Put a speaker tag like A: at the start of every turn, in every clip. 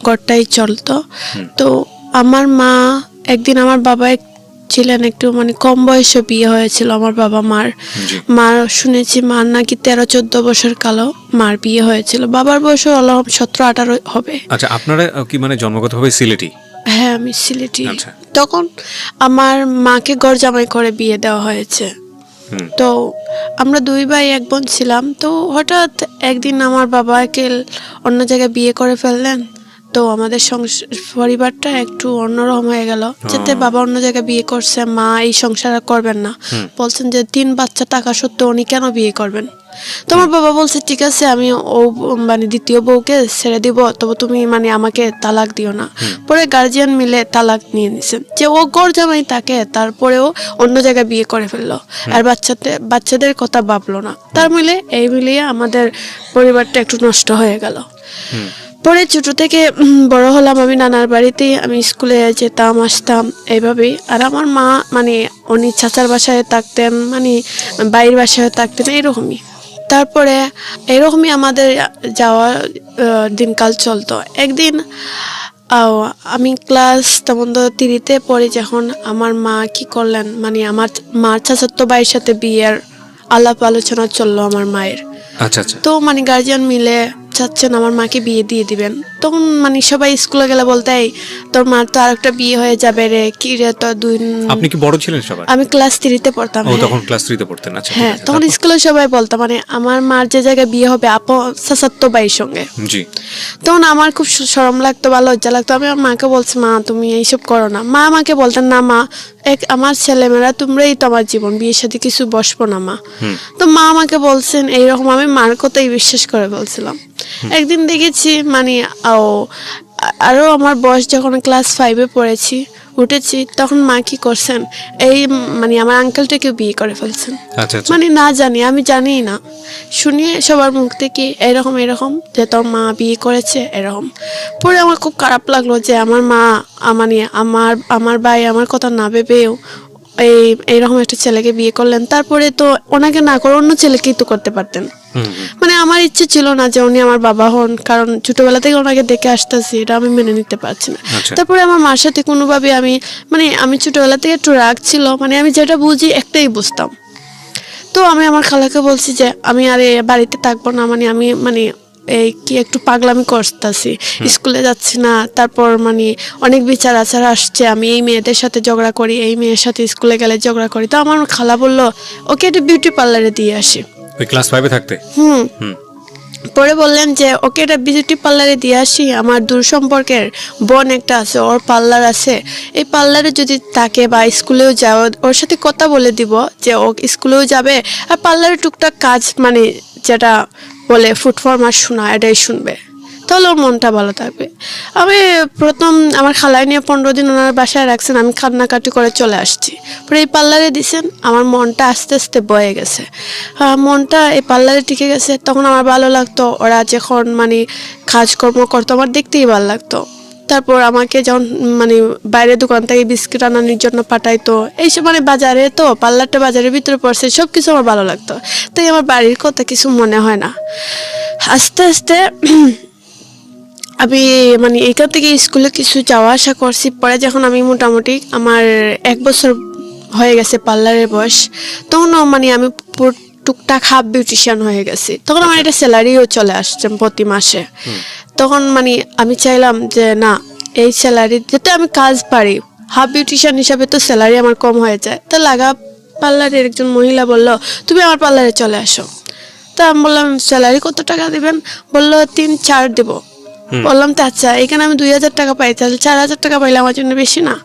A: ঘরটাই চলতো। তো আমার মা একদিন, আমার বাবা ছিলেন একটু মানে কম বয়সে বিয়ে হয়েছিল আমার বাবা মার শুনেছি মার নাকি 13-14 বছর কালো মার বিয়ে হয়েছিল। বাবার বয়স হলো 17-18 হবে।
B: আচ্ছা, আপনারা কি মানে জন্মগতভাবে সিলেটি?
A: হ্যাঁ, আমি সিলেটি।
B: আচ্ছা।
A: তখন আমার মাকে ঘর জামাই করে বিয়ে দেওয়া হয়েছে। তো আমরা 2 ভাই 1 বোন ছিলাম। তো হঠাৎ একদিন আমার বাবাকে অন্য জায়গায় বিয়ে করে ফেললেন। তো আমাদের পরিবারটা একটু অন্যরকম হয়ে গেল। যেতে বাবা অন্য জায়গায় বিয়ে করছে, মা এই সংসার আর করবেন না। বলছেন যে 3 বাচ্চা টাকা সত্ত্বেও উনি কেন বিয়ে করবেন। তো আমার বাবা বলছে ঠিক আছে, আমি ও মানে দ্বিতীয় বউকে ছেড়ে দিব, তবে তুমি মানে আমাকে তালাক দিও না। পরে গার্জিয়ান মিলে তালাক নিয়ে নিছেন, যে ও ঘর জামাই থাকে তারপরেও অন্য জায়গায় বিয়ে করে ফেললো, আর বাচ্চাদের কথা ভাবলো না। তার মিলিয়ে আমাদের পরিবারটা একটু নষ্ট হয়ে গেল। পরে ছোট থেকে বড় হলাম আমি নানার বাড়িতেই, আমি স্কুলে যেতাম আসতাম এইভাবেই। আর আমার মা মানে উনি চাচার বাসায় থাকতেন, মানে বাইরের বাসায় থাকতেন, এইরকমই। তারপরে এরকমই আমাদের যাওয়া দিনকাল চলতো। একদিন আমি ক্লাস তখন তো 3-তে পড়ি, যখন আমার মা কি করলেন, মানে আমার মার চাচাতো ভাইয়ের সাথে বিয়ের আলাপ আলোচনা চললো আমার মায়ের।
B: আচ্ছা আচ্ছা।
A: তো মানে গার্জিয়ান মিলে চাচ্ছেন আমার মাকে বিয়ে দিয়ে দিবেন। তখন মানে সবাই স্কুলে গেলে বলতে, তোর মার তো আরেকটা বিয়ে হয়ে যাবে রে, কি রে তো দুই।
B: আপনি কি বড় ছিলেন সবার?
A: আমি ক্লাস 3-তে পড়তাম।
B: ও, তখন ক্লাস 3-তে পড়তেন। আচ্ছা,
A: হ্যাঁ, তখন স্কুলে সবাই বলতো মানে আমার মার যে জায়গায় বিয়ে হবে চাচাতো ভাইয়ের সঙ্গে।
B: জি।
A: তখন আমার খুব শরম লাগতো বা লজ্জা লাগতো। আমি আমার মাকে বলছি, মা তুমি এইসব করো না। মা আমাকে বলতেন, না মা, আমার ছেলেমেয়েরা তোমরাই তো আমার জীবন, বিয়ের সাথে কিছু বসবো না মা। তো মা আমাকে বলছেন এইরকম, আমি মার কথাই বিশ্বাস করে বলছিলাম। একদিন দেখেছি মানে আরো আমার বয়স যখন ক্লাস 5-এ পড়েছি, উঠেছি, তখন মা কি করছেন, এই মানে আমার আঙ্কেলটাকে বিয়ে করে ফেলছেন।
B: আচ্ছা আচ্ছা।
A: মানে না জানি, আমি জানি না, শুনিয়ে সবার মুখ থেকে এরকম যে তোর মা বিয়ে করেছে এরকম। পরে আমার খুব খারাপ লাগলো যে আমার মা মানে আমার ভাই আমার কথা না ভেবেও এইরকম একটা ছেলেকে বিয়ে করলেন। তারপরে তো ওনাকে না করে অন্য ছেলেকেই তো করতে পারতেন। মানে আমার ইচ্ছে ছিল না যে উনি আমার বাবা হন, কারণ ছোটবেলা থেকে ওনাকে দেখে আসতেছি, এটা আমি মেনে নিতে পারছি না। তারপরে আমার মার সাথে কোনোভাবে আমি ছোটবেলা থেকে একটু রাগ ছিল, মানে আমি যেটা বুঝি একটাই বুঝতাম। তো আমি আমার খালাকে বলছি যে আমি আর বাড়িতে থাকবো না, আমি এই কি একটু পাগলামি করতেছি, স্কুলে যাচ্ছি না। তারপর মানে অনেক বিচার আচার আসছে, আমি এই মেয়েদের সাথে ঝগড়া করি, এই মেয়ের সাথে স্কুলে গেলে ঝগড়া করি। তো আমার খালা বললো ওকে একটা বিউটি পার্লারে দিয়ে আসি।
B: ওই ক্লাস 5-এ থাকতে?
A: পরে বললেন যে ওকে এটা বিউটি পার্লারে দিয়ে আসি, আমার দূর সম্পর্কের বোন একটা আছে, ওর পার্লার আছে, এই পার্লারে যদি থাকে বা স্কুলেও যাও, ওর সাথে কথা বলে দিব যে ও স্কুলেও যাবে আর পার্লারে টুকটাক কাজ মানে যেটা বলে ফুটফর্মার শোনা, এটাই শুনবে, তাহলে ওর মনটা ভালো থাকবে। আমি প্রথম আমার খালায় নিয়ে 15 দিন ওনার বাসায় রাখছেন, আমি কান্নাকাটি করে চলে আসছি। পরে এই পার্লারে দিছেন, আমার মনটা আস্তে আস্তে বয়ে গেছে, মনটা এই পার্লারে টিকে গেছে। তখন আমার ভালো লাগতো, ওরা যখন মানে কাজকর্ম করতো আমার দেখতেই ভালো লাগতো। তারপর আমাকে যখন মানে বাইরের দোকান থেকে বিস্কিট আনানোর জন্য পাঠাইতো, এইসব মানে বাজারে, তো পার্লারটা বাজারের ভিতরে পড়ছে, সব কিছু আমার ভালো লাগতো। তাই আমার বাড়ির কথা কিছু মনে হয় না। আস্তে আস্তে আমি মানে এখান থেকে স্কুলে কিছু যাওয়া আসা করছি। পরে যখন আমি মোটামুটি আমার 1 বছর হয়ে গেছে পার্লারের বয়স, তখন মানে আমি টুকটাক হাফ বিউটিশিয়ান হয়ে গেছি। তখন আমার একটা স্যালারিও চলে আসছে প্রতি মাসে। তখন মানে আমি চাইলাম যে না, এই স্যালারি যাতে আমি কাজ পারি, হাফ বিউটিশিয়ান হিসাবে তো স্যালারি আমার কম হয়ে যায়। তো লাগা পার্লারের একজন মহিলা বলল, তুমি আমার পার্লারে চলে আসো। তা আমি বললাম স্যালারি কত টাকা দিবেন? বললো 3-4 দেবো। বললাম তো আচ্ছা, এখানে আমি 2000 টাকা পাই, তাহলে 4000 টাকা পাইলে আমার জন্য বেশি না?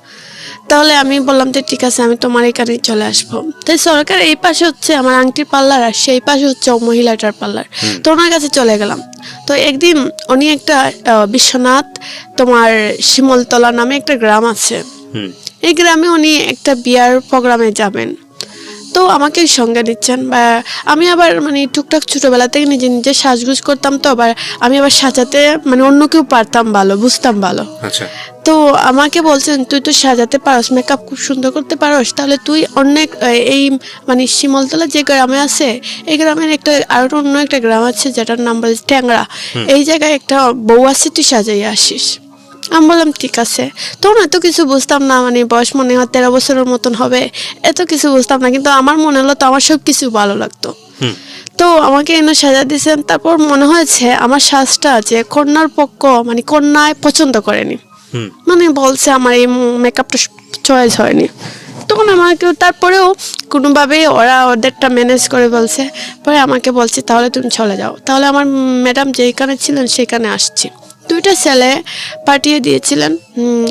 A: তাহলে আমি বললাম যে ঠিক আছে, আমি তোমার এখানেই চলে আসবো। তাই সরকার এই পাশে হচ্ছে আমার আংটির পার্লার, আর সেই পাশে হচ্ছে মহিলাটার পার্লার। তো ওনার কাছে চলে গেলাম। তো একদিন উনি একটা বিশ্বনাথ তোমার শিমলতলা নামে একটা গ্রাম আছে, এই গ্রামে উনি একটা বিয়ার প্রোগ্রামে যাবেন। তো আমাকে সঙ্গে নিচ্ছেন, বা আমি আবার মানে টুকটাক ছোটবেলা থেকে নিজে নিজে সাজগুজ করতাম, তো আবার আমি আবার সাজাতে মানে অন্য কেউ পারতাম ভালো, বুঝতাম ভালো।
B: আচ্ছা।
A: তো আমাকে বলছেন তুই তো সাজাতে পারস, মেকআপ খুব সুন্দর করতে পারস, তাহলে তুই অনেক এই মানে শিমলতলা যে গ্রামে আছে, এই গ্রামের একটা আর অন্য একটা গ্রাম আছে যেটার নাম বলে ট্যাংরা, এই জায়গায় একটা বউ আছে, তুই সাজাই আসিস। আমি বললাম ঠিক আছে। তখন এত কিছু বুঝতাম না, মানে বয়স মনে হয় 13 বছরের মতন হবে, এত কিছু বুঝতাম না, কিন্তু আমার মনে হলো তো আমার সব কিছু ভালো লাগতো। তো আমাকে এনে সাজা দিয়েছেন, তারপর মনে হয়েছে আমার সাজটা যে কন্যার পক্ষ মানে কন্যায় পছন্দ করেনি, মানে বলছে আমার এই মেকআপটা চয়েস হয়নি। তখন আমাকে তারপরেও কোনোভাবে ওরা ওদেরটা ম্যানেজ করে বলছে, পরে আমাকে বলছে তাহলে তুমি চলে যাও। তাহলে আমার ম্যাডাম যেখানে ছিলেন সেখানে আসছি। 2টা ছেলে পাঠিয়ে দিয়েছিলেন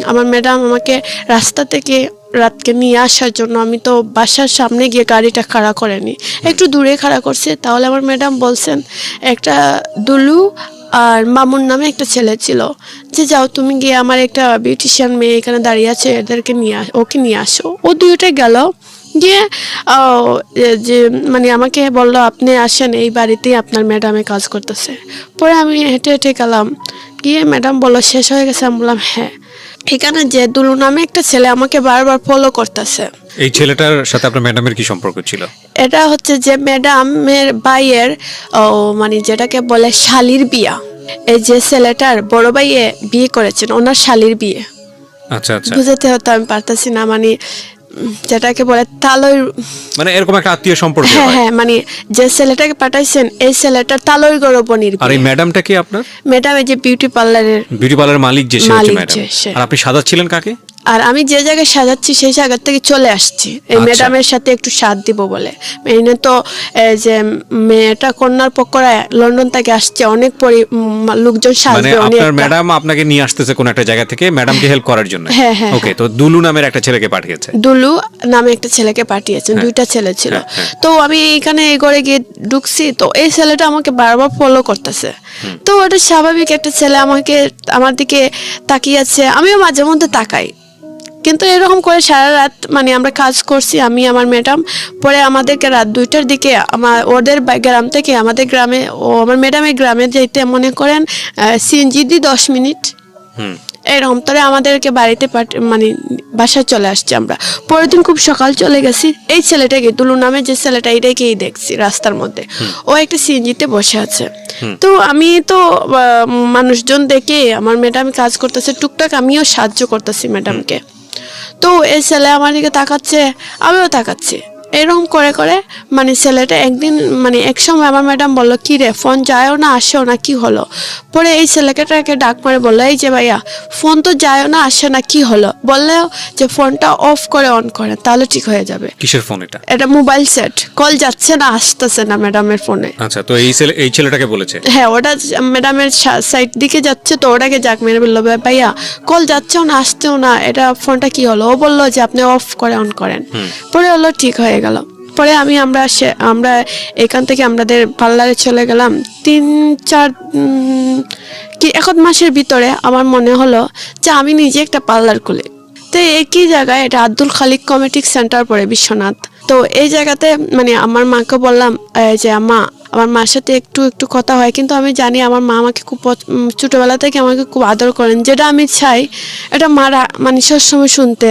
A: আমার ম্যাডাম আমাকে রাস্তা থেকে রাতকে নিয়ে আসার জন্য। আমি তো বাসার সামনে গিয়ে গাড়িটা খাড়া করেনি, একটু দূরে খাড়া করছে। তাহলে আমার ম্যাডাম বলছেন একটা দুলু আর মামুন নামে একটা ছেলে ছিল, যে যাও তুমি গিয়ে আমার একটা বিউটিশিয়ান মেয়ে এখানে দাঁড়িয়ে আছে, এদেরকে ওকে নিয়ে আসো। ও 2টা গেল, গিয়ে যে মানে আমাকে বললো আপনি আসেন, এই বাড়িতেই আপনার ম্যাডামে কাজ করতেছে। পরে আমি হেঁটে হেঁটে গেলাম, গিয়ে ম্যাডাম বললো শেষ হয়ে গেছে। আমি বললাম হ্যাঁ। এখানে যে দুলু নামে একটা ছেলে আমাকে বারবার ফলো করতেছে।
B: এই ছেলেটার সাথে আপনার ম্যাডামের কি সম্পর্ক ছিল?
A: এটা হচ্ছে যে ম্যাডামের ভাইয়ের মানে যেটাকে বলে শালির বিয়া। এই যে ছেলেটার বড় ভাইয়ে বিয়ে করেছেন, ওনার শালির বিয়ে।
B: আচ্ছা আচ্ছা,
A: বুঝাতে হতো আমি পারতাছি না, মানে যেটাকে বলে তালই,
B: মানে এরকম একটা আত্মীয় সম্পর্ক
A: হ্যাঁ
B: হয়।
A: হ্যাঁ, মানে যে ছেলেটাকে পাঠাইছেন এই ছেলেটার তালই গরবনির
B: আর এই ম্যাডামটা কি আপনার?
A: ম্যাডাম এই যে বিউটি পার্লারের
B: বিউটি পার্লারের মালিক যে সে হচ্ছে
A: মালিক
B: ম্যাডাম।
A: যে সে।
B: আর আপনি সাজাচ্ছিলেন কাকে?
A: আর আমি যে জায়গায় সাজাচ্ছি সেই জায়গা থেকে চলে আসছি এই
B: আচ্ছা।
A: ম্যাডামের সাথে একটু সাথ দিব বলে। এনে তো যে মেয়েটা কন্যার পক্ষরা লন্ডন থেকে আসছে, অনেক লোকজন
B: মানে
A: সাজবে অনেক।
B: আপনার ম্যাডাম আপনাকে নিয়ে আসতেছে কোন একটা জায়গা থেকে ম্যাডামকে হেল্প করার জন্য।
A: হ্যাঁ, হ্যাঁ,
B: ওকে, তো দুলু নামের একটা ছেলেকে পাঠিয়েছে।
A: দুলু নামে একটা ছেলেকে পাঠিয়েছেন, 2টা ছেলে ছিল। তো আমি এইখানে এই ঘরে গিয়ে ঢুকছি, তো এই ছেলেটা আমাকে বারবার ফলো করতেছে। তো ওটা স্বাভাবিক, একটা ছেলে আমাকে আমার দিকে তাকিয়ে আছে, আমিও মাঝে মধ্যে তাকাই। কিন্তু এরকম করে সারা রাত মানে আমরা কাজ করছি আমি আমার ম্যাডাম। পরে আমাদেরকে রাত 2টার দিকে ওদের গ্রাম থেকে আমাদের গ্রামে আমার ম্যাডামের গ্রামে যেতে মনে করেন সিএনজি দিয়ে 10 মিনিট এরকম। তবে আমাদেরকে বাড়িতে মানে বাসায় চলে আসছি আমরা। পরের দিন খুব সকাল চলে গেছি, এই ছেলেটাকে দুলু নামে যে ছেলেটা এটাকেই দেখছি রাস্তার মধ্যে, ও একটা সিএনজিতে বসে আছে। তো আমি তো মানুষজন দেখে আমার ম্যাডাম কাজ করতেছে টুকটাক, আমিও সাহায্য করতেছি ম্যাডামকে। তো এই ছেলে আমার দিকে তাকাচ্ছে, আমিও তাকাচ্ছি, এরকম করে করে মানে ছেলেটা একদিন মানে এক সময় আমার ম্যাডাম বললো কি রে ফোন যায়ও না আসেও না, কি হলো? পরে এই ছেলেটাকে ডাক মারে বললো এই যে ভাইয়া ফোন তো যায়ও না আসে না, কি হলো? বললেও যে ফোনটা অফ করে অন করে তাহলে ঠিক হয়ে যাবে।
B: কিসের ফোন এটা?
A: এটা মোবাইল সেট, কল যাচ্ছে না আসতেছে না ম্যাডামের ফোনে।
B: আচ্ছা, তো এই ছেলেটাকে বলেছে?
A: হ্যাঁ, ওটা ম্যাডামের সাইড দিকে যাচ্ছে, তো ওটাকে যাক মেরে বললো ভাইয়া কল যাচ্ছেও না আসতেও না, এটা ফোনটা কি হলো? ও বললো যে আপনি অফ করে অন করেন। পরে হলো ঠিক হয়ে গেল। পরে আমরা এখান থেকে আমাদের পার্লারে চলে গেলাম 3-4 কি 1 মাসের ভিতরে। আমার মনে হলো যে আমি নিজে একটা পার্লার খুলি। তো একই জায়গায়, এটা আব্দুল খালিক কমেডিক সেন্টার পড়ে বিশ্বনাথ। তো এই জায়গাতে মানে আমার মাকে বললাম যে আম্মা, আমার মার সাথে একটু একটু কথা হয়, কিন্তু আমি জানি আমার মা আমাকে খুব ছোটবেলা থেকে আমাকে খুব আদর করেন, যেটা আমি চাই এটা মারা মানে সবসময় শুনতে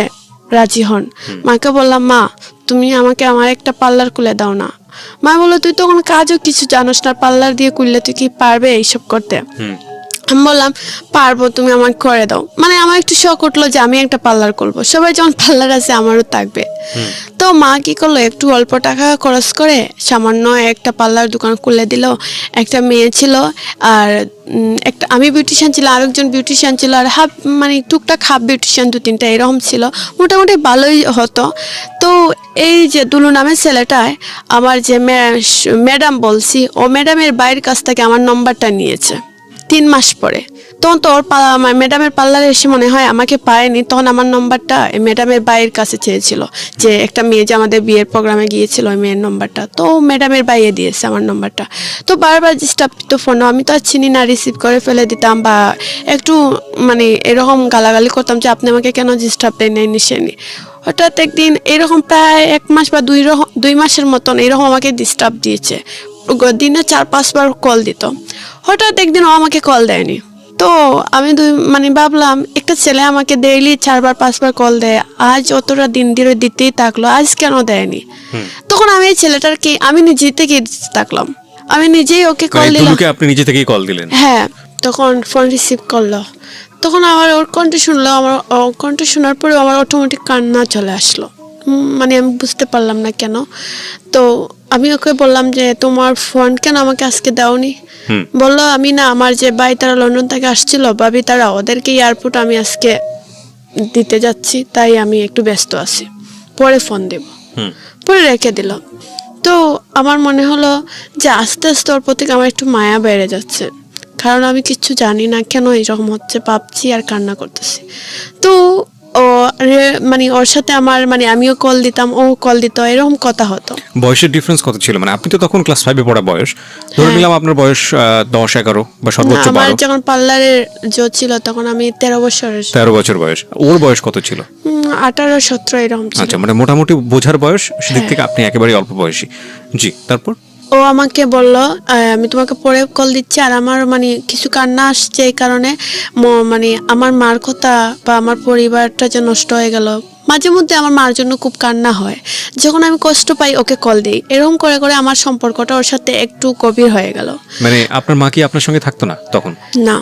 A: রাজি হন। মাকে বললাম মা তুমি আমাকে আমার একটা পার্লার খুলে দাও না। মা বললো তুই তো কোনো কাজও কিছু জানোস না, পার্লার দিয়ে খুললে তুই কি পারবে এইসব করতে? আমি বললাম পারবো, তুমি আমাকে করে দাও। মানে আমার একটু শখ উঠলো যে আমি একটা পার্লার করবো, সবাই যখন পার্লার আছে আমারও থাকবে। তো মা কি করলো, একটু অল্প টাকা খরচ করে সামান্য একটা পার্লার দোকান খুলে দিল। একটা মেয়ে ছিল, আর একটা আমি বিউটিশিয়ান ছিল, আরেকজন বিউটিশিয়ান ছিল, আর মানে টুকটাক বিউটিশিয়ান 2-3টা এরকম ছিল, মোটামুটি ভালোই হতো। তো এই যে দুলু নামের ছেলেটায় আমার যে ম্যাডাম বলছি, ও ম্যাডামের বাইরের কাছ থেকে আমার নম্বরটা নিয়েছে 3 মাস পরে। তখন তো ওর ম্যাডামের পার্লারে এসে মনে হয় আমাকে পায়নি, তখন আমার নম্বরটা ম্যাডামের বাইয়ের কাছে চেয়েছিল, যে একটা মেয়ে যে আমাদের বিয়ের প্রোগ্রামে গিয়েছিল ওই মেয়ের নম্বরটা, তো ম্যাডামের বাইয়ে দিয়েছে আমার নম্বরটা। তো বারবার ডিস্টার্ব তো ফোন, আমি তো আর চিনি না, রিসিভ করে ফেলে দিতাম বা একটু মানে এরকম গালাগালি করতাম যে আপনি আমাকে কেন ডিস্টার্ব দেন নাই নিশেনি। হঠাৎ একদিন এরকম প্রায় 1 মাস বা 2 মাসের মতন এরকম আমাকে ডিস্টার্ব দিয়েছে, দিনে 4-5 বার কল দিত। হঠাৎ একদিন ও আমাকে কল দেয়নি। তো আমি মানে ভাবলাম একটা ছেলে আমাকে ডেইলি 4-5 বার কল দেয়, আজ অতটা দিন ধরে দিতেই থাকলো, আজ কেন দেয়নি? তখন আমি এই ছেলেটাকে আমি নিজে থেকে থাকলাম, আমি নিজেই ওকে কল দিলাম।
B: আপনি নিজে থেকেই কল দিলেন?
A: হ্যাঁ, তখন ফোন রিসিভ করলো। তখন আমার ওর কণ্ঠ শুনলো, আমার ওর কণ্ঠ শোনার পরে আমার অটোমেটিক কান্না চলে আসলো। মানে আমি বুঝতে পারলাম না কেন। তো আমি ওকে বললাম যে তোমার ফোন কেন আমাকে আজকে দাওনি? বললো আমি না, আমার যে ভাই তারা লন্ডন থেকে আসছিল, ভাবি তারা, ওদেরকে এয়ারপোর্ট আমি আজকে দিতে যাচ্ছি, তাই আমি একটু ব্যস্ত আছি, পরে ফোন দেব। পরে রেখে দিল। তো আমার মনে হলো যে আস্তে আস্তে ওর প্রতি আমার একটু মায়া বেড়ে যাচ্ছে, কারণ আমি কিচ্ছু জানি না কেন এরকম হচ্ছে, ভাবছি আর কান্না করতেছি। তো ও মানে ওর সাথে আমার মানে আমিও কল দিতাম, ও কল দিত, এরকম কথা হতো।
B: বয়সের ডিফারেন্স কত ছিল? মানে আপনি তো তখন ক্লাস 5-এ পড়া বয়স, ধরে নিলাম আপনার বয়স 10-11 বা সর্বোচ্চ 12।
A: আমার যখন পার্লারের জো ছিল তখন আমি 13 বছরের।
B: 13 বছর বয়স। ওর বয়স কত ছিল?
A: 18-17 এরকম ছিল।
B: আচ্ছা, মানে মোটামুটি বোঝার বয়স, সেদিক থেকে আপনি একেবারে অল্প বয়সী। জি, তারপর?
A: ও আমাকে বলল আমি তোমাকে পরে কল দিচ্ছি, আর আমার মানে কিছু কান্না আসছে এই কারণে, মানে আমার মার কথা বা আমার পরিবারটা যে নষ্ট হয়ে গেল। মাঝে মধ্যে আমার মার জন্য খুব কান্না হয়, যখন আমি কষ্ট পাই ওকে কল দিই। এরকম করে করে আমার সম্পর্কটা ওর সাথে একটু গভীর হয়ে গেল।
B: মানে আপনার মা কি আপনার সঙ্গে থাকতো না তখন?
A: না,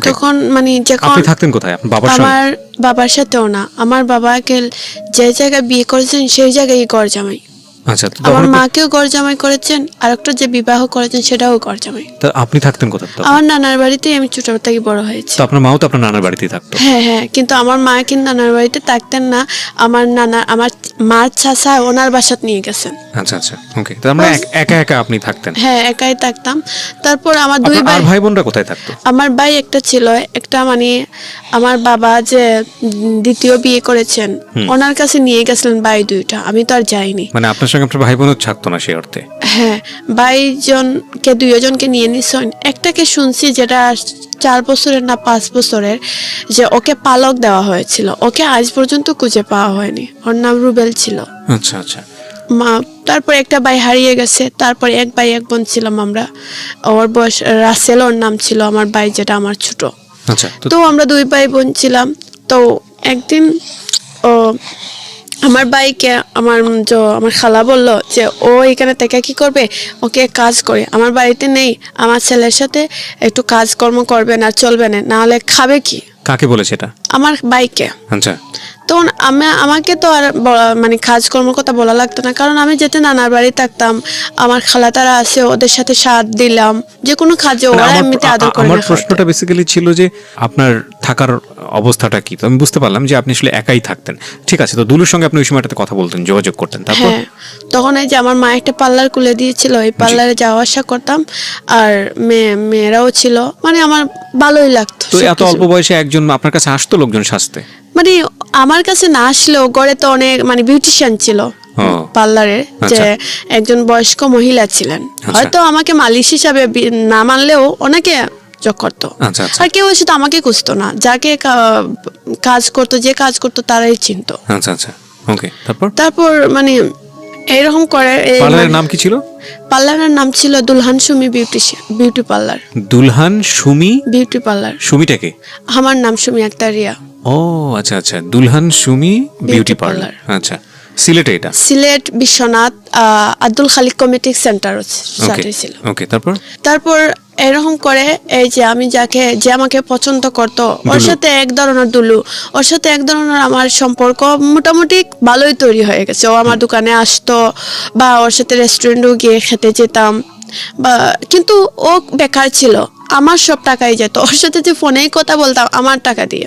A: তখন মানে যখন
B: আপনি থাকতেন কোথায়? আপনার বাবার সঙ্গে?
A: আমার বাবার সাথেও না, আমার বাবাকে যে জায়গায় বিয়ে করেছেন সেই জায়গায় ঘর জামাই।
B: আচ্ছা,
A: আমার মাকেও ঘর জামাই করেছেন, আর একটা যে বিবাহ করেছেন সেটাও ঘর জামাই।
B: তা আপনি থাকতেন কোথায় তখন?
A: আমার নানার বাড়িতেই আমি ছোট থেকে বড় হয়েছি।
B: তো আপনার মাও তো আপনার নানার বাড়িতেই থাকতো?
A: হ্যাঁ হ্যাঁ, কিন্তু আমার মা কিন্তু নানার বাড়িতে থাকতেন না, আমার মার চাচা ওনার বাসাত নিয়ে গেছেন।
B: আচ্ছা আচ্ছা, ওকে। তার মানে একা একা আপনি থাকতেন?
A: হ্যাঁ, একাই থাকতাম। তারপর আমার দুই
B: আপনার আর ভাই বোনরা কোথায় থাকতো?
A: আমার ভাই একটা ছিল, একটা মানে আমার বাবা যে দ্বিতীয় বিয়ে করেছেন ওনার কাছে নিয়ে গেছিলেন ভাই দুইটা, আমি তো আর যাইনি।
B: মানে আপনার সঙ্গে আপনার ভাই বোনও থাকতো না সেই অর্থে?
A: হ্যাঁ, ভাইজনকে দুইজনকে নিয়ে নিছেন। একটাকে শুনছি যেটা 4 বছরের না 5 বছরের, যে ওকে পালক দেওয়া হয়েছিল, ওকে আজ পর্যন্ত খুঁজে পাওয়া হয়নি। ওর নাম রুবেল ছিল।
B: আচ্ছা আচ্ছা।
A: তারপর একটা ভাই হারিয়ে গেছে, তারপরে এক ভাই এক বোন ছিলাম আমরা। ওর বয়স রাসেল, ওর নাম ছিল, আমার ভাই যেটা আমার ছোট।
B: আচ্ছা,
A: তো আমরা 2 ভাই বোন ছিলাম। তো একদিন ও আমার ভাইকে আমার খালা বলল যে ও এখানে থেকে কি করবে, ওকে কাজ করে, আমার বাড়িতে নেই, আমার ছেলের সাথে একটু কাজকর্ম করবে না, চলবে না, না হলে খাবে কি।
B: কাকে বলেছে এটা?
A: আমার ভাইকে।
B: আচ্ছা।
A: তখন আমাকে তো আর মানে কাজকর্মের কথা বলা লাগতো না, কারণ আমি যেতে নানার বাড়ি থাকতাম, আমার খালা তারা আছে, ওদের সাথে সাথ দিলাম, যে কোনো কাজে ওরা এমনিতে আদর করে।
B: আমার প্রশ্নটা বেসিক্যালি ছিল যে আপনার থাকার অবস্থাটা কি। তো আমি বুঝতে পারলাম যে আপনি আসলে একাই থাকতেন, ঠিক আছে। তো দুলুর সঙ্গে আপনি ওই সময়টাতে কথা বলতেন, যোগাযোগ করতেন, তারপর?
A: হ্যাঁ, তখন এই যে আমার মা একটা পার্লার খুলে দিয়েছিল, এই পার্লারে যাওয়া আসা করতাম, আর মেয়েরাও ছিল, মানে আমার ভালোই লাগতো।
B: তো এত অল্প বয়সে একজন আপনার কাছে আসতো লোকজন সাজতে?
A: মানে আমার কাছে না আসলেও ঘরে তো অনেক মানে বিউটিশিয়ান ছিল পার্লারে, যে একজন বয়স্ক মহিলা ছিলেন, হয়তো আমাকে মালিশ হিসাবে না মানলেও অনেকে যোগ করতো। আর কেউ এসে তো আমাকে খুঁজতো না, যাকে কাজ করতো, যে কাজ করতো তারাই চিনতো।
B: আচ্ছা আচ্ছা, ওকে।
A: তারপর মানে এইরকম করে।
B: পার্লারের নাম কি ছিল?
A: পার্লারের নাম ছিল Dulhan Sumi beauty parlour.
B: Dulhan Sumi beauty
A: parlour.
B: সুমিটাকে?
A: আমার নাম সুমি আক্তার রিয়া।
B: ও আচ্ছা আচ্ছা, দুলহান সুমি বিউটি পার্লার। আচ্ছা, সিলেটে এটা? সিলেট
A: বিশ্বনাথ আব্দুল খালিক কমিউনিটি সেন্টার ছিল।
B: ওকে। তারপর
A: এরকম করে এই যে আমি যে আমাকে পছন্দ করতো, ওর সাথে এক ধরনের ওর সাথে এক ধরনের আমার সম্পর্ক মোটামুটি ভালোই তৈরি হয়ে গেছে। ও আমার দোকানে আসতো, বা ওর সাথে রেস্টুরেন্টেও গিয়ে খেতে যেতাম, বা কিন্তু ও বেকার ছিল, আমার সব টাকাই যেত। ওর সাথে যে ফোনেই কথা বলতাম আমার টাকা দিয়ে,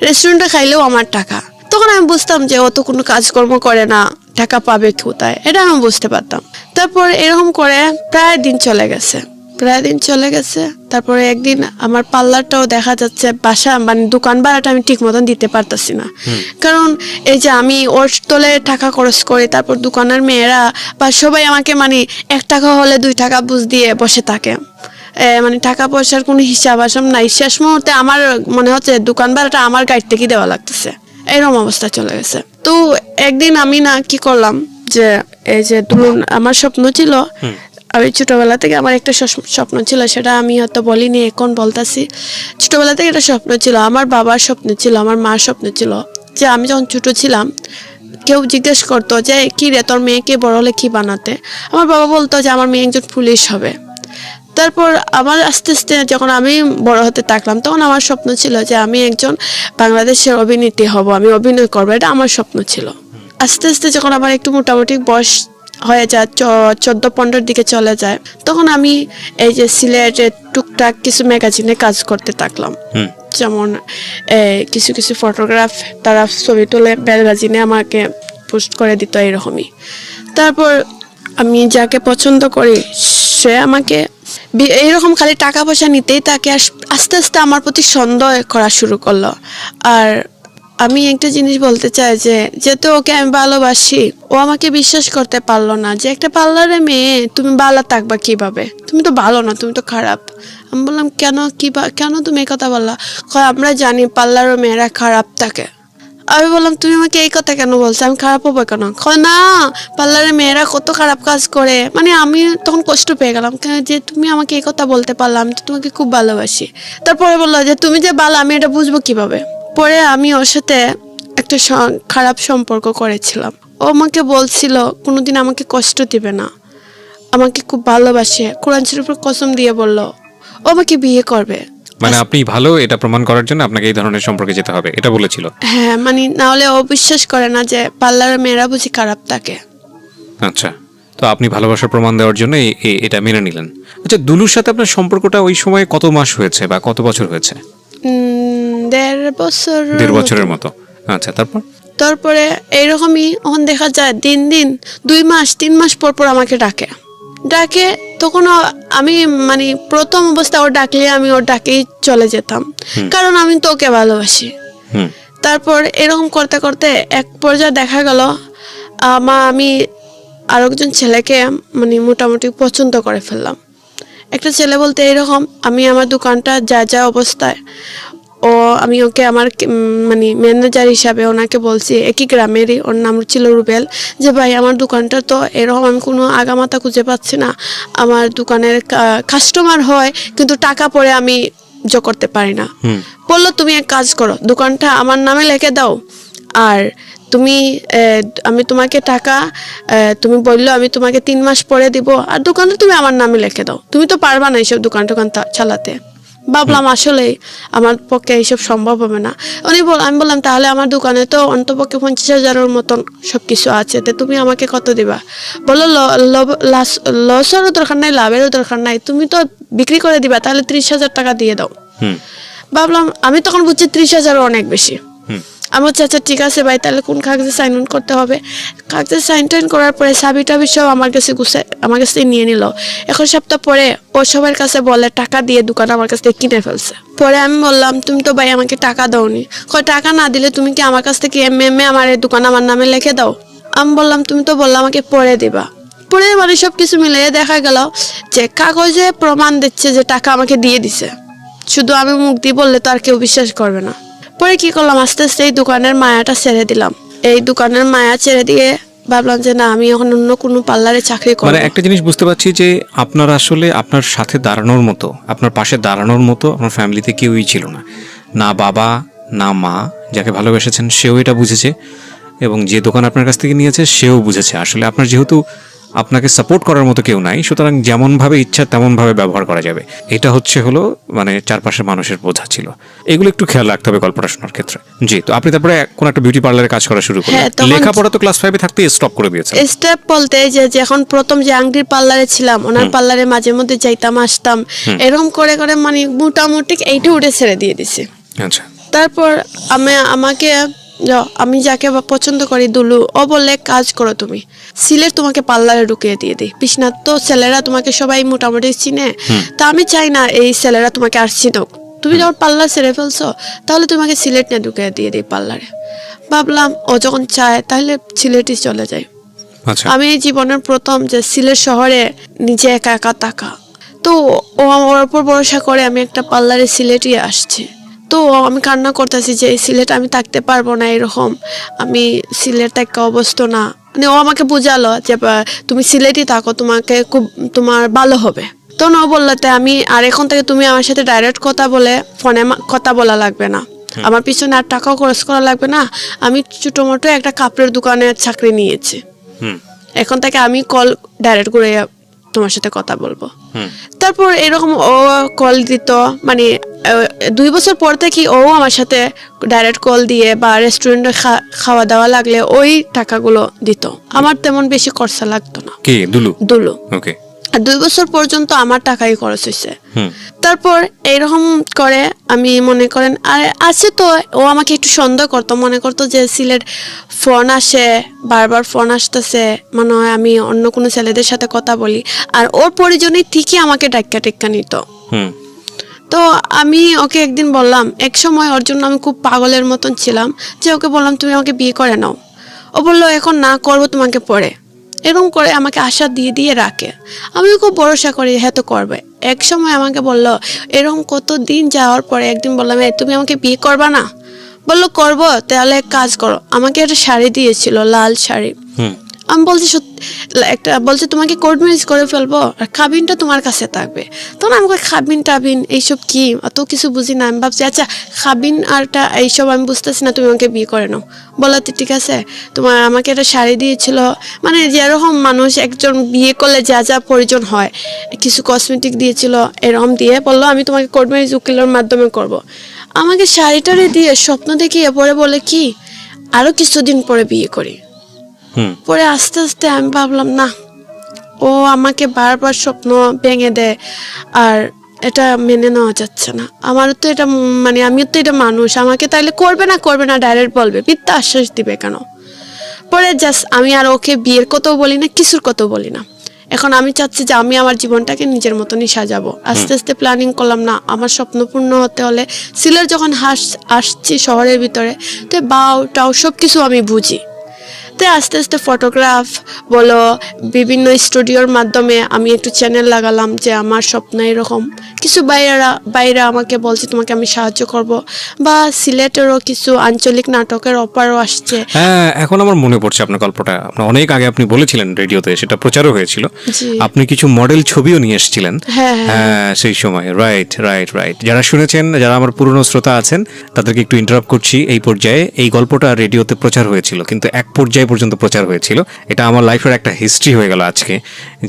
A: রেস্টুরেন্টে খাইলেও আমার টাকা। তখন আমি বুঝতাম যে ও তো কোনো কাজকর্ম করে না, টাকা পাবে কোথায়, এটা আমি বুঝতে পারতাম। তারপর এরকম করে প্রায় দিন চলে গেছে। তারপরে একদিন আমার পার্লারটাও দেখা যাচ্ছে বাসা মানে দোকান ভাড়াটা আমি ঠিক মতন দিতে পারতাছি না, কারণ এই যে আমি ওর তলে টাকা খরচ করি, তারপর দোকানের মেয়েরা বা সবাই আমাকে মানে 1 টাকা হলে 2 টাকা বুঝ দিয়ে বসে থাকে, মানে টাকা পয়সার কোনো হিসাব আসাম নাই। শেষ মুহূর্তে আমার মনে হচ্ছে দোকান ভাড়াটা আমার গাড়ি থেকে দেওয়া লাগতেছে, এরকম অবস্থা চলে গেছে। তো একদিন আমি কি করলাম, যে এই যে আমার স্বপ্ন ছিল, আমি ছোটবেলা থেকে আমার একটা স্বপ্ন ছিল, সেটা আমি হয়তো বলিনি, এখন বলতেছি। ছোটবেলা থেকে একটা স্বপ্ন ছিল, আমার বাবার স্বপ্ন ছিল, আমার মার স্বপ্ন ছিল, যে আমি যখন ছোট ছিলাম কেউ জিজ্ঞেস করতো যে কি রে তোর মেয়েকে বড় হলে কি বানাতে, আমার বাবা বলতো যে আমার মেয়ে একজন পুলিশ হবে। তারপর আমার আস্তে আস্তে যখন আমি বড় হতে থাকলাম তখন আমার স্বপ্ন ছিল যে আমি একজন বাংলাদেশের অভিনেত্রী হব, আমি অভিনয় করবো, এটা আমার স্বপ্ন ছিল। আস্তে আস্তে যখন আমার একটু মোটামুটি বয়স হয়ে যায় 14-15 দিকে চলে যায়, তখন আমি এই যে সিলেটে টুকটাক কিছু ম্যাগাজিনে কাজ করতে থাকলাম। যেমন কিছু কিছু ফটোগ্রাফ তারা ছবি তুলে ম্যাগাজিনে আমাকে পোস্ট করে দিত এরকমই। তারপর আমি যাকে পছন্দ করি সে আমাকে এইরকম খালি টাকা পয়সা নিতেই তাকে আস্তে আস্তে আমার প্রতি সন্দেহ করা শুরু করলো। আর আমি একটা জিনিস বলতে চাই যে যেহেতু ওকে আমি ভালোবাসি, ও আমাকে বিশ্বাস করতে পারলো না যে একটা পার্লারে মেয়ে তুমি ভালো থাকবা কিভাবে, তুমি তো ভালো না, তুমি তো খারাপ। আমি বললাম কেন তুমি এই কথা বললা? আমরা জানি পার্লারের মেয়েরা খারাপ থাকে। আমি বললাম তুমি আমাকে এই কথা কেন বলছো, আমি খারাপ হবো কেন? না, পার্লারের মেয়েরা কত খারাপ কাজ করে। মানে আমি তখন কষ্ট পেয়ে গেলাম যে তুমি আমাকে এই কথা বলতে পারলাম, আমি তো তোমাকে খুব ভালোবাসি। তারপরে বললো যে তুমি যে ভালো আমি এটা বুঝবো কিভাবে। পরে আমি ওর সাথে একটা খারাপ সম্পর্ক করেছিলাম। ও আমাকে বলছিল কোনোদিন আমাকে কষ্ট দিবে না, আমাকে খুব ভালোবাসে, কোরআন শরীফের কসম দিয়ে বলল ও আমাকে বিয়ে করবে।
B: মানে আপনি ভালো এটা প্রমাণ করার জন্য আপনাকে এই ধরনের সম্পর্কে যেতে হবে, এটা বলেছিল?
A: হ্যাঁ, মানে না হলে ও বিশ্বাস করে না যে পার্লারের মেয়েরা বুঝি খারাপ থাকে।
B: আচ্ছা, তো আপনি ভালোবাসার প্রমাণ দেওয়ার জন্য এটা মেনে নিলেন। আচ্ছা, দুলুর সাথে আপনার সম্পর্কটা ওই সময় কত মাস হয়েছে বা কত বছর হয়েছে?
A: 1.5
B: বছরের মতো। আচ্ছা,
A: তারপরে এইরকমই ওখান দেখা যায় দিন 2 মাস 3 মাস পর পর আমাকে ডাকে। তখন আমি মানে প্রথম অবস্থা ওর ডাকলে আমি ওর ডাকেই চলে যেতাম, কারণ আমি তো ওকে ভালোবাসি। তারপর এরকম করতে করতে এক পর্যায়ে দেখা গেল আমি আর একজন ছেলেকে মানে মোটামুটি পছন্দ করে ফেললাম। একটা ছেলে বলতে এরকম, আমি আমার দোকানটা যা অবস্থায় আমি ওকে আমার মানে ম্যানেজার হিসাবে ওনাকে বলছি, একই গ্রামেরই, ওর নাম ছিল রুবেল, যে ভাই আমার দোকানটা তো এরকম, আমি কোনো আগামাতা খুঁজে পাচ্ছি না, আমার দোকানের কাস্টমার হয় কিন্তু টাকা পরে আমি করতে পারি না। বললো তুমি এক কাজ করো, দোকানটা আমার নামে লিখে দাও, আর আমি তোমাকে টাকা তুমি বললো আমি তোমাকে 3 মাস পরে দিব, আর দোকানটা তুমি আমার নামে লিখে দাও, তুমি তো পারবা না এইসব দোকান চালাতে। ভাবলাম আসলে আমার পক্ষে এইসব সম্ভব হবে না। আমি বললাম তাহলে আমার দোকানে তো অন্তপক্ষে 50,000-এর মতন সবকিছু আছে, তো তুমি আমাকে কত দিবা? বললো লসেরও দরকার নাই, লাভেরও দরকার নাই, তুমি তো বিক্রি করে দিবা, তাহলে 30,000 টাকা দিয়ে দাও। ভাবলাম, আমি তখন বুঝছি 30,000 অনেক বেশি। আমি বলছি আচ্ছা ঠিক আছে ভাই, তাহলে কোন কাগজে সাইন করতে হবে? কাগজে সাইন করার পরে চাবি সব আমার কাছে নিয়ে নিল। 1 সপ্তাহ পরে ও সবার কাছে বলে টাকা দিয়ে দোকান আমার কাছ থেকে কিনে ফেলছে। পরে আমি বললাম তুমি তো ভাই আমাকে টাকা দাওনি। টাকা না দিলে তুমি কি আমার কাছ থেকে এমএ আমার এই দোকান আমার নামে লিখে দাও? আমি বললাম তুমি তো বললাম আমাকে পরে দিবা। পরে মানে সবকিছু মিলিয়ে দেখা গেল যে কাগজে প্রমাণ দিচ্ছে যে টাকা আমাকে দিয়ে দিছে, শুধু আমি মুখ দিয়ে বললে তো আর কেউ বিশ্বাস করবে না। পরে কি করলাম, আস্তে আস্তে এই দোকানের মায়াটা ছেড়ে দিলাম। এই দোকানের মায়া ছেড়ে দিয়ে ভাবলাম যে না, আমি এখন অন্য কোনো পার্লারে চাকরি করব।
B: মানে একটা জিনিস বুঝতে পারছি যে আপনার আসলে আপনার সাথে দাঁড়ানোর মতো, আপনার পাশে দাঁড়ানোর মতো আপনার ফ্যামিলিতে কেউই ছিল না, না বাবা না মা। যাকে ভালোবেসেছেন সেও এটা বুঝেছে, এবং যে দোকান আপনার কাছ থেকে নিয়েছে সেও বুঝেছে আসলে আপনার যেহেতু আপনাকে সাপোর্ট করার মতো কেউ নাই, সুতরাং যেমনভাবে ইচ্ছা তেমনভাবে ব্যবহার করা যাবে, এটা হলো মানে চারপাশের মানুষের বোঝা ছিল। এগুলো একটু খেয়াল রাখতে হবে গল্পটা শোনার ক্ষেত্রে। জি, তো আপনি তারপরে কোন একটা বিউটি পার্লারে কাজ করা শুরু করলেন। লেখাপড়া তো ক্লাস 5-এ থাকতে স্টপ করে দিয়েছেন।
A: স্টেপ বলতে যে যখন প্রথম যে আংটির পার্লারে ছিলাম, ওনার পার্লারে মাঝে মধ্যে যাইতাম আসতাম, এরকম করে করে মানে মোটামুটি এইটা উঠে ছেড়ে দিয়ে দিছি।
B: আচ্ছা,
A: তারপর আমি যাকে পছন্দ করি দুলু, ও বললে কাজ করো তুমি, সিলেট তোমাকে পার্লারে ঢুকিয়ে দিয়ে দিই। বিশ্বনাথ তো ছেলেরা তোমাকে সবাই মোটামুটি চিনে, তা আমি চাই না এই ছেলেরা তোমাকে আর চিনুক, তুমি যখন পার্লার ছেড়ে ফেলছো তাহলে তোমাকে সিলেট নিয়ে ঢুকিয়ে দিয়ে দিই পার্লারে। ভাবলাম ও যখন চায় তাহলে সিলেটই চলে যায়। আমি এই জীবনের প্রথম যে সিলেট শহরে নিজে একা একা থাকা, তো ও আমার উপর ভরসা করে আমি একটা পার্লারে সিলেটই আসছি। তো আমি কান্না করতেছি যে এই সিলেট আমি থাকতে পারবো না, এরকম আমি সিলেট একটা অবস্থা না। মানে ও আমাকে বুঝালো যে তুমি সিলেটই থাকো, তোমার ভালো হবে। তো ও বললো আমি আর এখন থেকে তুমি আমার সাথে ডাইরেক্ট কথা বলে ফোনে কথা বলা লাগবে না, আমার পিছনে আর টাকাও খরচ করা লাগবে না, আমি ছোটো মোটো একটা কাপড়ের দোকানে চাকরি নিয়েছি, এখন থেকে আমি কল ডাইরেক্ট করে তোমার সাথে কথা বলবো। তারপর এরকম ও কল দিত, মানে 2 বছর পর থেকে ও আমার সাথে ডাইরেক্ট কল দিয়ে বা রেস্টুরেন্টে খাওয়া দাওয়া লাগলে ওই টাকাগুলো দিত। আমার তেমন বেশি খরচা লাগতো না।
B: কে? দুলু। ওকে।
A: আর 2 বছর পর্যন্ত আমার টাকাই খরচ হয়েছে। তারপর এইরকম করে আমি মনে করেন আর আছে তো, ও আমাকে একটু সন্দেহ করতো, মনে করতো যে সিলেট ফোন আসে, বারবার ফোন আসতেছে, মনে হয় আমি অন্য কোনো ছেলেদের সাথে কথা বলি, আর ওর পরিজনই ঠিকই আমাকে টেক্কা নিত। তো আমি ওকে একদিন বললাম, এক সময় ওর জন্য আমি খুব পাগলের মতন ছিলাম, যে ওকে বললাম তুমি আমাকে বিয়ে করে নাও। ও বললো এখন না, করবো তোমাকে পরে। এরকম করে আমাকে আশা দিয়ে রাখে। আমিও খুব ভরসা করি হ্যাঁ তো করবে। এক সময় আমাকে বললো, এরকম কত দিন যাওয়ার পরে একদিন বললাম তুমি আমাকে বিয়ে করবা না? বললো করবো। তাহলে এক কাজ করো, আমাকে একটা শাড়ি দিয়েছিল, লাল শাড়ি। আমি বলছি একটা বলছে তোমাকে কোর্ট ম্যারেজ করে ফেলবো আর খাবিনটা তোমার কাছে থাকবে। তখন আমাকে খাবিন টাবিন এইসব কি, অত কিছু বুঝি না। আমি ভাবছি আচ্ছা খাবিন আরটা এইসব আমি বুঝতেছি না, তুমি আমাকে বিয়ে করে নাও। বলো ঠিক আছে, তোমার আমাকে একটা শাড়ি দিয়েছিল, মানে যেরকম মানুষ একজন বিয়ে করলে যা যা প্রয়োজন হয়, কিছু কসমেটিক দিয়েছিল, এরকম দিয়ে বললো আমি তোমাকে কোর্ট ম্যারেজ উকিলের মাধ্যমে করব। আমাকে শাড়িটারে দিয়ে স্বপ্ন দেখিয়ে পরে বলে কি আরো কিছুদিন পরে বিয়ে করি। পরে আস্তে আস্তে আমি ভাবলাম না, ও আমাকে বারবার স্বপ্ন ভেঙে দেয়, আর এটা মেনে নেওয়া যাচ্ছে না। আমারও তো এটা মানে আমিও তো এটা মানুষ, আমাকে তাইলে করবে না ডাইরেক্ট বলবে, মিথ্যা আশ্বাস দিবে কেন? পরে জাস্ট আমি আর ওকে বিয়ের কথাও বলি না, কিছুর কথাও বলি না। এখন আমি চাচ্ছি যে আমি আমার জীবনটাকে নিজের মতনই সাজাবো। আস্তে আস্তে প্ল্যানিং করলাম না, আমার স্বপ্ন পূর্ণ হতে হলে সিলেট যখন আসছি শহরের ভিতরে, তো বাউ সব কিছু আমি বুঝি। তো আস্তে আস্তে ফটোগ্রাফ বলো, বিভিন্ন স্টুডিওর মাধ্যমে আমি একটু চ্যানেল লাগালাম, যে আমার স্বপ্ন এরকম কিছু বাইরে আমাকে বলছে তোমাকে আমি সাহায্য করব, বা সিলেটেরও কিছু আঞ্চলিক নাটকের অফারও আসছে।
B: হ্যাঁ, এখন আমার মনে পড়ছে আপনার গল্পটা। আপনার অনেক আগে আপনি বলেছিলেন রেডিওতে, সেটা প্রচারও হয়েছিল। আপনি কিছু মডেল ছবিও নিয়ে এসেছিলেন হ্যাঁ সেই সময়। রাইট। যারা শুনেছেন, যারা আমার পুরনো শ্রোতা আছেন, তাদেরকে একটু ইন্টারাপ্ট করছি। এই পর্যায়ে এই গল্পটা রেডিওতে প্রচার হয়েছিল, কিন্তু এক পর্যায়ে পর্যন্ত প্রচার হয়েছিল। এটা আমার লাইফের একটা হিস্ট্রি হয়ে গেল আজকে,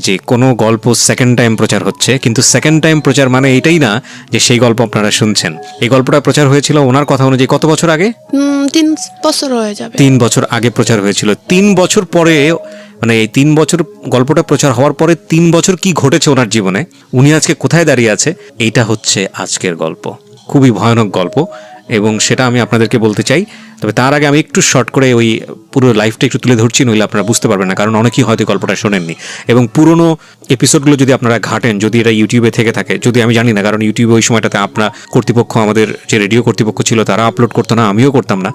B: যে কোনো গল্প সেকেন্ড টাইম প্রচার হচ্ছে, কিন্তু সেকেন্ড টাইম প্রচার মানে এইটাই না যে সেই গল্প আপনারা শুনছেন। এই গল্পটা প্রচার হয়েছিল ওনার কথা অনুযায়ী কত বছর আগে?
A: 3 বছর হয়ে যাবে।
B: 3 বছর আগে প্রচার হয়েছিল। 3 বছর পরে, মানে এই 3 বছর গল্পটা প্রচার হওয়ার পরে 3 বছর কি ঘটেছে ওনার জীবনে, উনি আজকে কোথায় দাঁড়িয়ে আছে, এইটা হচ্ছে আজকের গল্প। খুবই ভয়ানক গল্প, এবং সেটা আমি আপনাদেরকে বলতে চাই। তবে তার আগে আমি একটু শর্ট করে ওই পুরো লাইফটা একটু তুলে ধরছি, নইলে আপনারা বুঝতে পারবেন না, কারণ অনেকেই হয়তো গল্পটা শোনেননি। এবং পুরনো এপিসোডগুলো যদি আপনারা ঘাটেন, যদি এটা ইউটিউবে থেকে থাকে, যদি আমি জানি না, কারণ ইউটিউবে ওই সময়টাতে আপনার কর্তৃপক্ষ, আমাদের যে রেডিও কর্তৃপক্ষ ছিল, তারা আপলোড করতো না, আমিও করতাম না,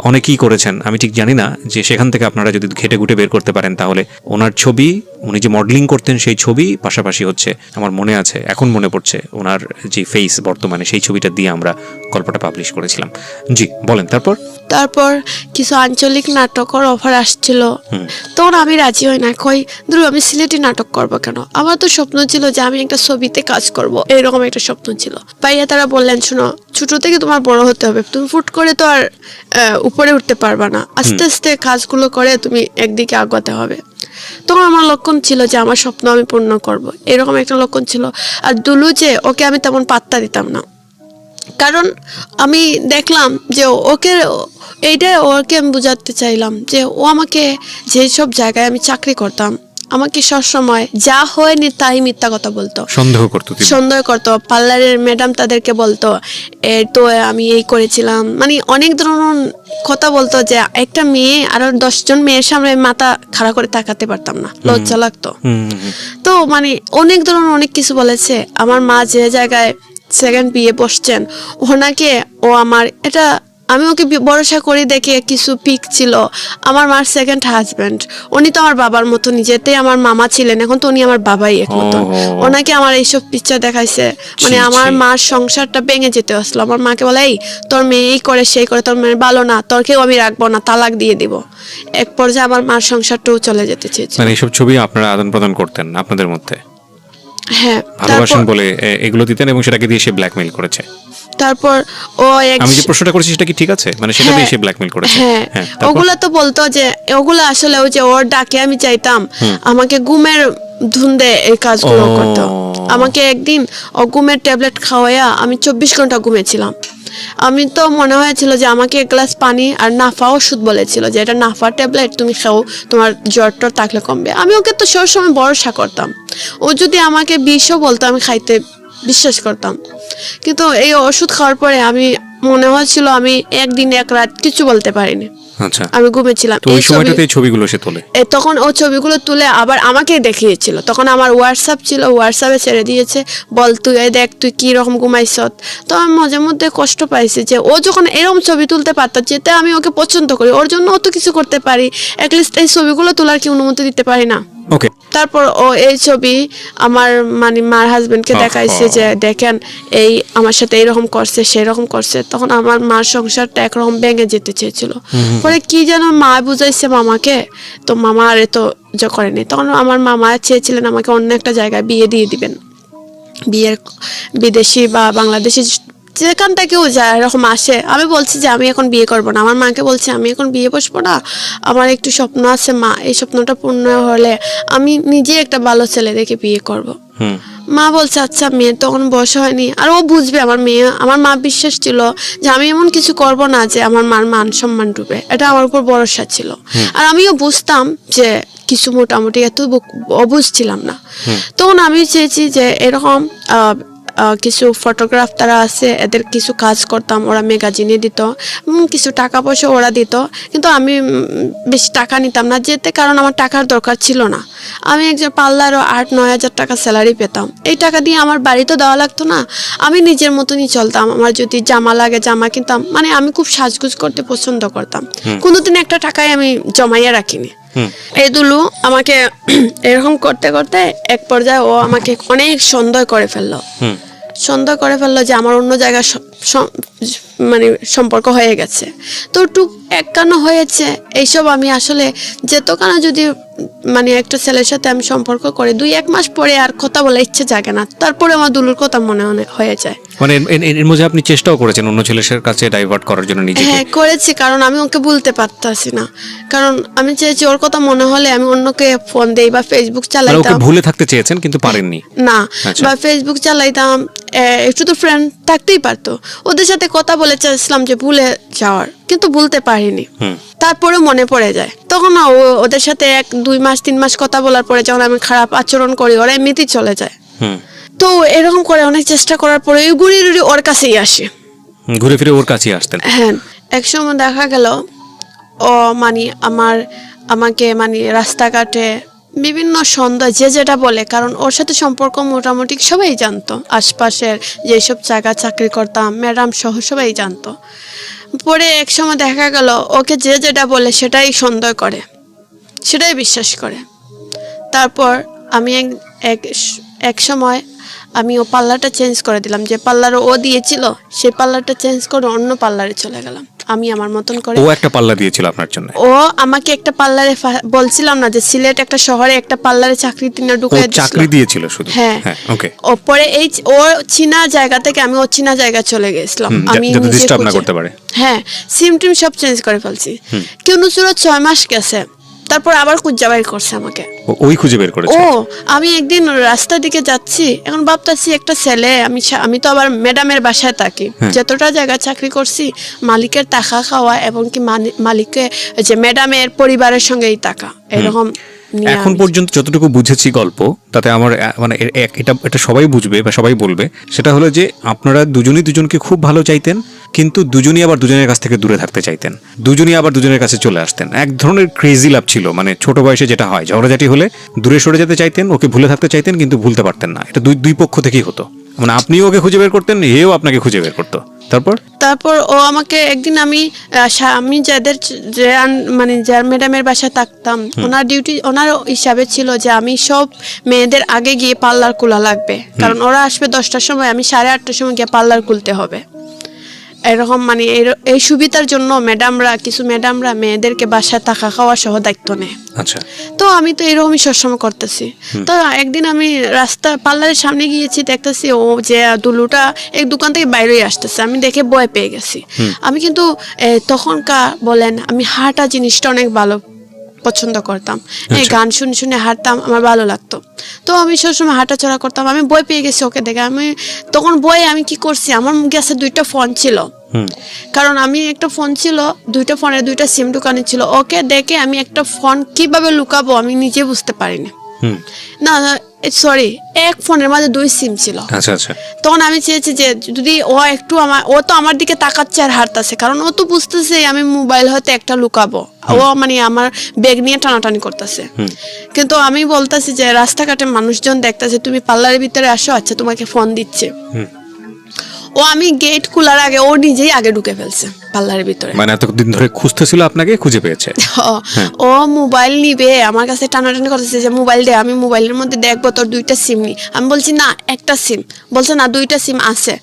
B: অনেকেই করেছেন, আমি ঠিক জানি না, যে সেখান থেকে আপনারা যদি ঘেটে ঘুটে বের করতে পারেন, তাহলে ওনার ছবি, উনি যে মডেলিং করতেন সেই ছবি, পাশাপাশি হচ্ছে আমার মনে আছে, এখন মনে পড়ছে ওনার যে ফেস বর্তমানে, সেই ছবিটা দিয়ে আমরা গল্পটা পাবলিশ করেছিলাম। জি বলেন। তারপর
A: কিছু আঞ্চলিক নাটকের অফার আসছিল, তখন আমি রাজি হই না, কই ধরো আমি সিলেটি নাটক করবো কেন? আমার তো স্বপ্ন ছিল যে আমি একটা ছবিতে কাজ করব, এরকম একটা স্বপ্ন ছিল। ভাইয়া তারা বললেন শোনো, ছোট থেকে তোমার বড় হতে হবে, তুমি ফুট করে তো আর উপরে উঠতে পারবা না, আস্তে আস্তে কাজগুলো করে তুমি একদিকে আগাতে হবে। তখন আমার লক্ষণ ছিল যে আমার স্বপ্ন আমি পূর্ণ করব, এরকম একটা লক্ষণ ছিল। আর দুলু যে, ওকে আমি তেমন পাত্তা দিতাম না, কারণ আমি দেখলাম যে ওকে আমি বোঝাতে চাইলাম যে ও আমাকে যেসব জায়গায় আমি চাকরি করতাম, আমাকে সবসময় যা হয়নি তাই মিথ্যা কথা বলতো, সন্দেহ করতো। পার্লারের ম্যাডাম তাদেরকে বলতো তো আমি এই করেছিলাম, মানে অনেক ধরনের কথা বলতো, যে একটা মেয়ে আরো 10 জন মেয়ের সামনে মাথা খাড়া করে তাকাতে পারতাম না, লজ্জা লাগতো। তো মানে অনেক ধরনের অনেক কিছু বলেছে। আমার মা যে জায়গায় সেকেন্ড বিয়ে বসছেন, ওনাকে ও আমার এটা আমি ওকে ভরসা করে দেখে কিছু পিক ছিল, আমার মার সেকেন্ড হাজব্যান্ড, উনি তো আমার বাবার মতো, নিজেতেই আমার মামা ছিলেন, এখন তো উনি আমার বাবাই এক মতন। ওনাকে আমার এইসব পিকচার দেখাইছে, মানে আমার মার সংসারটা ভেঙে যেতে আসলো। আমার মাকে বলে এই তোর মেয়ে এই করে সেই করে, তোর মেয়ে ভালো না, তোরকেও আমি রাখবো না, তালাক দিয়ে দিব। এক পর্যায়ে আমার মার সংসারটাও চলে যেতে চেয়েছে।
B: মানে এইসব ছবি আপনারা আদান প্রদান করতেন আপনাদের মধ্যে?
A: হ্যাঁ,
B: ভালোবাসেন বলে এগুলো দিতেন, এবং সেটাকে দিয়ে সে ব্ল্যাকমেইল করেছে।
A: তারপর ও
B: আমি যে প্রশ্নটা করেছি সেটা কি ঠিক আছে, মানে সেটা দিয়ে সে ব্ল্যাকমেল করেছে?
A: হ্যাঁ,
B: তারপর?
A: ওগুলা তো বলতো যে ওগুলা আসলে ওই যে ওর ডাকে আমি চাইতাম, আমাকে ঘুমের ধুন্দে এই কাজগুলো
B: ও।
A: করতো। আমাকে একদিন ও ঘুমের ট্যাবলেট খাওয়াইয়া আমি 24 ঘন্টা ঘুমিয়েছিলাম। আমি তো মনে হয়েছিল যে আমাকে এক গ্লাস পানি আর নাফা ওষুধ বলেছিল যে এটা নাফা ট্যাবলেট, তুমি খাও, তোমার জ্বর টর থাকলে কমবে। আমি ওকে তো সবসময় ভরসা করতাম, ও যদি আমাকে বিষও বলতো আমি খাইতে বিশ্বাস করতাম। কিন্তু এই ওষুধ খাওয়ার পরে আমি মনে হচ্ছিল আমি একদিন এক রাত কিছু বলতে পারিনি,
B: আচ্ছা,
A: আমি ঘুমেছিলাম।
B: তো ওই সময়টাতে এই ছবিগুলো সে তোলে?
A: তখন ও ছবিগুলো তুলে আবার আমাকে দেখিয়েছিল। তখন আমার হোয়াটসঅ্যাপ ছিল, হোয়াটসঅ্যাপে ছেড়ে দিয়েছে, বল তুই এই দেখ তুই কি রকম ঘুমাইছ। তো আমি মাঝে মধ্যে কষ্ট পাইছি যে ও যখন এরকম ছবি তুলতে পারতো যেতে আমি ওকে পছন্দ করি, ওর জন্য অত কিছু করতে পারি, অ্যাটলিস্ট এই ছবিগুলো তোলার কি অনুমতি দিতে পারি না?
B: ওকে।
A: তারপর ও এই ছবি আমার মানে মার হাজবেন্ডকে দেখাইছে যে দেখেন এই আমার সাথে এইরকম করছে সেই রকম করছে। তখন আমার মার সংসারটা একরকম ভেঙে যেতে চেয়েছিল। পরে কি যেন মা বুঝাইছে মামাকে, তো মামা আর তো করেনি। তখন আমার মামা চেয়েছিলেন আমাকে অন্য একটা জায়গায় বিয়ে দিয়ে দিবেন, বিয়ের বিদেশি বা বাংলাদেশি যেখান থেকেও যায় এরকম আসে। আমি বলছি যে আমি এখন বিয়ে করবো না, আমার মাকে বলছি আমি এখন বিয়ে বসবো না, আমার একটু স্বপ্ন আছে মা, এই স্বপ্নটা পূর্ণ হলে আমি নিজে একটা ভালো ছেলে দেখে বিয়ে করব। মা বলছে আচ্ছা, মেয়ের তখন বয়স হয়নি, আর ও বুঝবে আমার মেয়ে। আমার মা বিশ্বাস ছিল যে আমি এমন কিছু করব না যে আমার মার মান সম্মান ডুবে, এটা আমার উপর ভরসা ছিল। আর আমিও বুঝতাম যে কিছু মোটামুটি, এত অবুঝছিলাম না। তখন আমি চেয়েছি যে এরকম কিছু ফটোগ্রাফ তারা আছে, এদের কিছু কাজ করতাম, ওরা ম্যাগাজিনে দিত, কিছু টাকা পয়সা ওরা দিত, কিন্তু আমি বেশি টাকা নিতাম না যেতে, কারণ আমার টাকার দরকার ছিল না। আমি একজন পার্লারও 8-9 হাজার টাকা স্যালারি পেতাম, এই টাকা দিয়ে আমার বাড়িতে দেওয়া লাগতো না, আমি নিজের মতনই চলতাম। আমার যদি জামা লাগে জামা কিনতাম, মানে আমি খুব সাজগুজ করতে পছন্দ করতাম, কোনোদিন একটা টাকায় আমি জমাইয়া রাখিনি। এই দুলু আমাকে এরকম করতে করতে এক পর্যায়ে ও আমাকে অনেক সন্দেহ করে ফেললো, যে আমার অন্য জায়গায় মানে সম্পর্ক হয়ে গেছে। তো টুক একখানা হয়েছে এইসব আমি আসলে যেতখানা যদি মানে একটা ছেলের সাথে আমি সম্পর্ক করে 2-1 মাস পরে আর কথা বলার ইচ্ছে জাগে না, তারপরে আমার দুলুর কথা মনে হয়ে যায়।
B: মানে এর মধ্যে আপনি চেষ্টাও করেছেন অন্য ছেলের কাছে ডাইভার্ট করার জন্য নিজেকে?
A: হ্যাঁ করেছি, কারণ আমি ওকে ভুলতে পারতাছি না, কারণ আমি চেয়েছি ওর কথা মনে হলে আমি অন্যকে ফোন দেই বা ফেসবুক চালাইতাম।
B: ওকে ভুলে থাকতে চেয়েছেন কিন্তু পারেননি?
A: না,
B: আচ্ছা।
A: বা ফেসবুক চালাইতাম, একটু তো ফ্রেন্ড থাকতেই পারতো, ওদের সাথে কথা বলে চাইছিলাম যে ভুলে যাওয়ার, কিন্তু ভুলতে পারিনি। তারপরে মনে পড়ে যায়, তখন ওদের সাথে 1-2 মাস 3 মাস কথা বলার পরে যখন আমি খারাপ আচরণ করি ওরা এমনিতেই চলে যায়। তো এরকম করে অনেক চেষ্টা করার পরে ঘুরি ওর কাছেই আসে,
B: ঘুরে ফিরে ওর কাছেই আসতেন?
A: হ্যাঁ। একসময় দেখা গেল ও মানে আমাকে মানে রাস্তাঘাটে বিভিন্ন সন্ধ্যা যে যেটা বলে, কারণ ওর সাথে সম্পর্ক মোটামুটি সবাই জানতো, আশপাশের যেসব জায়গা চাকরি করতাম ম্যাডাম সহ সবাই জানতো। পরে এক সময় দেখা গেল ওকে যে যেটা বলে সেটাই সন্দেহ করে, সেটাই বিশ্বাস করে। তারপর আমি এক সময় আমি ও পার্লারটা চেঞ্জ করে দিলাম, যে পার্লারে ও দিয়েছিল সেই পার্লারটা চেঞ্জ করে অন্য পার্লারে চলে গেলাম আমি আমার মতন করে।
B: ও একটা পার্লার দিয়েছিল আপনার জন্য?
A: ও আমাকে একটা পার্লারে, বলছিলাম না যে সিলেট একটা শহরে একটা পার্লারে চাকরি তিনা ঢুকিয়ে দিয়েছিল।
B: চাকরি দিয়েছিল শুধু?
A: হ্যাঁ
B: ওকে।
A: ও পরে এই ও চীনা জায়গা থেকে আমি অচীনা জায়গা চলে গেছিলাম, আমি নিজে
B: ডিস্টার্ব না করতে পারে।
A: হ্যাঁ, সিম টিম সব চেঞ্জ করে ফেলছি, কিন্তু চুরো 6 মাস গেছে, তারপর আবার খুঁজে বের করছে আমাকে।
B: ওই খুঁজে বের করেছে?
A: ও আমি একদিন রাস্তার দিকে যাচ্ছি, এখন ভাবতাছি একটা ছেলে, আমি তো আবার ম্যাডামের বাসায় থাকি, যতটা জায়গা চাকরি করছি মালিকের টাকা খাওয়া এবং কি মালিকের যে ম্যাডামের পরিবারের সঙ্গেই টাকা এরকম।
B: এখন পর্যন্ত যতটুকু বুঝেছি গল্প, তাতে আমার মানে এটা সবাই বুঝবে বা সবাই বলবে, সেটা হলো যে আপনারা দুজনই দুজনকে খুব ভালো চাইতেন, কিন্তু দুজনই আবার দুজনের কাছ থেকে দূরে থাকতে চাইতেন, দুজনই আবার দুজনের কাছে চলে আসতেন। এক ধরনের ক্রেজি লাভ ছিল, মানে ছোট বয়সে যেটা হয় ঝগড়াঝাটি হলে দূরে সরে যেতে চাইতেন, ওকে ভুলে থাকতে চাইতেন কিন্তু ভুলতে পারতেন না। এটা দুই পক্ষ থেকেই হতো, মানে আপনিও ওকে খুঁজে বের করতেন, এও আপনাকে খুঁজে বের করতো। তারপর
A: ও আমাকে একদিন আমি মানে যার ম্যাডামের বাসায় থাকতাম, ওনার হিসাবে ছিল যে আমি সব মেয়েদের আগে গিয়ে পার্লার খোলা লাগবে, কারণ ওরা আসবে 10টার সময়, আমি 8:30টার সময় গিয়ে পার্লার খুলতে হবে। এরকম মানে এই সুবিধার জন্য কিছু ম্যাডামরা মেয়েদেরকে বাসায় থাকা খাওয়া সহ দায়িত্ব নেয়।
B: আচ্ছা,
A: তো আমি তো এরকমই সবসময় করতেছি। তো একদিন আমি রাস্তা পার্লারের সামনে গিয়েছি, দেখতেছি ও যে দুলুটা এক দোকান থেকে বাইরে আসতেছে, আমি দেখে ভয় পেয়ে গেছি। আমি কিন্তু তখনকার বলেন আমি হাঁটা জিনিসটা অনেক ভালো পছন্দ করতাম, এই গান শুনে শুনে হাঁটতাম, আমার ভালো লাগতো। তো আমি সবসময় হাঁটাচড়া করতাম, আমি ভয় পেয়ে গেছি ওকে দেখে। আমি তখন ভয়ে আমি কি করছি, আমার কাছে 2টা ফোন ছিল, কারণ আমি একটা ফোন ছিল, 2টা ফোনের 2টা সিম দোকানে ছিল। ওকে দেখে আমি একটা ফোন কিভাবে লুকাবো আমি নিজে বুঝতে পারিনি। না সরি, এক ফোনের মাঝে 2 সিম ছিল।
B: আচ্ছা আচ্ছা।
A: তখন আমি চেয়েছি যে যদি ও তো আমার দিকে তাকাচ্ছে আর হাঁটতেছে, কারণ ও তো বুঝতেছে আমি মোবাইল হয়তো একটা লুকাবো, ও মানে আমার ব্যাগ নিয়ে টানাটানি করতেছে। কিন্তু আমি বলতেছি যে রাস্তাঘাটে মানুষজন দেখতেছে তুমি পার্লারের ভিতরে আসো, আচ্ছা তোমাকে ফোন দিচ্ছে। ও আমি গেট খোলার আগে ও নিজেই আগে ঢুকে ফেলছে পার্লারের ভিতরে।
B: মানে এতদিন ধরে খুঁজতেছিল আপনাকে, খুঁজে পেয়েছে।
A: ও মোবাইল নিবে, আমার কাছে টানাটানি করতেছে যে মোবাইল দে, আমি মোবাইলের মধ্যে দেখবো তোর 2টা সিম নি। আমি বলছি না একটা সিম, বলছে না 2টা সিম আছে।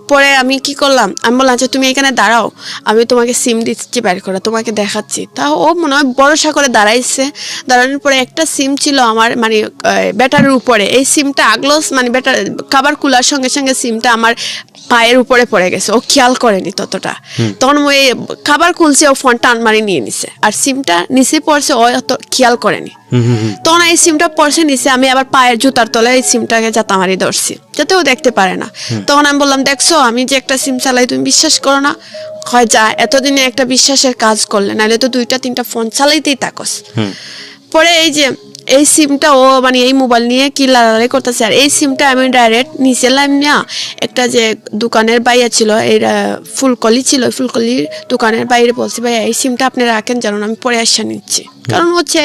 A: পরে আমি কি করলাম, আমি বললাম আচ্ছা তুমি এখানে দাঁড়াও, আমি তোমাকে সিম দিচ্ছি বের করে তোমাকে দেখাচ্ছি। তা ও মনে হয় ভরসা করে দাঁড়াইছে। দাঁড়ানোর পরে একটা সিম ছিল আমার মানে ব্যাটারির উপরে, এই সিমটা আগলোস মানে খাবার কুলার সঙ্গে সঙ্গে সিমটা আমার পায়ের উপরে পড়ে গেছে, ও খেয়াল করেনি ততটা। তখন ওই খাবার খুলছে, ও ফোনটা আনমারি নিয়ে নিছে, আর সিমটা নিচে পড়ছে, ও অত খেয়াল করেনি। তখন এই সিমটা পড়ছে নিচে, আমি আবার পায়ের জুতার তলায় এই সিমটাকে জাতামারি ধরছি যাতে ও দেখতে পারে না। তখন আমি বললাম দেখছো আমি যে একটা সিম চালাই, তুমি বিশ্বাস করো না? হয় যা, এতদিনে একটা বিশ্বাসের কাজ করলে, নাহলে তো 2টা 3টা ফোন চালাইতেই থাকস। পরে এই যে এই সিমটা ও মানে এই মোবাইল নিয়ে কি লাড়ালাড়ি করতেছে, আর এই সিমটা আমি ডাইরেক্ট নিচে লাইম না একটা যে দোকানের বাইরে ছিল, এই ফুলকলি ছিল, ফুলকলির দোকানের বাইরে বলছি ভাইয়া এই সিমটা আপনি রাখেন, জানুন আমি পরে আসা নিচ্ছি। কারণ হচ্ছে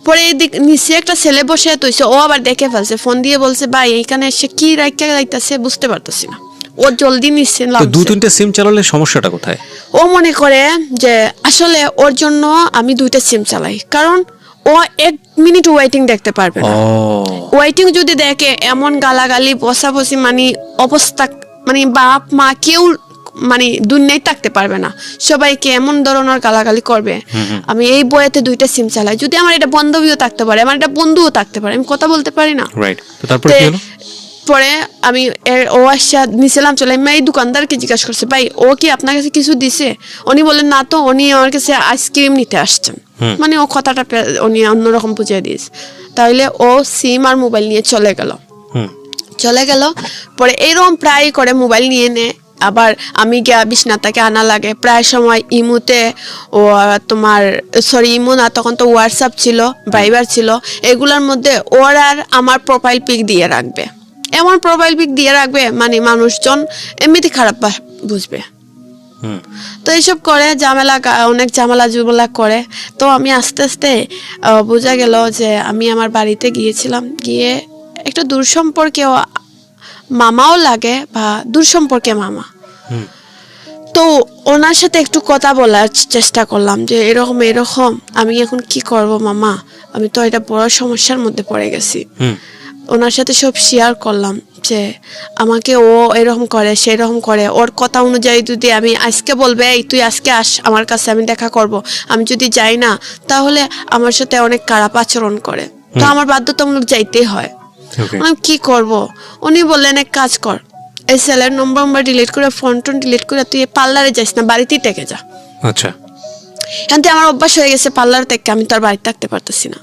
A: পরে এদিক নিচে একটা ছেলে বসে তৈছে, ও আবার দেখে ফেলছে, ফোন দিয়ে বলছে ভাই এইখানে এসে কি রাখা যাইতেছে বুঝতে পারতেছি না। ও জলদি নিচ্ছে।
B: 2-3টে সিম চালালে সমস্যাটা কোথায়?
A: ও মনে করে যে আসলে ওর জন্য আমি 2টা সিম চালাই, কারণ ও 1 মিনিট ওয়েটিং দেখতে পারবে না। ওয়েটিং যদি দেখে এমন গালাগালি বসাবসি মানে অবস্থা, মানে বাপ মা কেউ মানে দুনিয়ায় থাকতে পারবে না, সবাইকে এমন ধরনের গালাগালি করবে। আমি এই বইতে 2টা সিম চালাই, যদি আমার এটা বান্ধবীও থাকতে পারে, আমার এটা বন্ধুও থাকতে পারে, আমি কথা বলতে পারি না।
B: রাইট। তো তারপর কি হলো?
A: পরে আমি ও আসা নিছিলাম চলে, আমি এই দোকানদারকে জিজ্ঞাসা করছে ভাই ও কি আপনার কাছে কিছু দিছে? উনি বললেন না তো, উনি আমার কাছে আইসক্রিম নিতে আসছেন। মানে ও কথাটা উনি অন্যরকম বুঝিয়ে দিয়েছে। তাহলে ও সিম আর মোবাইল নিয়ে চলে গেল। পরে এরকম প্রায় করে মোবাইল নিয়ে নে, আবার আমি গিয়া বিছনাটাকে আনা লাগে প্রায় সময়। ইমুতে ও তোমার ইমু না, তখন তো হোয়াটসঅ্যাপ ছিল, ভাইবার ছিল, এগুলোর মধ্যে ওর আর আমার প্রোফাইল পিক দিয়ে রাখবে, এমন প্রোফাইল পিক দিয়ে রাখবে মানে মানুষজন এমনিতে খারাপ বুঝবে। তো এইসব করে অনেক ঝামেলা করে। তো আমি আস্তে আস্তে বোঝা গেল যে আমি আমার বাড়িতে গিয়েছিলাম, গিয়ে একটা দূর সম্পর্কে মামাও লাগে বা দূর সম্পর্কে মামা, তো ওনার সাথে একটু কথা বলার চেষ্টা করলাম যে এরকম আমি এখন কি করব মামা, আমি তো এটা বড় সমস্যার মধ্যে পড়ে গেছি। ওনার সাথে সব শেয়ার করলাম যে আমাকে ও এরকম করে সেরকম করে, ওর কথা অনুযায়ী যদি আমি আজকে বলবে এই তুই আজকে আস আমার কাছে, আমি দেখা করব, আমি যদি যাই না তাহলে আমার সাথে অনেক খারাপ আচরণ করে, তো আমার বাধ্যতামূলক যাইতেই হয়। আমি কি করব? উনি বললেন এক কাজ কর, এই সেলের নম্বর ডিলিট করে ফোন ডিলিট করে তুই পার্লারে যাস না, বাড়িতেই থেকে যা।
B: আচ্ছা।
A: এখান আমার অভ্যাস হয়ে গেছে পার্লার থেকে, আমি তো আর বাড়িতে থাকতে পারতেছি না।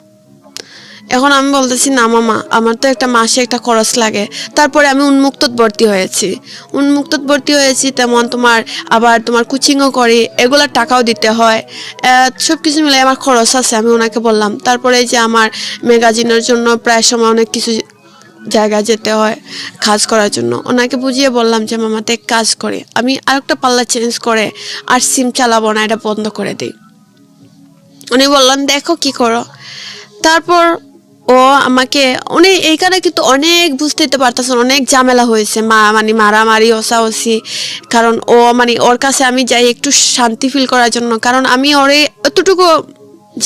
A: এখন আমি বলতেছি না মামা, আমার তো একটা মাসে একটা খরচ লাগে। তারপরে আমি উন্মুক্ত ভর্তি হয়েছি, তেমন আবার তোমার কোচিংও করি, এগুলোর টাকাও দিতে হয়, সব কিছু মিলে আমার খরচ আছে। আমি ওনাকে বললাম। তারপরে যে আমার ম্যাগাজিনের জন্য প্রায় সময় অনেক কিছু জায়গায় যেতে হয় কাজ করার জন্য, ওনাকে বুঝিয়ে বললাম যে মামাতে এক কাজ করে আমি আরেকটা পার্লার চেঞ্জ করে আর সিম চালাবো না, এটা বন্ধ করে দিই। উনি বললেন দেখো কি করো। তারপর ও আমাকে এইখানে কিন্তু অনেক বুঝতে পারতেছেন, অনেক ঝামেলা হয়েছে, মানে মারামারি ওসাওসি, কারণ ও মানে ওর কাছে আমি যাই একটু শান্তি ফিল করার জন্য, কারণ আমি ওরে এতটুকু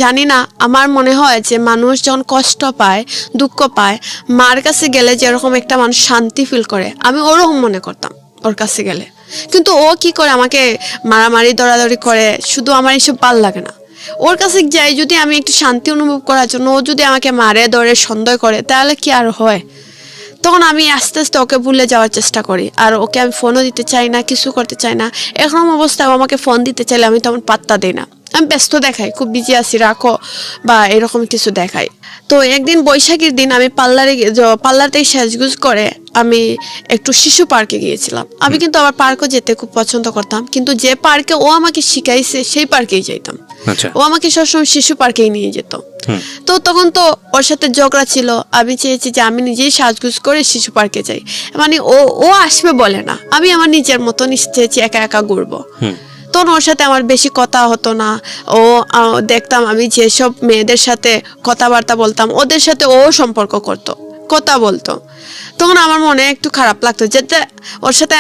A: জানি না। আমার মনে হয় যে মানুষ যখন কষ্ট পায়, দুঃখ পায়, মার কাছে গেলে যেরকম একটা মানুষ শান্তি ফিল করে, আমি ওরকম মনে করতাম ওর কাছে গেলে। কিন্তু ও কি করে আমাকে মারামারি দরাদরি করে, শুধু আমার এসব ভাল লাগে না। ওর কাছে যাই যদি আমি একটু শান্তি অনুভব করার জন্য, ও যদি আমাকে মারে ধরে সন্দেহ করে, তাহলে কি আর হয়? তখন আমি আস্তে আস্তে ওকে ভুলে যাওয়ার চেষ্টা করি, আর ওকে আমি ফোনও দিতে চাই না, কিছু করতে চাই না। এরকম অবস্থায় ও আমাকে ফোন দিতে চাইলে আমি তেমন পাত্তা দিই না, আমি ব্যস্ত দেখাই, খুব বিজি আছি রাখো বা এরকম কিছু দেখাই। তো একদিন বৈশাখীর দিন আমি পার্লারতে সাজগুজ করে আমি একটু শিশু পার্কে গিয়েছিলাম। আমি কিন্তু আবার পার্কও যেতে খুব পছন্দ করতাম, কিন্তু যে পার্কে ও আমাকে শিখাইছে সেই পার্কেই যাইতাম।
B: আচ্ছা।
A: ও আমাকে সবসময় শিশু পার্কেই নিয়ে যেত। তো তখন তো ওর সাথে ঝগড়া ছিল, আমি চেয়েছি যে আমি নিজেই সাজগুজ করে শিশু পার্কে যাই, মানে ও আসবে বলে না, আমি আমার নিজের মতন চেয়েছি একা একা ঘুরবো। তখন ওর সাথে আমার বেশি কথা হতো না। ও দেখতাম আমি যেসব মেয়েদের সাথে কথাবার্তা বলতাম, ওদের সাথে ও সম্পর্ক করতো, কথা বলতো। তখন আমার মনে একটু খারাপ লাগতো যে ওর সাথে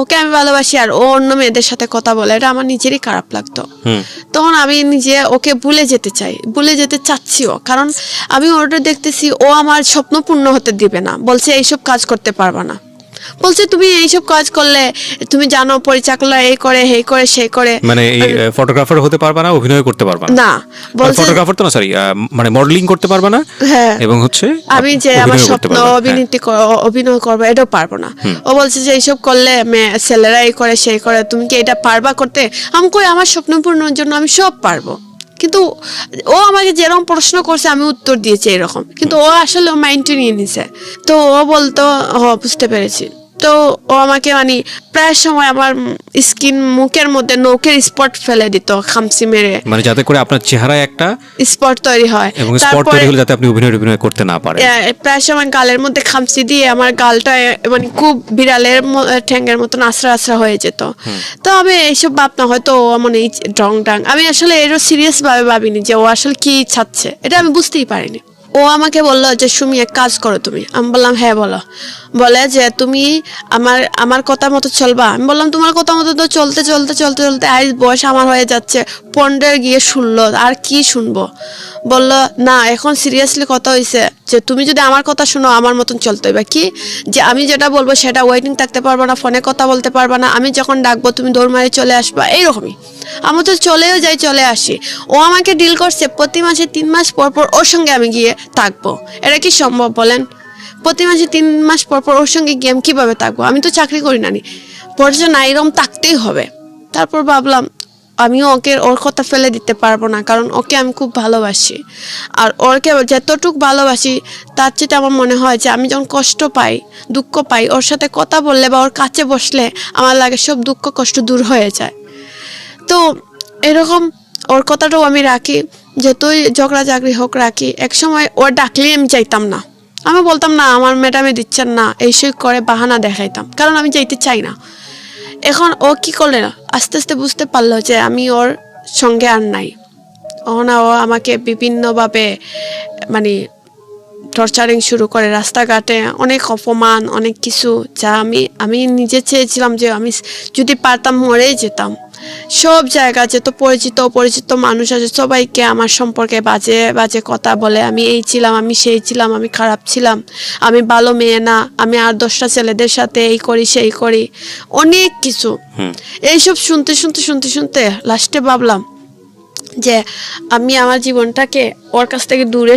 A: ওকে আমি ভালোবাসি আর ও অন্য মেয়েদের সাথে কথা বলে, এটা আমার নিজেরই খারাপ লাগতো। তখন আমি নিজে ওকে ভুলে যেতে চাচ্ছিও, কারণ আমি ওটা দেখতেছি ও আমার স্বপ্ন পূর্ণ হতে দিবে না, বলছে এইসব কাজ করতে পারবা না, বলছে তুমি এইসব কাজ করলে তুমি জানো পরিচালনা এই করে সেই করে সেই করে,
B: মানে এই ফটোগ্রাফার হতে পারবা না, অভিনয় করতে পারবা
A: না, বলছে
B: ফটোগ্রাফার তো না, সরি, মানে মডেলিং করতে পারবা না,
A: হ্যাঁ,
B: এবং হচ্ছে
A: আমি যে আমার স্বপ্ন অভিনয় করবো এটাও পারবো না। ও বলছে যে এইসব করলে ছেলেরা এই করে সেই করে, তুমি কি এটা পারবা করতে? আমি কই আমার স্বপ্ন পূরণের জন্য আমি সব পারবো। কিন্তু ও আমাকে যেরকম প্রশ্ন করছে আমি উত্তর দিয়েছি এরকম, কিন্তু ও আসলে মাইন্ডে নিয়ে নিছে। তো ও বলতো বুঝতে পেরেছি। তো ও আমাকে মানে প্রায় সময় আমার মুখের মধ্যে নখের স্পট ফেলে দিত, খামচি মেরে,
B: মানে যাতে করে আপনার চেহারায় একটা
A: স্পট তৈরি হয়,
B: এবং স্পট তৈরি হলে যাতে আপনি অভিনয় করতে না পারেন।
A: প্রায় সময় গালের মধ্যে খামচি দিয়ে আমার গালটা মানে খুব বিড়ালের ঠ্যাঙ্গের মতন আশ্রা আশ্রা হয়ে যেত। তো আমি এইসব ভাবনা হয়তো ও মানে ডং ডাং, আমি আসলে এরও সিরিয়াস ভাবে ভাবিনি যে ও আসলে কি চাচ্ছে, এটা আমি বুঝতেই পারিনি। ও আমাকে বললো যে সুমি এক কাজ করো তুমি। আমি বললাম হ্যাঁ বলো। বলে যে তুমি আমার কথা মতো চলবা। আমি বললাম তোমার কথা মতো তো চলতে চলতে চলতে চলতে আজ বয়স আমার হয়ে যাচ্ছে 15 গিয়ে 16, আর কি শুনবো? বললো না, এখন সিরিয়াসলি কথা হয়েছে যে তুমি যদি আমার কথা শুনো আমার মতন চলতে হবে, কি যে আমি যেটা বলবো সেটা ওয়েটিং থাকতে পারবো না, ফোনে কথা বলতে পারবা না, আমি যখন ডাকবো তুমি দৌড় মারে চলে আসবা, এইরকমই। আমি তো চলেও যাই, চলে আসি। ও আমাকে ডিল করছে প্রতি মাসে 3 মাস পর পর ওর সঙ্গে আমি গিয়ে থাকবো। এটা কি সম্ভব বলেন? প্রতি মাসে 3 মাস পর পর ওর সঙ্গে গিয়ে আমি কিভাবে থাকবো? আমি তো চাকরি করি না, পড়ছে না, এরকম থাকতেই হবে। তারপর ভাবলাম আমিও ওর কথা ফেলে দিতে পারবো না, কারণ ওকে আমি খুব ভালোবাসি। আর ওকে যতটুক ভালোবাসি তার চেয়ে আমার মনে হয় যে আমি যখন কষ্ট পাই, দুঃখ পাই, ওর সাথে কথা বললে বা ওর কাছে বসলে আমার লাগে সব দুঃখ কষ্ট দূর হয়ে যায়। তো এরকম ওর কথাটাও আমি রাখি, যতই ঝগড়া চাকরি হোক রাখি। এক সময় ওর ডাকলেই আমি চাইতাম না, আমি বলতাম না আমার ম্যাডামে দিচ্ছেন না, এইসব করে বাহানা দেখাইতাম, কারণ আমি যাইতে চাই না। এখন ও কি করলে আস্তে আস্তে বুঝতে পারলো যে আমি ওর সঙ্গে আর নাই। ও আমাকে বিভিন্নভাবে মানে টর্চারিং শুরু করে, রাস্তাঘাটে অনেক অপমান, অনেক কিছু, যা আমি নিজে চেয়েছিলাম যে আমি যদি পারতাম মরেই যেতাম। সব জায়গা যত অপরিচিত মানুষ আছে সবাইকে আমার সম্পর্কে বাজে বাজে কথা বলে, আমি এই ছিলাম, আমি সেই ছিলাম, আমি খারাপ ছিলাম, আমি ভালো মেয়ে না, আমি আর 10টা ছেলেদের সাথে এই করি সেই করি, অনেক কিছু। এইসব শুনতে শুনতে শুনতে শুনতে লাস্টে ভাবলাম যে আমি আমার জীবনটাকে ওর কাছ থেকে দূরে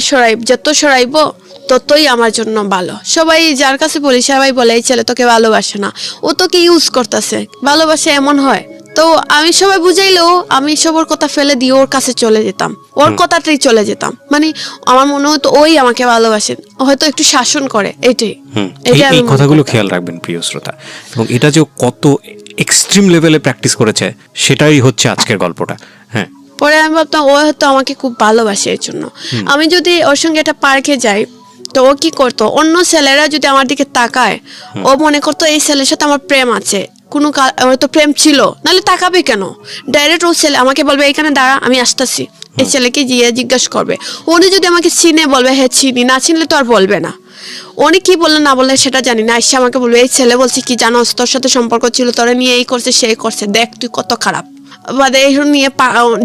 A: যত সরাইবো ততই আমার জন্য ভালো। সবাই যার কাছে বলি সবাই বলে এই ছেলে তোকে ভালোবাসে না, ও তোকে ইউজ করতেছে, ভালোবাসে এমন হয়। তো আমি সবাই বুঝাইলেও আমি সবার কথা ফেলে দিয়ে ওর কাছে চলে যেতাম, ওর কথাতেই চলে যেতাম। মানে আমার মনে হতো ওই আমাকে ভালোবাসেন, হয়তো একটু শাসন করে, এটাই।
B: এই কথাগুলো খেয়াল রাখবেন প্রিয় শ্রোতা, এবং এটা যে কত এক্সট্রিম লেভেলে প্র্যাকটিস করেছে সেটাই হচ্ছে আজকের গল্পটা। হ্যাঁ,
A: পরে আমি ভাবতাম ও হয়তো আমাকে খুব ভালোবাসে এর জন্য। আমি যদি ওর সঙ্গে একটা পার্কে যাই তো ও কি করতো, অন্য ছেলেরা যদি আমার দিকে তাকায় ও মনে করতো এই ছেলের সাথে আমার প্রেম আছে, কোনো হয়তো প্রেম ছিল, নাহলে তাকাবে কেন? ডাইরেক্ট ও ছেলে আমাকে বলবে এখানে দাঁড়া আমি আসতেছি, এই ছেলেকে গিয়ে জিজ্ঞাসা করবে। উনি যদি আমাকে চিনে বলবে হ্যাঁ চিনি, না চিনলে তো আর বলবে না। উনি কি বললে না বললে সেটা জানি না, এসে আমাকে বলবে এই ছেলে বলছি কি জানোস তোর সাথে সম্পর্ক ছিল, তোরা নিয়ে এই করছে সেই করছে, দেখ তুই কত খারাপ, বাদে এই নিয়ে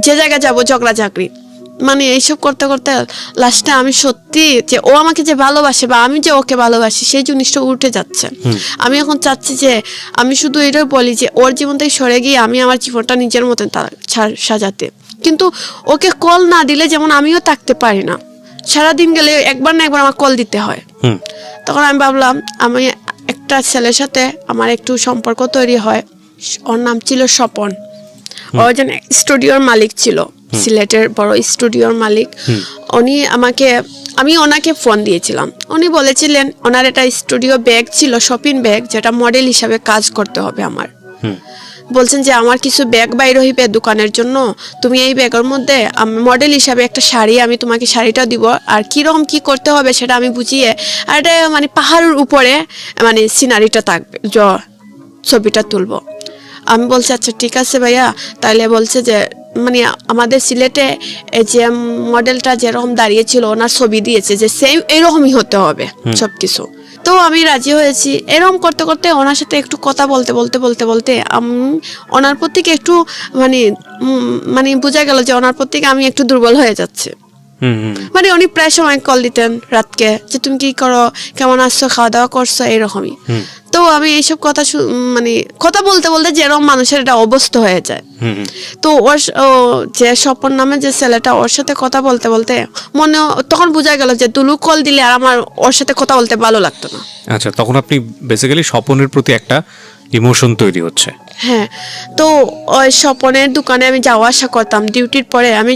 A: যে জায়গায় যাবো ঝগড়া চাকরি। মানে এইসব করতে করতে লাস্টে আমি সত্যি যে ও আমাকে যে ভালোবাসে বা আমি যে ওকে ভালোবাসি সেই জিনিসটা উঠে যাচ্ছে। আমি এখন চাচ্ছি যে আমি শুধু এটাই বলি যে ওর জীবন থেকে সরে গিয়ে আমি আমার জীবনটা নিজের মতন সাজাতে। কিন্তু ওকে কল না দিলে যেমন আমিও থাকতে পারি না, সারাদিন গেলে একবার না একবার আমার কল দিতে হয়। তখন আমি ভাবলাম আমি একটা ছেলের সাথে আমার একটু সম্পর্ক তৈরি হয়, ওর নাম ছিল স্বপন। ও একজন স্টুডিওর মালিক ছিল, সিলেটের বড় স্টুডিওর মালিক। আমি ওনাকে ফোন দিয়েছিলাম, উনি বলেছিলেন ওনার একটা স্টুডিও ব্যাগ ছিল, শপিং ব্যাগ, যেটা মডেল হিসাবে কাজ করতে হবে আমার। বলছেন যে আমার কিছু ব্যাগ বাইর হইবে দোকানের জন্য, তুমি এই ব্যাগের মধ্যে মডেল হিসাবে একটা শাড়ি, আমি তোমাকে শাড়িটা দিব, আর কিরকম কি করতে হবে সেটা আমি বুঝিয়ে, আর এটা মানে পাহাড়ের উপরে মানে সিনারিটা থাকবে, ছবিটা তুলবো। আমি বলছি আচ্ছা ঠিক আছে ভাইয়া। তাহলে বলছে যে মানে আমাদের সিলেটে যে মডেলটা যেরকম দাঁড়িয়েছিল ওনার ছবি দিয়েছে যে সেম এরকমই হতে হবে সবকিছু। তো আমি রাজি হয়েছি। এরকম করতে করতে ওনার সাথে একটু কথা বলতে বলতে আমি ওনার প্রতি একটু মানে বোঝা গেল যে ওনার প্রতি আমি একটু দুর্বল হয়ে যাচ্ছে। মানে উনি প্রায় সময় কল দিতেন রাতকে, যে তুমি কি করো, কেমন আছো, খাওয়া দাওয়া করছো, এইরকমই। তো আমি এইসব কথা মানে কথা বলতে বলতে যেরকম মানুষের এটা অবস্থ হয়ে যায়। তো ওর যে স্বপন নামে যে ছেলেটা, ওর সাথে কথা বলতে বলতে মনে তখন বোঝা গেল যে দুলু কল দিলে আর আমার ওর সাথে কথা বলতে ভালো লাগতো না।
B: আচ্ছা, তখন আপনি বেসিক্যালি স্বপনের প্রতি একটা ইমোশন তৈরি হচ্ছে।
A: হ্যাঁ, তো ওই স্বপনের দোকানে আমি যাওয়া আসা করতাম ডিউটির পরে। আমি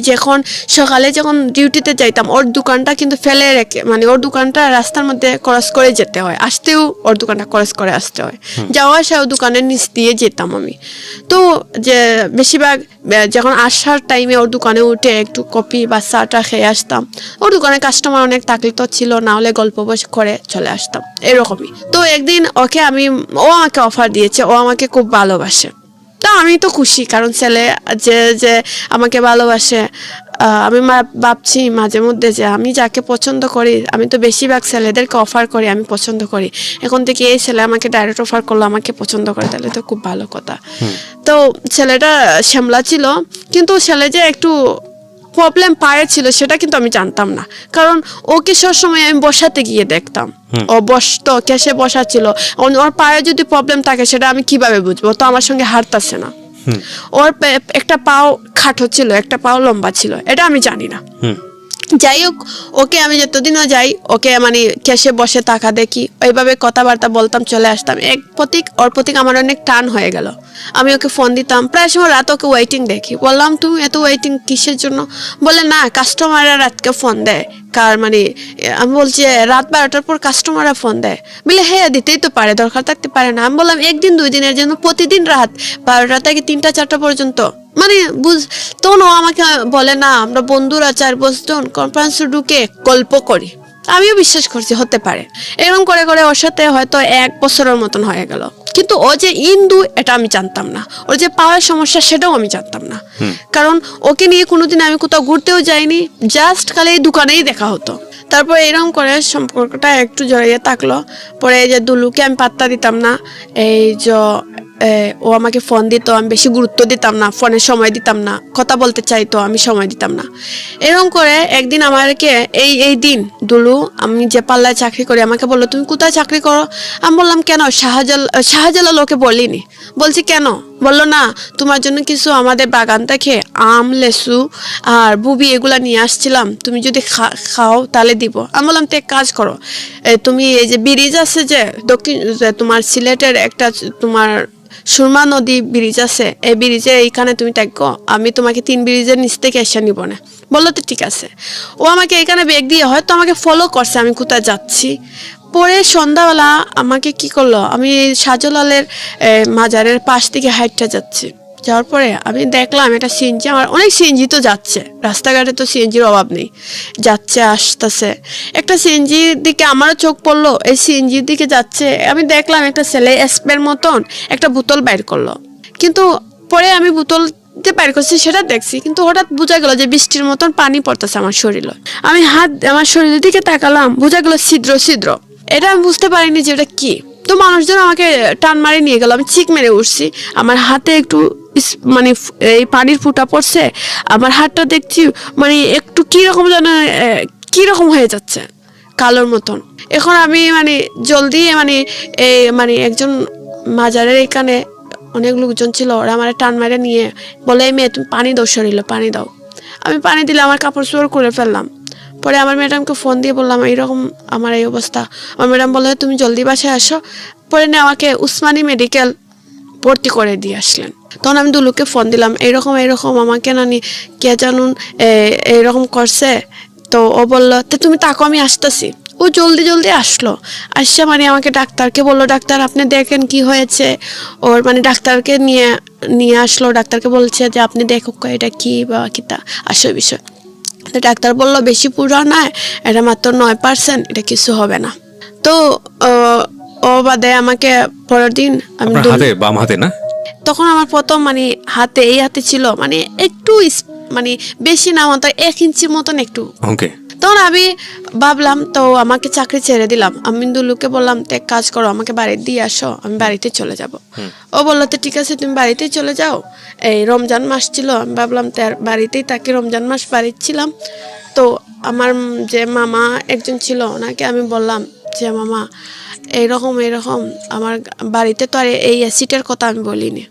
A: সকালে যখন ডিউটিতে যাইতাম, ওর দোকানটা কিন্তু ফেলে রেখে, মানে ওর দোকানটা রাস্তার মধ্যে ক্রস করে যেতে হয়, আসতেও ওর দোকানটা ক্রস করে আসতে হয়, যাওয়া আসা ওর দোকানের নিচ দিয়ে যেতাম আমি। তো যে বেশিরভাগ যখন আসার টাইমে ওর দোকানে উঠে একটু কফি বা চাটা খেয়ে আসতাম। ওর দোকানে কাস্টমার অনেক থাকলে তো ছিল, না হলে গল্প বসে করে চলে আসতাম, এরকমই। তো একদিন ও আমাকে অফার দিয়েছে, ও আমাকে খুব ভালোবাসে। তা আমি তো খুশি, কারণ ছেলে যে আমাকে ভালোবাসে। আমি ভাবছি মাঝে মধ্যে যে আমি যাকে পছন্দ করি, আমি তো বেশিরভাগ ছেলেদেরকে অফার করি, আমি পছন্দ করি। এখন থেকে এই ছেলে আমাকে ডাইরেক্ট অফার করলো, আমাকে পছন্দ করে, তাহলে তো খুব ভালো কথা। তো ছেলেটা শ্যামলা ছিল, কিন্তু ছেলে যে একটু প্রবলেম পায়ে ছিল সেটা কিন্তু আমি জানতাম না, কারণ ওকে সবসময় আমি বসাতে গিয়ে দেখতাম, ও বসতো, কেসে বসা ছিল। ওর পায়ে যদি প্রবলেম থাকে সেটা আমি কিভাবে বুঝবো, তো আমার সঙ্গে হাঁটতাছে না। ওর একটা পাও খাটো ছিল, একটা পাও লম্বা ছিল, এটা আমি জানি না। যাই হোক, ওকে আমি যতদিনও যাই ওকে মানে কেসে বসে টাকা দেখি, ওইভাবে কথাবার্তা বলতাম, চলে আসতাম। ওর প্রতীক আমার অনেক টান হয়ে গেল। আমি ওকে ফোন দিতাম, প্রায় সময় রাত ওকে ওয়েটিং দেখি। বললাম তুমি এত ওয়েটিং কিসের জন্য? বলে না, কাস্টমাররা রাতকে ফোন দেয়। মানে আমি বলছি রাত 12টার পর কাস্টমাররা ফোন দেয়? বলে হ্যাঁ, দিতেই তো পারে, দরকার থাকতে পারে না। আমি বললাম একদিন 2 দিনের জন্য প্রতিদিন রাত 12টা থেকে 3টা-4টা পর্যন্ত, মানে তখন ও আমাকে বলে না, আমরা বন্ধুরা 4-5 জন কনফারেন্সে ঢুকে গল্প করি। আমিও বিশ্বাস করছি হতে পারে। এরকম করে করে ওর সাথে হয়তো 1 বছরের মতন হয়ে গেল, কিন্তু ও যে ইন্দু এটা আমি জানতাম না, ওর যে পাওয়ার সমস্যা সেটাও আমি জানতাম না। কারণ ওকে নিয়ে কোনোদিন আমি কোথাও ঘুরতেও যাইনি, জাস্ট খালি এই দোকানেই দেখা হতো। তারপর এরকম করে সম্পর্কটা একটু জড়িয়ে থাকলো। পরে এই যে দুলুকে আমি পাত্তা দিতাম না, এই যে ও আমাকে ফোন দিত, আমি বেশি গুরুত্ব দিতাম না, ফোনে সময় দিতাম না, কথা বলতে চাইতো, আমি সময় দিতাম না। এরকম করে একদিন আমাকে এই দিন দুলু, আমি যে পাল্লায় চাকরি করি, আমাকে বললো তুমি কোথায় চাকরি করো? আমি বললাম কেন, শাহজালাল। ওকে বলিনি। বলছি কেন? বললো না, তোমার জন্য কিছু আমাদের বাগান থেকে আম, লেসু আর বুবি এগুলা নিয়ে আসছিলাম, তুমি যদি খাও তাহলে দিব। আমি বললাম তো এক কাজ করো, তুমি এই যে ব্রিজ আছে যে তোমার সিলেটের একটা তোমার সুরমা নদী ব্রিজ আছে, এই ব্রিজে এইখানে তুমি থাকো, আমি তোমাকে 3 ব্রিজের নিচ থেকে এসে নিব না। বললো তো ঠিক আছে। ও আমাকে এখানে ব্যাগ দিয়ে হয়তো আমাকে ফলো করছে আমি কোথায় যাচ্ছি। পরে সন্ধ্যাবেলা আমাকে কি করলো, আমি শাহজালালের মাজারের পাশ থেকে হাইটটা যাচ্ছি। যাওয়ার পরে আমি দেখলাম একটা সিএনজি, আমার অনেক সিএনজি তো যাচ্ছে, রাস্তাঘাটে তো সিএনজির অভাব নেই, যাচ্ছে আসতেছে। একটা সিএনজির দিকে আমারও চোখ পড়লো, এই সিএনজির দিকে যাচ্ছে। আমি দেখলাম একটা ছেলে স্প্রের মতন একটা বোতল বাইর করলো, কিন্তু পরে আমি বোতল যে বাইর করছি সেটা দেখছি, কিন্তু হঠাৎ বোঝা গেল যে বৃষ্টির মতন পানি পড়তেছে আমার শরীরে। আমি আমার শরীরের দিকে তাকালাম, বোঝা গেল ছিদ্র ছিদ্র। এটা আমি বুঝতে পারিনি যে এটা কি। তো মানুষজন আমাকে টান মারি নিয়ে গেল, আমি চিক মেরে উঠছি, আমার হাতে একটু মানে এই পানির ফুটা পড়ছে, আমার হাতটা দেখছি মানে একটু কিরকম যেন কিরকম হয়ে যাচ্ছে কালোর মতন। এখন আমি মানে জলদি মানে মানে একজন মাজারের এখানে অনেক লোকজন ছিল, ওরা আমার টান মারে নিয়ে বলে এই মেয়ে তুমি পানি দাও, শরীরে পানি দাও। আমি পানি দিলে আমার কাপড় চোপড় করে ফেললাম। পরে আমার ম্যাডামকে ফোন দিয়ে বললাম এইরকম আমার এই অবস্থা। আমার ম্যাডাম বললো তুমি জলদি বাসায় আসো। পরে নিয়ে আমাকে উসমানী মেডিকেল ভর্তি করে দিয়ে আসলেন। তখন আমি দুলুকে ফোন দিলাম এইরকম আমাকে নানি কে জানুন এইরকম করছে। তো ও বললো তো তুমি তাকো আমি আসতেছি। ও জলদি আসলো, আসছে মানে আমাকে ডাক্তারকে বললো ডাক্তার আপনি দেখেন কি হয়েছে ওর, মানে ডাক্তারকে নিয়ে আসলো। ডাক্তারকে বলছে যে আপনি দেখো এটা কি বা কিতা আসল বিষয়। তো ডাক্তার বললো বেশি পুরো নয়, এটা মাত্র 9%, এটা কিছু হবে না। তো ও বাদে আমাকে পরের দিন আমি
B: বাম হাতে না,
A: তখন আমার প্রথম মানে এই হাতে ছিল মানে একটু মানে বেশি না মাত্র 1 ইঞ্চির মতন একটু। তখন আমি ভাবলাম তো আমাকে চাকরি ছেড়ে দিলাম। আমি দুলুকে বললাম তো এক কাজ করো আমাকে বাড়ি দিয়ে আসো, আমি বাড়িতে চলে যাব। ও বললো তো ঠিক আছে তুমি বাড়িতেই চলে যাও। এই রমজান মাস ছিল, আমি ভাবলাম তার বাড়িতেই তাকে রমজান মাস বাড়িতে ছিলাম। তো আমার যে মামা একজন ছিল ওনাকে আমি বললাম যে মামা এইরকম আমার বাড়িতে তো আর এই অ্যাসিডের কথা আমি বলিনি,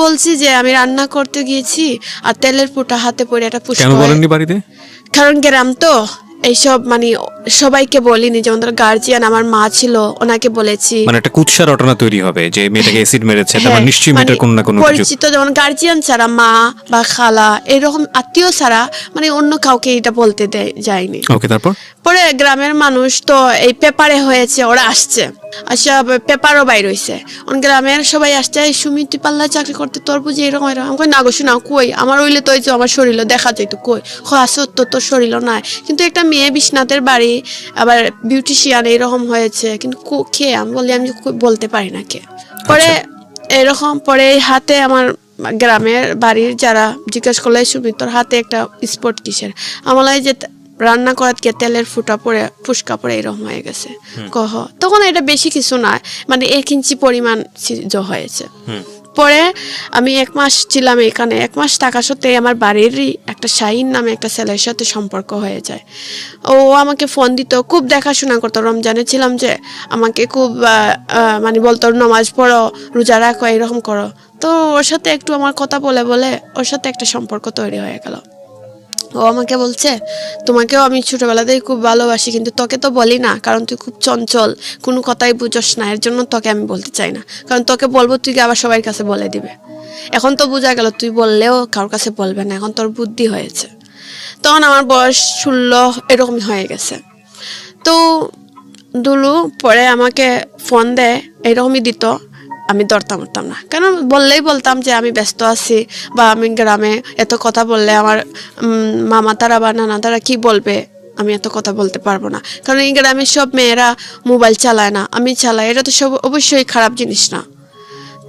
A: বলছি যে আমি রান্না করতে গিয়েছি আর তেলের ফুটা হাতে পড়ে এটা পুষ্প। কারণ গ্রাম তো এইসব মানে সবাইকে বলিনি, যেমন ধর গার্জিয়ান আমার মা ছিল ওনাকে বলেছি,
B: মানে একটা কুৎসা রটনা তৈরি হবে যে মেয়েটাকে অ্যাসিড মেরেছে, তার নিশ্চয়ই মেয়েটার কোনো না কোনো
A: পরিচিত যেমন গার্জিয়ান ছাড়া মা বা খালা এরকম আত্মীয় ছাড়া মানে অন্য কাউকে এটা বলতে যায়নি।
B: ওকে, তারপর
A: পরে গ্রামের মানুষ তো এই পেপারে হয়েছে, ওরা আসছে, আচ্ছা পেপারও বাইর হইছে, গ্রামের সবাই আসছে এই সুমি তুই পাল্লা চাকরি করতে তোর বুঝি এরকম আমি কই না গো শোনা কই আমার হইলে তো আমার শরীর দেখা যাইত কই সত্য তোর শরীর নাই, কিন্তু একটা মেয়ে বিশ্বনাথের বাড়ি আবার বিউটিশিয়ান এরকম হয়েছে, কিন্তু কে আমি বলি আমি বলতে পারি না কে। পরে এরকম পরে হাতে আমার গ্রামের বাড়ির যারা জিজ্ঞেস করলে সুমি তোর হাতে একটা স্পট কিসের, আমার যে রান্না করার কে তেলের ফুটা পড়ে ফুসকা পড়ে এরকম হয়ে গেছে কহ। তখন এটা বেশি কিছু নয় মানে 1 ইঞ্চি পরিমাণ হয়েছে। পরে আমি 1 মাস ছিলাম এখানে, 1 মাস থাকা সত্ত্বে আমার বাড়িরই একটা শাহিন নামে একটা ছেলের সাথে সম্পর্ক হয়ে যায়। ও আমাকে ফোন দিত, খুব দেখাশোনা করতো, রমজানে ছিলাম যে আমাকে খুব মানে বলতো নামাজ পড়ো রোজা রাখো এরকম করো। তো ওর সাথে একটু আমার কথা বলে ওর সাথে একটা সম্পর্ক তৈরি হয়ে গেল। ও আমাকে বলছে তোমাকেও আমি ছোটবেলাতেই খুব ভালোবাসি, কিন্তু তোকে তো বলি না কারণ তুই খুব চঞ্চল, কোনো কথাই বুঝোস না, এর জন্য তোকে আমি বলতে চাই না, কারণ তোকে বলবো তুই আবার সবার কাছে বলে দিবে। এখন তো বোঝা গেল তুই বললেও কারোর কাছে বলবে না, এখন তোর বুদ্ধি হয়েছে। তখন আমার বয়স 16 এরকমই হয়ে গেছে। তো দুলু পরে আমাকে ফোন দেয় এরকমই দিত, আমি ধরতাম না, কারণ বললেই বলতাম যে আমি ব্যস্ত আছি বা আমি গ্রামে এত কথা বললে আমার মামা তারা বা নানা তারা কি বলবে, আমি এত কথা বলতে পারবো না, কারণ এই গ্রামের সব মেয়েরা মোবাইল চালায় না, আমি চালাই, এটা তো সব অবশ্যই খারাপ জিনিস না।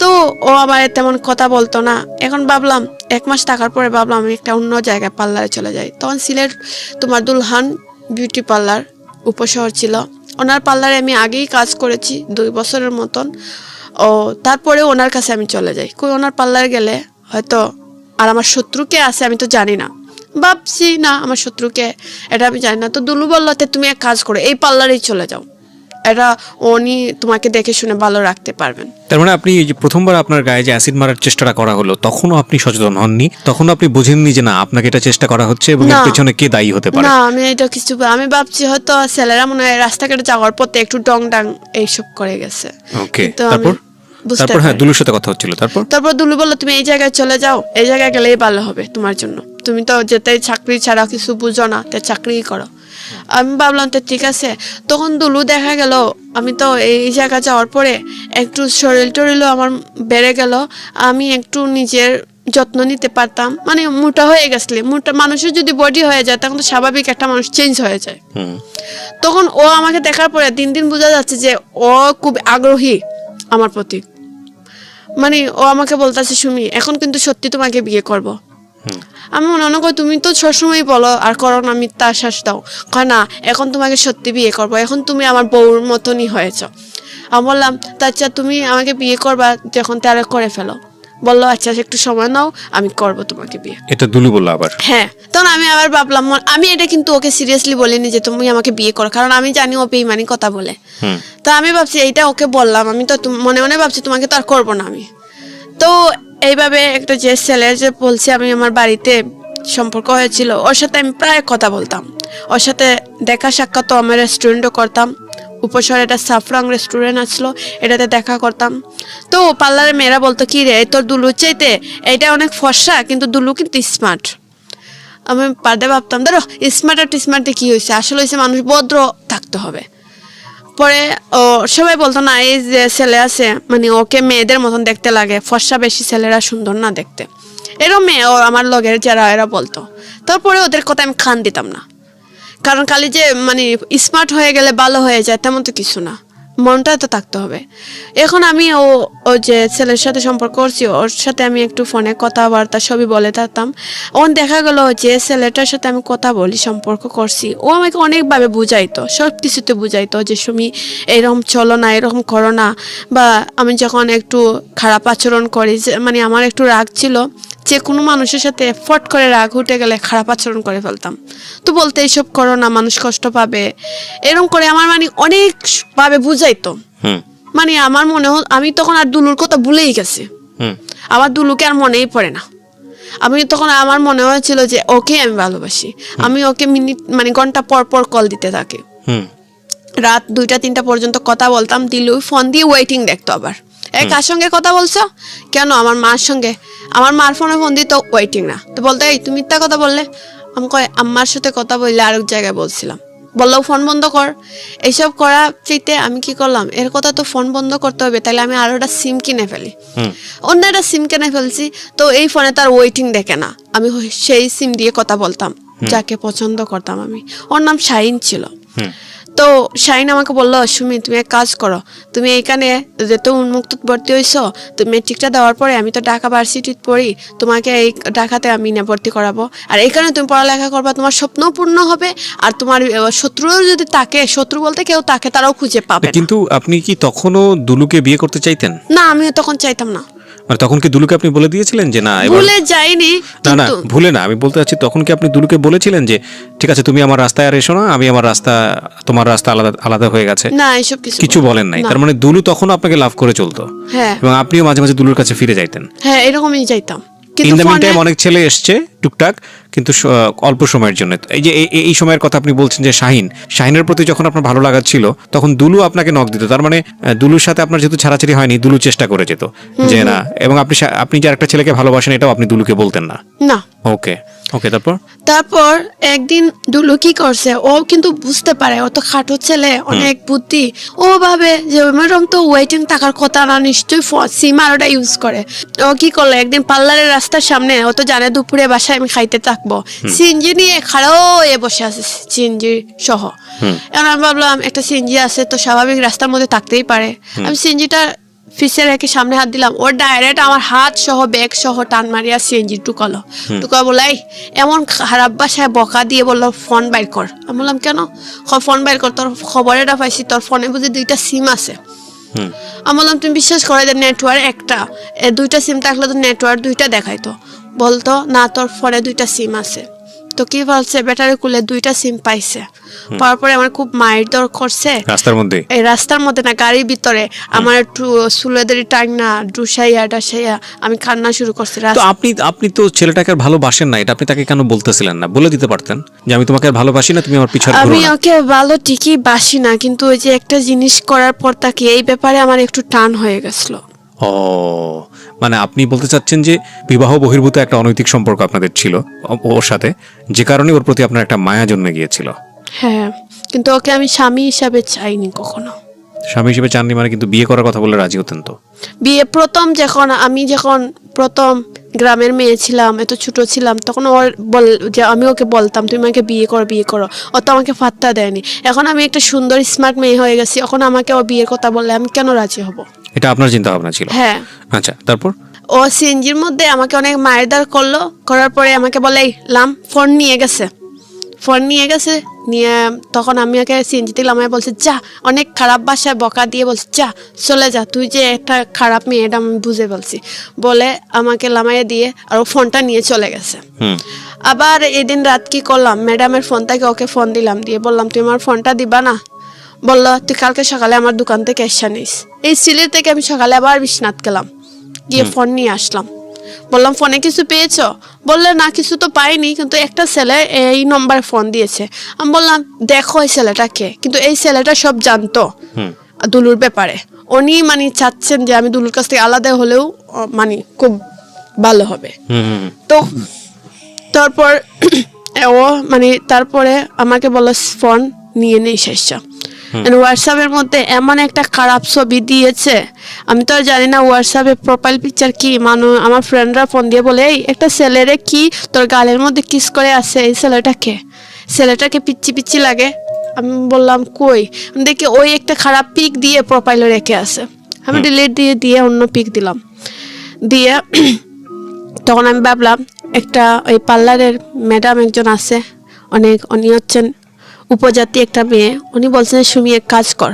A: তো ও আমার তেমন কথা বলতো না। এখন ভাবলাম 1 মাস থাকার পরে ভাবলাম আমি একটা অন্য জায়গায় পার্লারে চলে যাই। তখন সিলেট তোমার দুলহান বিউটি পার্লার উপশহর ছিল, ওনার পার্লারে আমি আগেই কাজ করেছি 2 বছরের মতন। ও তারপরে ওনার কাছে আমি চলে যাই, কই ওনার পার্লারে গেলে হয়তো আর আমার শত্রুকে আছে আমি তো জানি না, ভাবছি না আমার শত্রুকে এটা আমি জানি না। তো দুলু বললো তুমি এক কাজ করো এই পার্লারেই চলে যাও, এটা উনি তোমাকে দেখে শুনে ভালো রাখতে পারবেন।
B: তার মানে আপনি যে প্রথমবার আপনার গায়ে যে অ্যাসিড মারার চেষ্টাটা করা হলো তখনও আপনি সচেতন হননি, তখনও আপনি বুঝেননি যে না আপনাকে এটা চেষ্টা করা হচ্ছে এবং এর পেছনে কে দায়ী হতে পারে?
A: না আমি এটা কিছু আমি ভাবছি হয়তো ছেলেরা মনে হয় রাস্তাঘাটে যাওয়ার পথে একটু ডং ডাং এইসব করে গেছে।
B: ওকে, তারপর হ্যাঁ দুলুর সাথে কথা হচ্ছিল, তারপর
A: দুলু বললো তুমি এই জায়গায় চলে যাও, এই জায়গায় গেলেই ভালো হবে তোমার জন্য, তুমি তো যেতেই চাকরি ছাড়া কিছু বুঝো না, তো চাকরিই করো। আমি ভাবলাম তো ঠিক আছে। তখন দুলু দেখা গেল আমি তো এই জায়গা যাওয়ার পরে একটু শরীরও আমার বেড়ে গেল, আমি একটু নিজের যত্ন নিতে পারতাম, মানে মোটা হয়ে গেছলে মোটা মানুষের যদি বডি হয়ে যায় তখন তো স্বাভাবিক একটা মানুষ চেঞ্জ হয়ে যায়। তখন ও আমাকে দেখার পরে দিন বোঝা যাচ্ছে যে ও খুব আগ্রহী আমার প্রতি, মানে ও আমাকে বলতেছে সুমি এখন কিন্তু সত্যি তোমাকে বিয়ে করব। আমি মনে করি তুমি তো সবসময় বলো আর করো না, মিথ্যা আশ্বাস দাও, কয় না এখন তোমাকে সত্যি বিয়ে করবো, এখন তুমি আমার বউর মতনই হয়েছ। আমি বললাম আচ্ছা তুমি আমাকে বিয়ে করবা যখন তাহলে করে ফেলো। বললো আচ্ছা একটু সময় নাও, আমি করব তোমাকে বিয়ে।
B: এটা দুলু বললো আবার?
A: হ্যাঁ, তখন আমি আবার ভাবলাম, আমি এটা কিন্তু ওকে সিরিয়াসলি বলিনি যে তুমি আমাকে বিয়ে করো, কারণ আমি জানি ও বেইমানি কথা বলে। তো আমি ভাবছি এইটা ওকে বললাম, আমি তো মনে মনে ভাবছি তোমাকে তো আর করবো না আমি। তো এইভাবে একটা যে ছেলে যে বলছি আমি আমার বাড়িতে সম্পর্ক হয়েছিল, ওর সাথে আমি প্রায় কথা বলতাম, ওর সাথে দেখা সাক্ষাৎ আমার রেস্টুরেন্টও করতাম। উপশহরে একটা সাফরাং রেস্টুরেন্ট আসলো, এটাতে দেখা করতাম। তো পার্লারে মেয়েরা বলতো কি রে তোর দুলুর চাইতে এটা অনেক ফর্সা, কিন্তু দুলু কিন্তু স্মার্ট। আমি পারদে ভাবতাম ধরো স্মার্ট আর স্মার্টে কী হয়েছে, আসলে হয়েছে মানুষ ভদ্র থাকতে হবে। পরে ও সবাই বলতো না এই যে ছেলে আছে মানে ওকে মেয়েদের মতন দেখতে লাগে, ফর্সা বেশি ছেলেরা সুন্দর না দেখতে, এরও মেয়ে ও আমার লগের যারা এরা বলতো। তারপরে ওদের কথা আমি কান দিতাম না, কারণ খালি যে মানে স্মার্ট হয়ে গেলে ভালো হয়ে যায় তেমন তো কিছু না, মনটা তো থাকতে হবে। এখন আমি ও যে ছেলের সাথে সম্পর্ক করছি ওর সাথে আমি একটু ফোনে কথাবার্তা সবই বলে থাকতাম। ওন দেখা গেল যে ছেলেটার সাথে আমি কথা বলি সম্পর্ক করছি, ও আমাকে অনেকভাবে বুঝাইতো, সব কিছুতে বুঝাইতো যে সুমি এরকম চলো না, এরকম করো না। বা আমি যখন একটু খারাপ আচরণ করি, মানে আমার একটু রাগ ছিল, যে কোনো মানুষের সাথে ফট করে রাগ উঠে গেলে খারাপ আচরণ করে ফেলতাম, তো বলতে এইসব করো না মানুষ কষ্ট পাবে, এরকম করে আমার মানে অনেকভাবে বুঝাইতো। মানে আমার মনে আমি তখন আর দুলুর কথা ভুলেই গেছি, আমার দুলুকে আর মনেই পড়ে না। আমি তখন আমার মনে হয়েছিল যে ওকে আমি ভালোবাসি, আমি ওকে মিনিট মানে ঘন্টা পর পর কল দিতে থাকি, রাত 2টা-3টা পর্যন্ত কথা বলতাম। দিলু ফোন দিয়ে ওয়েটিং দেখতো, আবার কার সঙ্গে কথা বলছো, কেন আমার মার সঙ্গে, আমার মার ফোনে ফোন দিত ওয়েটিং না, তো বলতো এই তুমি মিথ্যা কথা বললে। আমি কয় আম্মার সাথে কথা বললে আরেক জায়গায় বলছিলাম, বললো ফোন বন্ধ কর। এইসব করা চাইতে আমি কি করলাম, এর কথা তো ফোন বন্ধ করতে হবে, তাহলে আমি আরো একটা সিম কিনে ফেলি, অন্য একটা সিম কিনে ফেলছি। তো এই ফোনে তার ওয়েটিং দেখে না, আমি সেই সিম দিয়ে কথা বলতাম যাকে পছন্দ করতাম আমি, ওর নাম শাহিন ছিল। তো শাহিন আমাকে বললো সুমি তুমি এক কাজ করো, তুমি এইখানে যেহেতু উন্মুক্ত ভর্তি হয়েছো, তুমি মেট্রিকটা দেওয়ার পরে আমি তো ঢাকা ভার্সিটিতে পড়ি, তোমাকে এই ঢাকাতে আমি না ভর্তি করাবো, আর এইখানে তুমি পড়ালেখা করবা, তোমার স্বপ্নও পূর্ণ হবে, আর তোমার শত্রুও যদি তাকে, শত্রু বলতে কেউ তাকে তারাও খুঁজে পাবে।
B: কিন্তু আপনি কি তখনও দুলুকে বিয়ে করতে চাইতেন?
A: না, আমিও তখন চাইতাম না।
B: মানে তখন কি দুলুকে আপনি বলে দিয়েছিলেন যে না?
A: ভুলে যাইনি,
B: না না ভুলে না, আমি বলতে চাচ্ছি তখন কি আপনি দুলুকে বলেছিলেন যে ঠিক আছে তুমি আমার রাস্তায় আর এসো না, আমি আমার রাস্তা, তোমার রাস্তা আলাদা আলাদা হয়ে গেছে?
A: না, এসব
B: কিছু বলেন নাই। তার মানে দুলু তখন আপনাকে লাভ করে চলতো?
A: হ্যাঁ।
B: এবং আপনিও মাঝে মাঝে দুলুর কাছে ফিরে যাইতেন?
A: হ্যাঁ, এরকমই যাইতাম।
B: ইন দ্য মিন টাইম অনেক ছেলে এসছে টুকটাক, কিন্তু অল্প সময়ের জন্য। এই যে এই সময়ের কথা আপনি বলছেন যে শাহিনের প্রতি যখন আপনার ভালো লাগা ছিল তখন দুলু আপনাকে নক দিত, তার মানে দুলুর সাথে আপনার যেহেতু ছাড়াছাড়ি হয়নি, দুলু চেষ্টা করে যেত যে না, এবং আপনি যে আরেকটা ছেলেকে ভালোবাসেন এটাও আপনি দুলুকে বলতেন না?
A: না।
B: ওকে,
A: তারপর একদিন দুলু কি করছে, ও কিন্তু বুঝতে পারে ও তো খাটো ছেলে, অনেক বুদ্ধি, ও ভাবে যে এরকম তো ওয়েটিং থাকার কথা না, নিশ্চয়ই সিম আর ওটা ইউজ করে। ও কি করলো, একদিন পার্লারের রাস্তার সামনে, ও তো জানে দুপুরে বাসায় আমি খাইতে থাকবো, সিএনজি নিয়ে খাড়াও বসে আছে, সিএনজি সহ। এখন আমি ভাবলাম একটা সিএনজি আছে তো স্বাভাবিক রাস্তার মধ্যে থাকতেই পারে, আমি সিএনজিটা ফিসে রেখে সামনে হাত দিলাম, ওর ডাইরেক্ট আমার হাত সহ ব্যাগ সহ টান মারিয়া সিএনজি টুকালো। বলাই এমন খারাপ বাসায় বকা দিয়ে বললো ফোন বাইর কর। আমি বললাম কেন? ফোন বাইর কর, তোর খবরেটা পাইছি তোর ফোনে বুঝি 2টা সিম আছে। আমি বললাম তুমি বিশ্বাস করে যে নেটওয়ার্ক একটা, 2টা সিম থাকলে তো নেটওয়ার্ক 2টা দেখাইতো। বলতো না তোর ফোনে 2টা সিম আছে। তো কি বলছে, ব্যাটারি খুলে 2টা সিম পাইছে, পাওয়ার পরে আমার খুব মায়ের দর করছে রাস্তার মধ্যে, এই রাস্তার মধ্যে না গাড়ির ভিতরে, আমার একটু সুলেদারি টাইম না ডুসাইয়া ডাসাইয়া আমি কান্না শুরু করছি।
B: তো আপনি তো ছেলেটাকে আর ভালোবাসেন না, এটা আপনি তাকে কেন বলতেছিলেন না? বলে দিতে পারতেন যে আমি তোমাকে আর ভালোবাসি না, তুমি আমার পিছনে ঘুরো না।
A: আমি ওকে ভালো ঠিকই বাসি না, কিন্তু ওই যে একটা জিনিস করার পর তাকে এই ব্যাপারে আমার একটু টান হয়ে গেছিল।
B: ও মানে আপনি বলতে চাচ্ছেন যে বিবাহ বহির্ভূত একটা অনৈতিক সম্পর্ক আপনাদের ছিল ওর সাথে, যে কারণে ওর প্রতি আপনার একটা মায়া জন্মে গিয়েছিল।
A: হ্যাঁ, কিন্তু ওকে আমি স্বামী হিসাবে চাইনি কখনো।
B: স্বামী হিসেবে চাননি মানে? কিন্তু বিয়ে করার কথা বলে রাজি হতেন তো?
A: বিয়ে যখন প্রথম গ্রামের মেয়ে ছিলাম, এত ছোট ছিলাম, তখন যে আমি ওকে বলতাম তুমি আমাকে বিয়ে করো, ও তো আমাকে পাত্তা দেয়নি। এখন আমি একটা সুন্দর স্মার্ট মেয়ে হয়ে গেছি, এখন আমাকে ও বিয়ের কথা বললে আমি কেন রাজি হব?
B: এটা আপনার চিন্তা ভাবনা ছিল?
A: হ্যাঁ।
B: আচ্ছা, তারপর?
A: ও সিএনজির মধ্যে আমাকে অনেক মায়ের দার করলো, করার পরে আমাকে বলে লাম ফোন নিয়ে গেছে, ফোন নিয়ে গেছে, নিয়ে তখন আমি ওকে সিএনজিতে লামায় বলছে যা, অনেক খারাপ ভাষায় বকা দিয়ে বলছে যা চলে যা, তুই যে একটা খারাপ মেয়ে এটা আমি বুঝে বলছি বলে আমাকে লামাইয়ে দিয়ে আর ও ফোনটা নিয়ে চলে গেছে। আবার এদিন রাত কি করলাম, ম্যাডামের ফোন থেকে ওকে ফোন দিলাম, দিয়ে বললাম তুই আমার ফোনটা দিবা না? বললো তুই কালকে সকালে আমার দোকান থেকে এসে নিস। এই সিলেট থেকে আমি সকালে আবার বিশ্বনাথ গেলাম, গিয়ে ফোন নিয়ে আসলাম। বললাম ফোনে কিছু পেয়েছো? বললে না কিছু তো পাইনি, কিন্তু একটা ছেলে এই নম্বরে ফোন দিয়েছে। আমি বললাম দেখো এই ছেলেটাকে, কিন্তু এই ছেলেটা সব জানতো দুলুর ব্যাপারে। উনি মানে চাচ্ছেন যে আমি দুলুর কাছ থেকে আলাদা হলেও মানে খুব ভালো হবে। তো তারপর ও মানে তারপরে আমাকে বললো ফোন নিয়ে নেই শেষটা। হোয়াটসঅ্যাপের মধ্যে এমন একটা খারাপ ছবি দিয়েছে, আমি তো আর জানি না হোয়াটসঅ্যাপে প্রোফাইল পিকচার কি। আমার ফ্রেন্ডরা ফোন দিয়ে বলে এই একটা ছেলেরে কি তোর গালের মধ্যে কিস করে আছে, এই ছেলেটাকে পিচ্ছি পিচ্ছি লাগে। আমি বললাম কই, দেখি ওই একটা খারাপ পিক দিয়ে প্রোফাইলে রেখে আছে। আমি ডিলিট দিয়ে অন্য পিক দিলাম, দিয়ে তখন আমি ভাবলাম একটা ওই পার্লারের ম্যাডাম একজন আছে, উনি হচ্ছেন উপজাতি একটা মেয়ে। উনি বলছেন সুমি এক কাজ কর,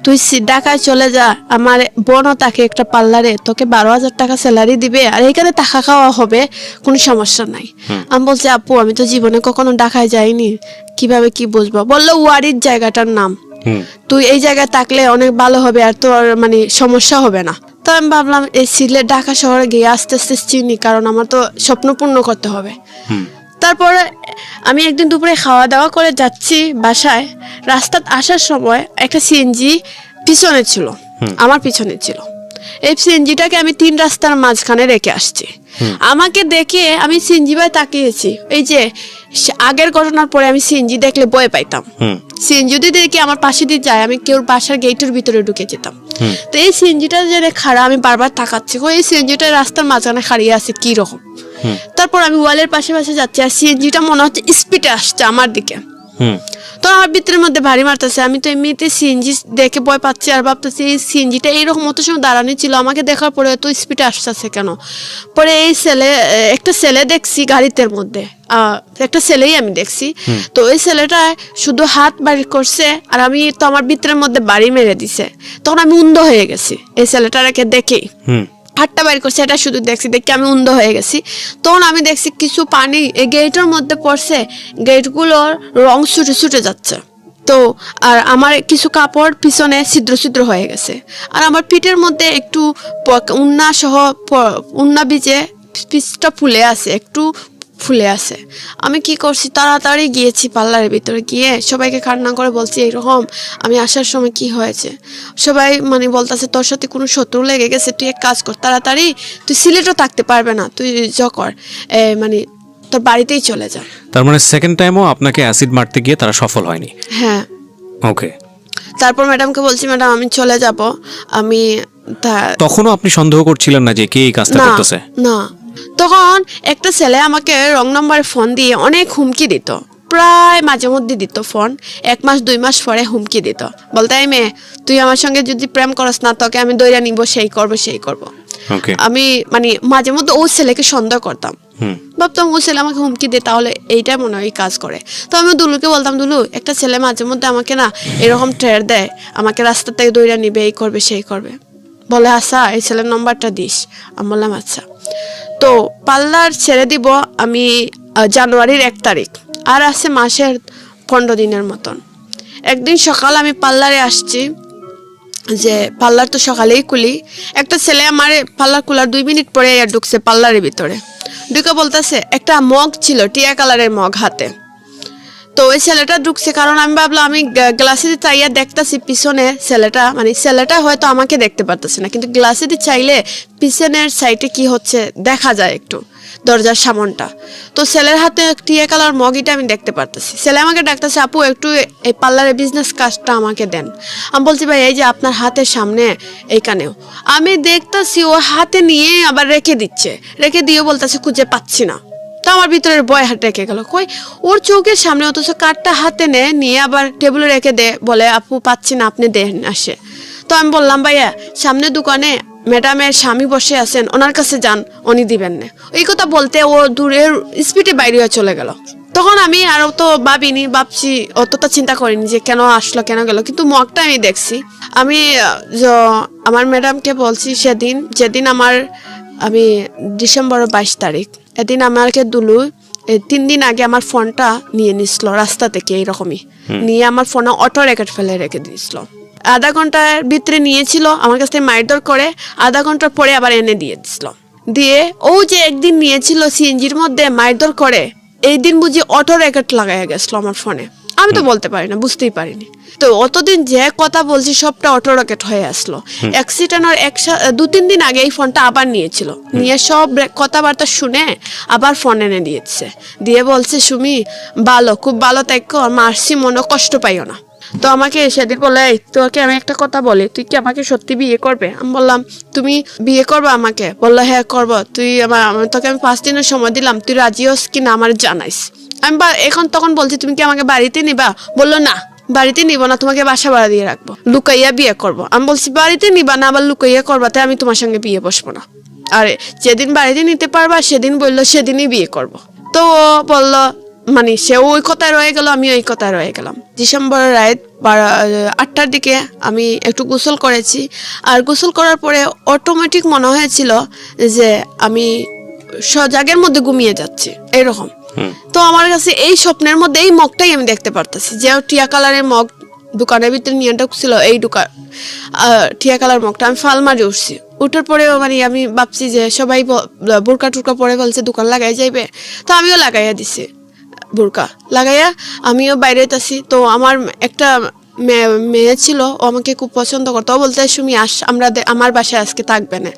A: তুই ঢাকায় চলে যা, আমার বোনও তাকে একটা পার্লারে, তোকে 12,000 টাকা স্যালারি দিবে আর এখানে টাকা খাওয়া হবে, কোনো সমস্যা নাই। আমি বলছি আপু আমি তো জীবনে কখনো ঢাকায় যাইনি, কিভাবে কি বুঝবো? বললো ওয়ারির জায়গাটার নাম, তুই এই জায়গায় থাকলে অনেক ভালো হবে আর তোর মানে সমস্যা হবে না। তো আমি ভাবলাম এই সিলেট ঢাকা শহরে গিয়ে আস্তে আস্তে চিনি, কারণ আমার তো স্বপ্ন পূর্ণ করতে হবে। তারপরে আমি একদিন দুপুরে খাওয়া দাওয়া করে যাচ্ছি বাসায়, রাস্তায় আসার সময় একটা সিএনজি পিছনে ছিল, আমার পিছনে ছিল। এই সিএনজিটাকে আমি 3 রাস্তার মাঝখানে রেখে আসছি। আমাকে দেখে আমি সিএনজি ভাই তাকিয়েছি। এই যে আগের ঘটনার পরে আমি সিএনজি দেখলে ভয় পাইতাম, সিএনজি যদি দেখি আমার পাশে দিয়ে যায় আমি কেউ বাসার গেটের ভিতরে ঢুকে যেতাম। তো এই সিএনজিটা যে খাড়া, আমি বারবার তাকাচ্ছি এই সিএনজিটা রাস্তার মাঝখানে খাড়িয়ে আছে কি রকম। তারপর আমি ওয়ালের পাশে পাশে যাচ্ছি আর সিএনজিটা মনে হচ্ছে স্পিডে আসছে আমার দিকে। তো আমার ভিতরের মধ্যে ভারী মারতেছে, আমি তো এমনিতে সিএনজি দেখে ভয় পাচ্ছি আর ভাবতেছি এই সিএনজিটা এইরকম মতো সময় দাঁড়ানো ছিল, আমাকে দেখার পরে এত স্পিডে আসতেছে কেন। পরে একটা ছেলে দেখছি গাড়িতে মধ্যে, একটা ছেলেই আমি দেখছি। তো ওই ছেলেটা শুধু হাত বাড়ি করছে আর আমি তো আমার ভিতরের মধ্যে বাড়ি মেরে দিছে। তখন আমি অন্ধ হয়ে গেছি এই ছেলেটাকে দেখেই, হাতটা বাইর করছে এটা শুধু দেখছি, দেখে আমি অন্ধ হয়ে গেছি। তখন আমি দেখছি কিছু পানি এই গেটের মধ্যে পড়ছে, গেটগুলোর রং ছুটে যাচ্ছে। তো আর আমার কিছু কাপড় পিছনে ছিদ্র ছিদ্র হয়ে গেছে, আর আমার পিঠের মধ্যে একটু উন্না বীজে পিচটা ফুলে আছে, একটু ফুলে আছে। আমি কি করছি, তাড়াতাড়ি গিয়েছি পার্লারের ভিতরে, গিয়ে সবাইকে কান্না করে বলছি এইরকম আমি আসার সময় কি হয়েছে। সবাই মানে বলতেছে তোর সাথে কোনো শত্রু লেগে গেছে, তুই এক কাজ কর তাড়াতাড়ি, তুই সিলেটও থাকতে পারবে না, তুই কর মানে তোর বাড়িতেই চলে যা।
B: তার মানে সেকেন্ড টাইমও আপনাকে অ্যাসিড মারতে গিয়ে তারা সফল হয়নি?
A: হ্যাঁ।
B: ওকে।
A: তারপর ম্যাডামকে বলছি ম্যাডাম আমি চলে যাব। আমি
B: তখনও আপনি সন্দেহ করছিলেন না যে কে এই কাজটা করতেছে? না।
A: তখন একটা ছেলে আমাকে রং নাম্বারে ফোন দিয়ে অনেক হুমকি দিত, প্রায় মাঝে মধ্যে দিত ফোন, 1 মাস 2 মাস পরে হুমকি দিত, বলতে এই মেয়ে তুই আমার সঙ্গে যদি প্রেম করস না তোকে আমি দইরা নিব, সেই করব। আমি মানে মাঝে মধ্যে ওই ছেলেকে সন্দেহ করতাম, ভাবতাম ও ছেলে আমাকে হুমকি দিয়ে তাহলে এইটাই মনে হয় কাজ করে। তো আমি দুলুকে বলতাম দুলু একটা ছেলে মাঝে মধ্যে আমাকে না এরকম ট্রেড দেয়, আমাকে রাস্তা থেকে দইরা নিবে, এই করবে সেই করবে। বলে আচ্ছা এই ছেলের নম্বরটা দিস। আমি বললাম আচ্ছা। তো পার্লার ছেড়ে দিব আমি জানুয়ারির 1 তারিখ, আর আছে মাসের 15 দিনের মতন। একদিন সকাল আমি পার্লারে আসছি, যে পার্লার তো সকালেই খুলি, একটা ছেলে আমার পার্লার খোলার 2 মিনিট পরে ঢুকছে পার্লারের ভিতরে, ঢুকে বলতেছে একটা মগ ছিল টিয়া কালারের মগ হাতে। তো ওই ছেলেটা ঢুকছে, কারণ আমি ভাবলাম আমি গ্লাসে দিয়ে চাইয়া দেখতেছি পিছনে ছেলেটা হয়তো আমাকে দেখতে পারতেছে না, কিন্তু গ্লাসে দিয়ে চাইলে পিছনের সাইডে কি হচ্ছে দেখা যায় একটু, দরজার সামনটা। তো ছেলের হাতে টিয়া কালার মগিটা আমি দেখতে পারতেছি। ছেলে আমাকে ডাকতেছে আপু একটু এই পার্লারের বিজনেস কাজটা আমাকে দেন। আমি বলছি ভাই এই যে আপনার হাতের সামনে এইখানেও। আমি দেখতেছি ও হাতে নিয়ে আবার রেখে দিয়ে বলতেছে খুঁজে পাচ্ছি না। তো আমার ভিতরের ভয় রেখে গেল, কই ওর চোখের সামনে, অথচ কার্ডটা হাতে নিয়ে আবার টেবিলে রেখে বলে আপু পাচ্ছি না আপনি দেন আসে। তো আমি বললাম ভাইয়া সামনে দোকানে ম্যাডামের স্বামী বসে আছেন, ওনার কাছে যান, উনি দিবেন না। এই কথা বলতে ও দূরের স্পিডে বাইরে হয়ে চলে গেল। তখন আমি আরও তো ভাবছি, অতটা চিন্তা করিনি যে কেন আসলো কেন গেল, কিন্তু মগটা আমি দেখছি। আমি আমার ম্যাডামকে বলছি যেদিন আমি ডিসেম্বর 22 তারিখ, এদিন আমাকে দুলু 3 দিন আগে আমার ফোনটা নিয়ে নিছিল রাস্তা থেকে, এইরকমই নিয়ে আমার ফোনে অটো রেকর্ড ফেলে রেখে দিয়েছিল। আধা ঘন্টার ভিতরে নিয়েছিল, আমার কাছ থেকে মারধর করে আধা ঘন্টার পরে আবার এনে দিয়ে দিছিল। দিয়ে ও যে একদিন নিয়েছিল সিএনজির মধ্যে মারধর করে, এই দিন বুঝি অটো রেকর্ড লাগাইয়া গেছিল আমার ফোনে। আমি তো বলতে পারি না, বুঝতেই পারিনি। তো অতদিন যে কথা বলছি সবটা অটো রকেট হয়ে আসলো। অ্যাক্সিডেন্টের 2-3 দিন আগে এই ফোনটা আবার নিয়েছিল, নিয়ে সব কথাবার্তা শুনে আবার ফোন এনে দিয়েছে। দিয়ে বলছে, সুমি ভালো, খুব ভালো থাকো, মারছি মনে কষ্ট পাইও না। তো আমাকে সেদিন বলে, তোকে আমি একটা কথা বলি, তুই কি আমাকে সত্যি বিয়ে করবে? আমি বললাম, তুমি বিয়ে করবে আমাকে? বললো, হ্যাঁ করবো। তোকে আমি 5 দিনের সময় দিলাম, তুই রাজি হস কিনা আমার জানাইস। আমি তখন বলছি, তুমি কি আমাকে বাড়িতে নিবা? বললো, না বাড়িতে নিব না, তোমাকে বাসা ভাড়া দিয়ে রাখবো, লুকাইয়া বিয়ে করবো। আমি বলছি, বাড়িতে নিবা না আবার লুকাইয়া করবা, তাই আমি তোমার সঙ্গে বিয়ে বসবো না। আরে যেদিন বাড়িতে নিতে পারবা সেদিন বললো সেদিনই বিয়ে করব। তো ও বললো, মানে সে ওই কথায় রয়ে গেল, আমি ওই কথায় রয়ে গেলাম। ডিসেম্বর রাত 8টার দিকে আমি একটু গোসল করেছি, আর গোসল করার পরে অটোমেটিক মনে হয়েছিল যে আমি সজাগের মধ্যে ঘুমিয়ে যাচ্ছি, এরকম। তো আমার কাছে এই স্বপ্নের মধ্যে এই মগটাই আমি দেখতে পারতেছি, যে টিয়া কালারের মগ দোকানের ভিতরে নিয়ে ঢুকছিল, এই টিয়া কালার মগটা আমি ফাল মারি উঠছি। উঠার পরে মানে আমি ভাবছি যে সবাই বোরকা টুরকা পরে বলছে দোকান লাগাই যাইবে, তো আমিও লাগাইয়া দিছি বোরকা লাগাইয়া, আমিও বাইরে আছি। তো আমার একটা মেয়ে ছিল, ও আমাকে খুব পছন্দ করতো, ও বলতে, সুমি আমরা আমার বাসায় আজকে থাকবে না।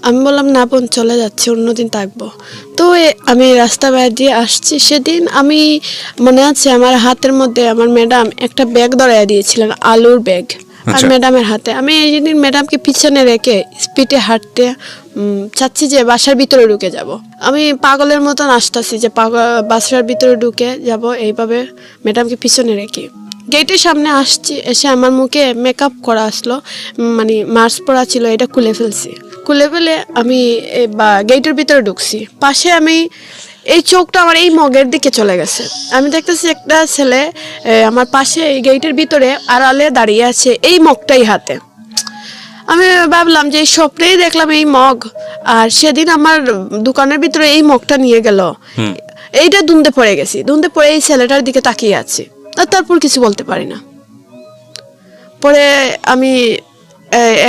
A: আমি বললাম, না বোন চলে যাচ্ছি, অন্যদিন থাকবো। তো আমি রাস্তা বাইরে দিয়ে আসছি, সেদিন আমি মনে আছে আমার হাতের মধ্যে আমার ম্যাডাম একটা ব্যাগ ধরাইয়া দিয়েছিলেন, আলুর ব্যাগ, আর ম্যাডামের হাতে। আমি এই দিন ম্যাডামকে পিছনে রেখে স্পিডে হাঁটতে চাচ্ছি যে বাসার ভিতরে ঢুকে যাব। আমি পাগলের মতন আসতেছি যে বাসার ভিতরে ঢুকে যাব, এইভাবে ম্যাডামকে পিছনে রেখে গেটের সামনে আসছি। এসে আমার মুখে মেকআপ করা আসলো, মানে মাস্ক পরা ছিল, এটা খুলে ফেলে আমি গেটের ভিতরে ঢুকছি। পাশে আমি এই চোখটা আমার এই মগের দিকে চলে গেছে। আমি দেখতেছি একটা ছেলে আমার পাশে এই গেটের ভিতরে আড়ালে দাঁড়িয়ে আছে, এই মগটাই হাতে। আমি ভাবলাম যে এই স্বপ্নেই দেখলাম এই মগ, আর সেদিন আমার দোকানের ভিতরে এই মগটা নিয়ে গেল, এইটা দুন্দে পড়ে গেছি। দুন্দে পড়ে এই ছেলেটার দিকে তাকিয়ে আছি, আর তারপর কিছু বলতে পারি না। পরে আমি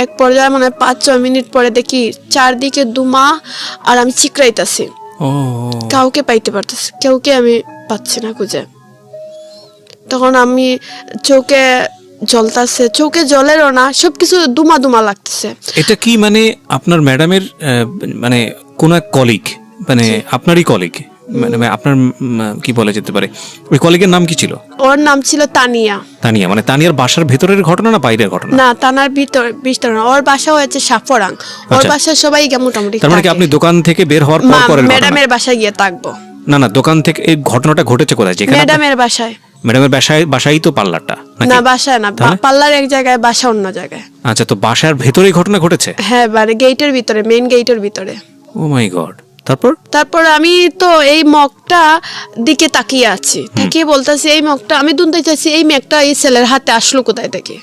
A: এক পর্যায়ে মানে 5-6 মিনিট পরে দেখি চারদিকে ধুমা, আর আমি চিকরাইতেছি, কাউকে পাইতে পারতেছি, কাউকে আমি পাচ্ছি না খুঁজে। তখন আমি চোখে জ্বলতেছে, চোখে জ্বলেরও না, সবকিছু ধুমা ধুমা লাগতেছে।
B: এটা কি মানে আপনার ম্যাডামের মানে কোন এক কলিগ, মানে আপনারই কলিগ, মানে আপনার কি বলা যেতে পারে, ওই কলিগের নাম কি ছিল?
A: ওর নাম ছিল তানিয়া।
B: মানে তানিয়ার বাসার ভেতরের ঘটনা না বাইরের ঘটনা?
A: না, তানার ভিতর না, ওর বাসা হয়েছে সাফরাং। ওর বাসা সবাই মোটামুটি।
B: তার মানে কি আপনি দোকান থেকে বের হওয়ার পর
A: ম্যাডামের বাসায় গিয়ে থাকবো?
B: না, দোকান থেকে এই ঘটনাটা ঘটেছে কোথায়? যেখানে
A: ম্যাডামের বাসায়।
B: ম্যাডামের বাসায় তো পার্লারটা?
A: না, বাসায় না, পার্লার এক জায়গায়, বাসা অন্য জায়গায়।
B: আচ্ছা, তো বাসার ভেতরেই ঘটনা ঘটেছে?
A: হ্যাঁ, মানে গেটের ভিতরে, মেইন গেটের ভিতরে।
B: ও মাই গড। তারপর
A: আমি তো এই মগটা দিকে তাকিয়ে আছি, তাকিয়ে বলতেছি, এই মগটা আমি দুন্দাই চাইছি, এই মেঘটা এই ছেলের হাতে আসলো কোথায় থেকে?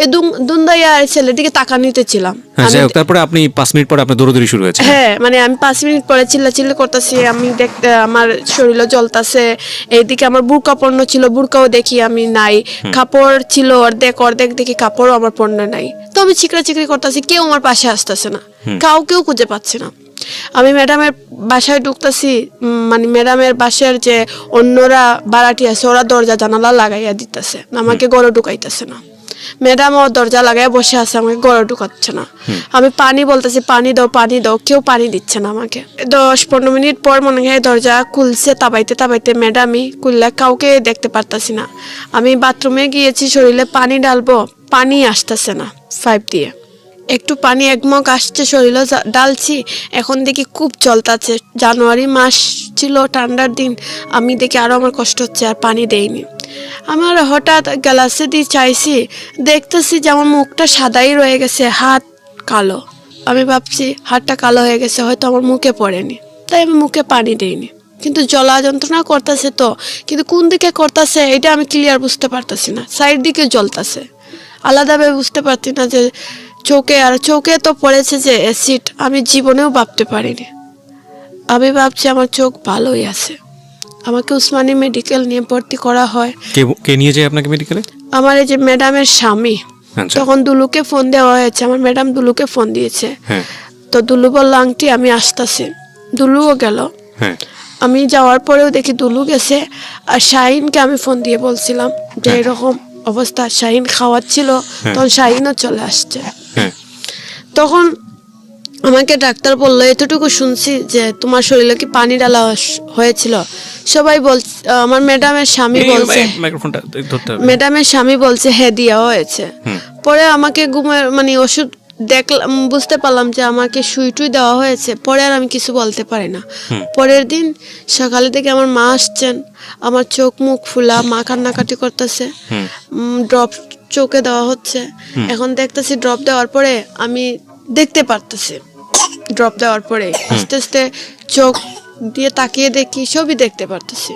A: এই দুন্দাইয়া এই ছেলের দিকে তাকা নিতেছিলাম।
B: তারপরে আপনি 5 মিনিট পরে আপনার দৌড়াদৌড়ি শুরু হয়েছে?
A: হ্যাঁ, মানে আমি 5 মিনিট পরে চিল্লাচিল্লি করতেছি, আমি দেখতে আমার শরীরও জ্বলতেছে। এইদিকে আমার বুরকা পণ্য ছিল, বুরকাও দেখি আমি নাই, কাপড় ছিল অর্ধেক দেখি কাপড়ও আমার পণ্য নাই। তো আমি চিকরি করতেছি, কেউ আমার পাশে আসতেছে না, কাউকেও খুঁজে পাচ্ছি না। আমি ম্যাডামের বাসায় ঢুকতেছি, মানে ম্যাডামের বাসার যে অন্যরা বাড়াটি আছে, ওরা দরজা জানালা লাগাইয়া দিতেছে, আমাকে ঘরে ঢুকাইতেছে না। ম্যাডামও দরজা লাগাইয়া বসে আছে, আমাকে ঘরে ঢুকাচ্ছে না। আমি পানি বলতেছি, পানি দাও, কেউ পানি দিচ্ছে না আমাকে। 10-15 মিনিট পর মনে হয় দরজা খুলছে, তাবাইতে ম্যাডামই খুললে, কাউকে দেখতে পারতাছি না। আমি বাথরুমে গিয়েছি, শরীরে পানি ডালবো, পানি আসতেছে না, পাইপ দিয়ে একটু পানি 1 মগ আসছে, শরীরে ডালছি, এখন দেখি খুব জ্বলতাছে। জানুয়ারি মাস ছিল, ঠান্ডার দিন, আমি দেখি আরো আমার কষ্ট হচ্ছে, আর পানি দেইনি। আমার হঠাৎ গ্লাসে দিয়ে চাইছি, দেখতেছি যে আমার মুখটা সাদাই রয়ে গেছে, হাত কালো, আমি ভাবছি হাতটা কালো হয়ে গেছে, হয়তো আমার মুখে পড়েনি, তাই আমি মুখে পানি দিইনি। কিন্তু জ্বলা যন্ত্রণা করতেছে তো, কিন্তু কোন দিকে করতেছে এটা আমি ক্লিয়ার বুঝতে পারতেছি না। সাইড দিকে জ্বলতেছে, আলাদাভাবে বুঝতে পারছি না যে চোখে, আর চোখে তো পড়েছে যে অ্যাসিড, আমি জীবনেও ভাবতে পারিনি। আমি ভাবছি আমার চোখ ভালোই আছে। আমাকে উসমানী মেডিকেল নিয়ে ভর্তি করা হয়।
B: কে নিয়ে যায় আপনাকে মেডিকেলে?
A: আমার এই যে ম্যাডামের স্বামী,
B: আচ্ছা।
A: তখন দুলুকে ফোন দেওয়া হয়েছে, আমার ম্যাডাম দুলুকে ফোন দিয়েছে।
B: হ্যাঁ
A: তো দুলু বলল আংটি আমি আসতেছি, দুলুও গেল।
B: হ্যাঁ
A: আমি যাওয়ার পরেও দেখি দুলু গেছে। আর শাহিনকে আমি ফোন দিয়ে বলছিলাম যে এরকম অবস্থা, শাহিন খাওয়াচ্ছিল, তখন শাহিনও চলে আসছে।
B: হ্যাঁ
A: তখন আমাকে ডাক্তার বললো এতটুকু শুনছি যে তোমার শরীরে কি পানি ডালা হয়েছিল। সবাই বলছে, আমার ম্যাডামের স্বামী বলছে,
B: মাইক্রোফোনটা ধরতে হবে।
A: ম্যাডামের স্বামী বলছে হ্যাঁ দেওয়া হয়েছে। পরে আমাকে ঘুমের মানে ওষুধ দেখলাম, বুঝতে পারলাম যে আমাকে সুই টুই দেওয়া হয়েছে। পরে আর আমি কিছু বলতে পারি না। পরের দিন সকালে থেকে আমার মা আসছেন, আমার চোখ মুখ ফুলা, মা কান্নাকাটি করতেছে, ড্রপ চোখে দেওয়া হচ্ছে। এখন দেখতেছি ড্রপ দেওয়ার পরে আমি দেখতে পারতেছি, ড্রপ দেওয়ার পরে আস্তে আস্তে চোখ দিয়ে তাকিয়ে দেখি সবই দেখতে পারতেছি।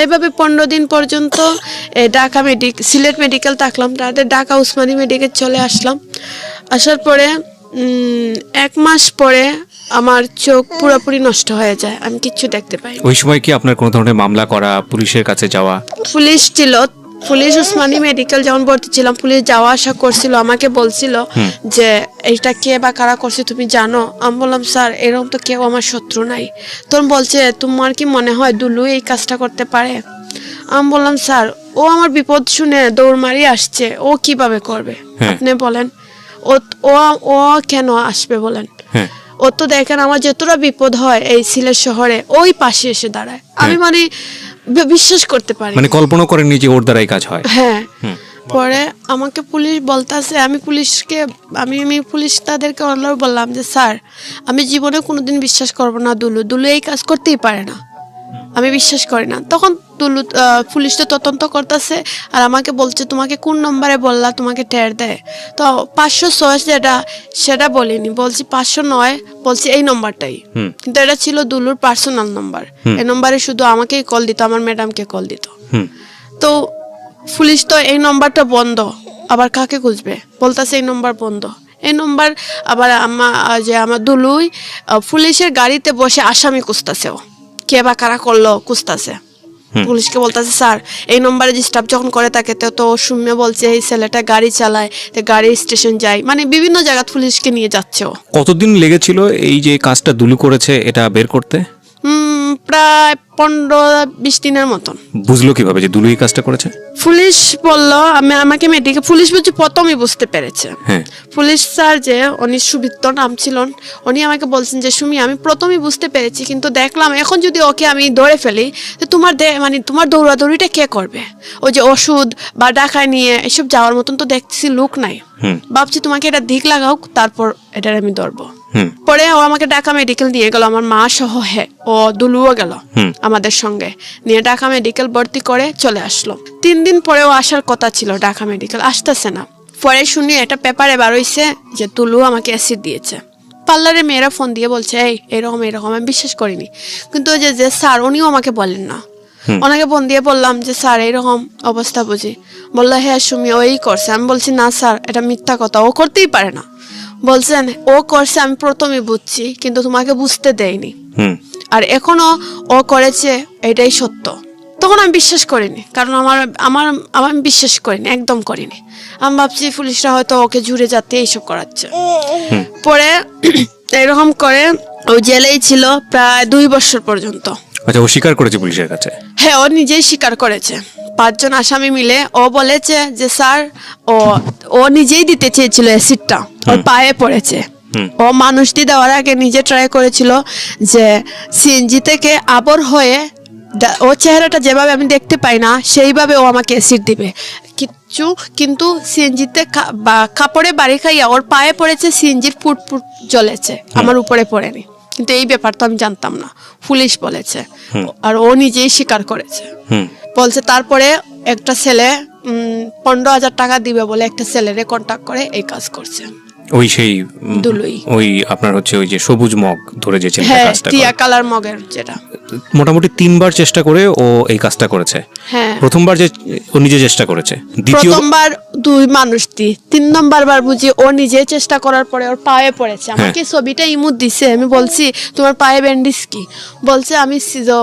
A: এইভাবে 15 দিন পর্যন্ত ঢাকা সিলেট মেডিকেল থাকলাম, তারপরে ঢাকা উসমানী মেডিকেল চলে আসলাম। আসার পরে 1 মাস পরে আমার চোখ পুরোপুরি নষ্ট হয়ে যায়, আমি কিচ্ছু দেখতে পাই না।
B: ওই সময় কি আপনার কোনো ধরনের মামলা করা, পুলিশের কাছে যাওয়া?
A: পুলিশ ছিল, পুলিশ উসমানী মেডিকেল যখন ভর্তি ছিলাম পুলিশ যাওয়া আসা করছিল, আমাকে বলছিল যে এইটা কে বা কারা করছে তুমি জানো? আমি বললাম স্যার এরকম তো কেউ আমার শত্রু নাই। তখন বলছে তোমার কি মনে হয় দুলু এই কাজটা করতে পারে? আমি বললাম স্যার ও আমার বিপদ শুনে দৌড় মারিয়ে আসছে, ও কিভাবে করবে আপনি বলেন? ও ও ও কেন আসবে বলেন? ও তো দেখেন আমার যতটা বিপদ হয় এই সিলেট শহরে ওই পাশে এসে দাঁড়ায়। আমি মানে বিশ্বাস করতে পারি,
B: মানে কল্পনা করেননি যে ওর দ্বারাই কাজ হয়।
A: হ্যাঁ। পরে আমাকে পুলিশ বলতেছে, আমি পুলিশকে আমি পুলিশ তাদেরকে বললাম যে স্যার আমি জীবনে কোনোদিন বিশ্বাস করব না দুলু এই কাজ করতেই পারে না, আমি বিশ্বাস করি না। তখন দুলু পুলিশ তো তদন্ত করতেছে আর আমাকে বলছে তোমাকে কোন নম্বরে বললা তোমাকে টের দেয়? তো 506 যেটা সেটা বলিনি, বলছি 509, বলছি এই নম্বরটাই। কিন্তু এটা ছিল দুলুর পার্সোনাল নম্বর, এই নম্বরে শুধু আমাকেই কল দিত, আমার ম্যাডামকে কল দিত। তো পুলিশ তো এই নম্বরটা বন্ধ, আবার কাকে খুঁজবে? বলতেছে এই নম্বর বন্ধ। এই নম্বর আবার আমার দুলুই পুলিশের গাড়িতে বসে আসামি খুঁজতেছে, ও কে বা কারা করলো খুঁজতেছে। পুলিশকে বলতেছে স্যার এই নম্বরে ডিস্টার্ব যখন করে তাকে তো শুনে বলছে এই ছেলেটা গাড়ি চালায়, গাড়ি স্টেশন যায়, মানে বিভিন্ন জায়গা পুলিশকে নিয়ে যাচ্ছে। ও
B: কতদিন লেগেছিল এই যে কাজটা দুলু করেছে এটা বের করতে?
A: প্রায় 15-20 দিনের মতন।
B: বুঝলো কিভাবে যে দুলু এই কাজটা করেছে?
A: পুলিশ বললো আমাকে মেডিকেল, পুলিশ বলছে প্রথমই বুঝতে পেরেছে। পুলিশ স্যার যে উনি সুবিত্ত নাম ছিল, উনি আমাকে বলছেন যে সুমি আমি প্রথমই বুঝতে পেরেছি, কিন্তু দেখলাম এখন যদি ওকে আমি ধরে ফেলি তোমার মানে তোমার দৌড়াদৌড়িটা কে করবে? ওই যে ওষুধ বা ডাকায় নিয়ে এসব যাওয়ার মতন তো দেখছি লোক নাই, ভাবছি তোমাকে এটা দিক লাগাও তারপর এটার আমি ধরবো। পরে ও আমাকে ঢাকা মেডিকেল নিয়ে গেল, আমার মা সহ ও দুলুও গেল আমাদের সঙ্গে নিয়ে ঢাকা মেডিকেল ভর্তি করে চলে আসলো। 3 দিন পরেও আসার কথা ছিল ঢাকা মেডিকেল, আসতেছে না। পরে শুনি একটা পেপারে বার হইছে যে দুলু আমাকে অ্যাসিড দিয়েছে। পার্লারে মেয়েরা ফোন দিয়ে বলছে এই এরকম এরকম, আমি বিশ্বাস করিনি। কিন্তু ওই যে স্যার উনিও আমাকে বলেন না, ওনাকে ফোন দিয়ে বললাম যে স্যার এরকম অবস্থা বুঝি, বললো হ্যাঁ সুমি ওই করছে। আমি বলছি না স্যার এটা মিথ্যা কথা, ও করতেই পারে না। বলছেন ও করছে আমি প্রথমে বুঝছি কিন্তু তোমাকে বুঝতে দেয়নি, আর এখনো ও করেছে এটাই সত্য। তখন আমি বিশ্বাস করিনি, কারণ আমার বিশ্বাস করিনি, একদম করিনি। আমি ভাবছি পুলিশরা হয়তো ওকে জুড়ে যাতে এইসব করাচ্ছে। পরে এরকম করে ও জেলেই ছিল প্রায় 2 বছর পর্যন্ত।
B: আচ্ছা, ও স্বীকার করেছে পুলিশের কাছে?
A: হ্যাঁ ও নিজেই স্বীকার করেছে। 5 জন আসামি মিলে ও বলেছে যে স্যার ও নিজেই দিতে চেয়েছিল অ্যাসিডটা, ওর পায়ে পড়েছে। ও মানুষ দিয়ে দেওয়ার আগে নিজে ট্রাই করেছিল যে সিএনজি থেকে আবর হয়ে ও চেহারাটা যেভাবে আমি দেখতে পাই না সেইভাবে ও আমাকে অ্যাসিড দিবে কিন্তু সিএনজিতে কাপড়ে বাড়ি খাইয়া ওর পায়ে পড়েছে, সিএনজির ফুট জ্বলেছে, আমার উপরে পড়েনি। কিন্তু এই ব্যাপারটা আমি জানতাম না, পুলিশ বলেছে আর ও নিজেই স্বীকার করেছে। বলছে তারপরে একটা ছেলে 15,000 টাকা দিবে বলে একটা ছেলেরে কন্ট্যাক্ট করে এই কাজ করছে।
B: ওই সেই
A: দুলুই।
B: ওই আপনার হচ্ছে ওই যে সবুজ মগ ধরে যে ছেলেটা
A: হ্যাঁ,
B: কাজটা
A: টিয়া
B: করে।
A: কালার মগের যেটা।
B: মোটামুটি 3বার চেষ্টা করে ও এই কাজটা করেছে।
A: হ্যাঁ,
B: প্রথমবার যে ও নিজে চেষ্টা করেছে, দ্বিতীয়
A: প্রথমবার 2 মানুষ দি, 3 নম্বর বার বুঝি ও নিজে চেষ্টা করার পরে ওর পায়ে পড়েছে। আমাকে ছবিটা ইমুদ দিছে, আমি বলছি তোমার পায়ে ব্যান্ডেজ কি? বলছে আমি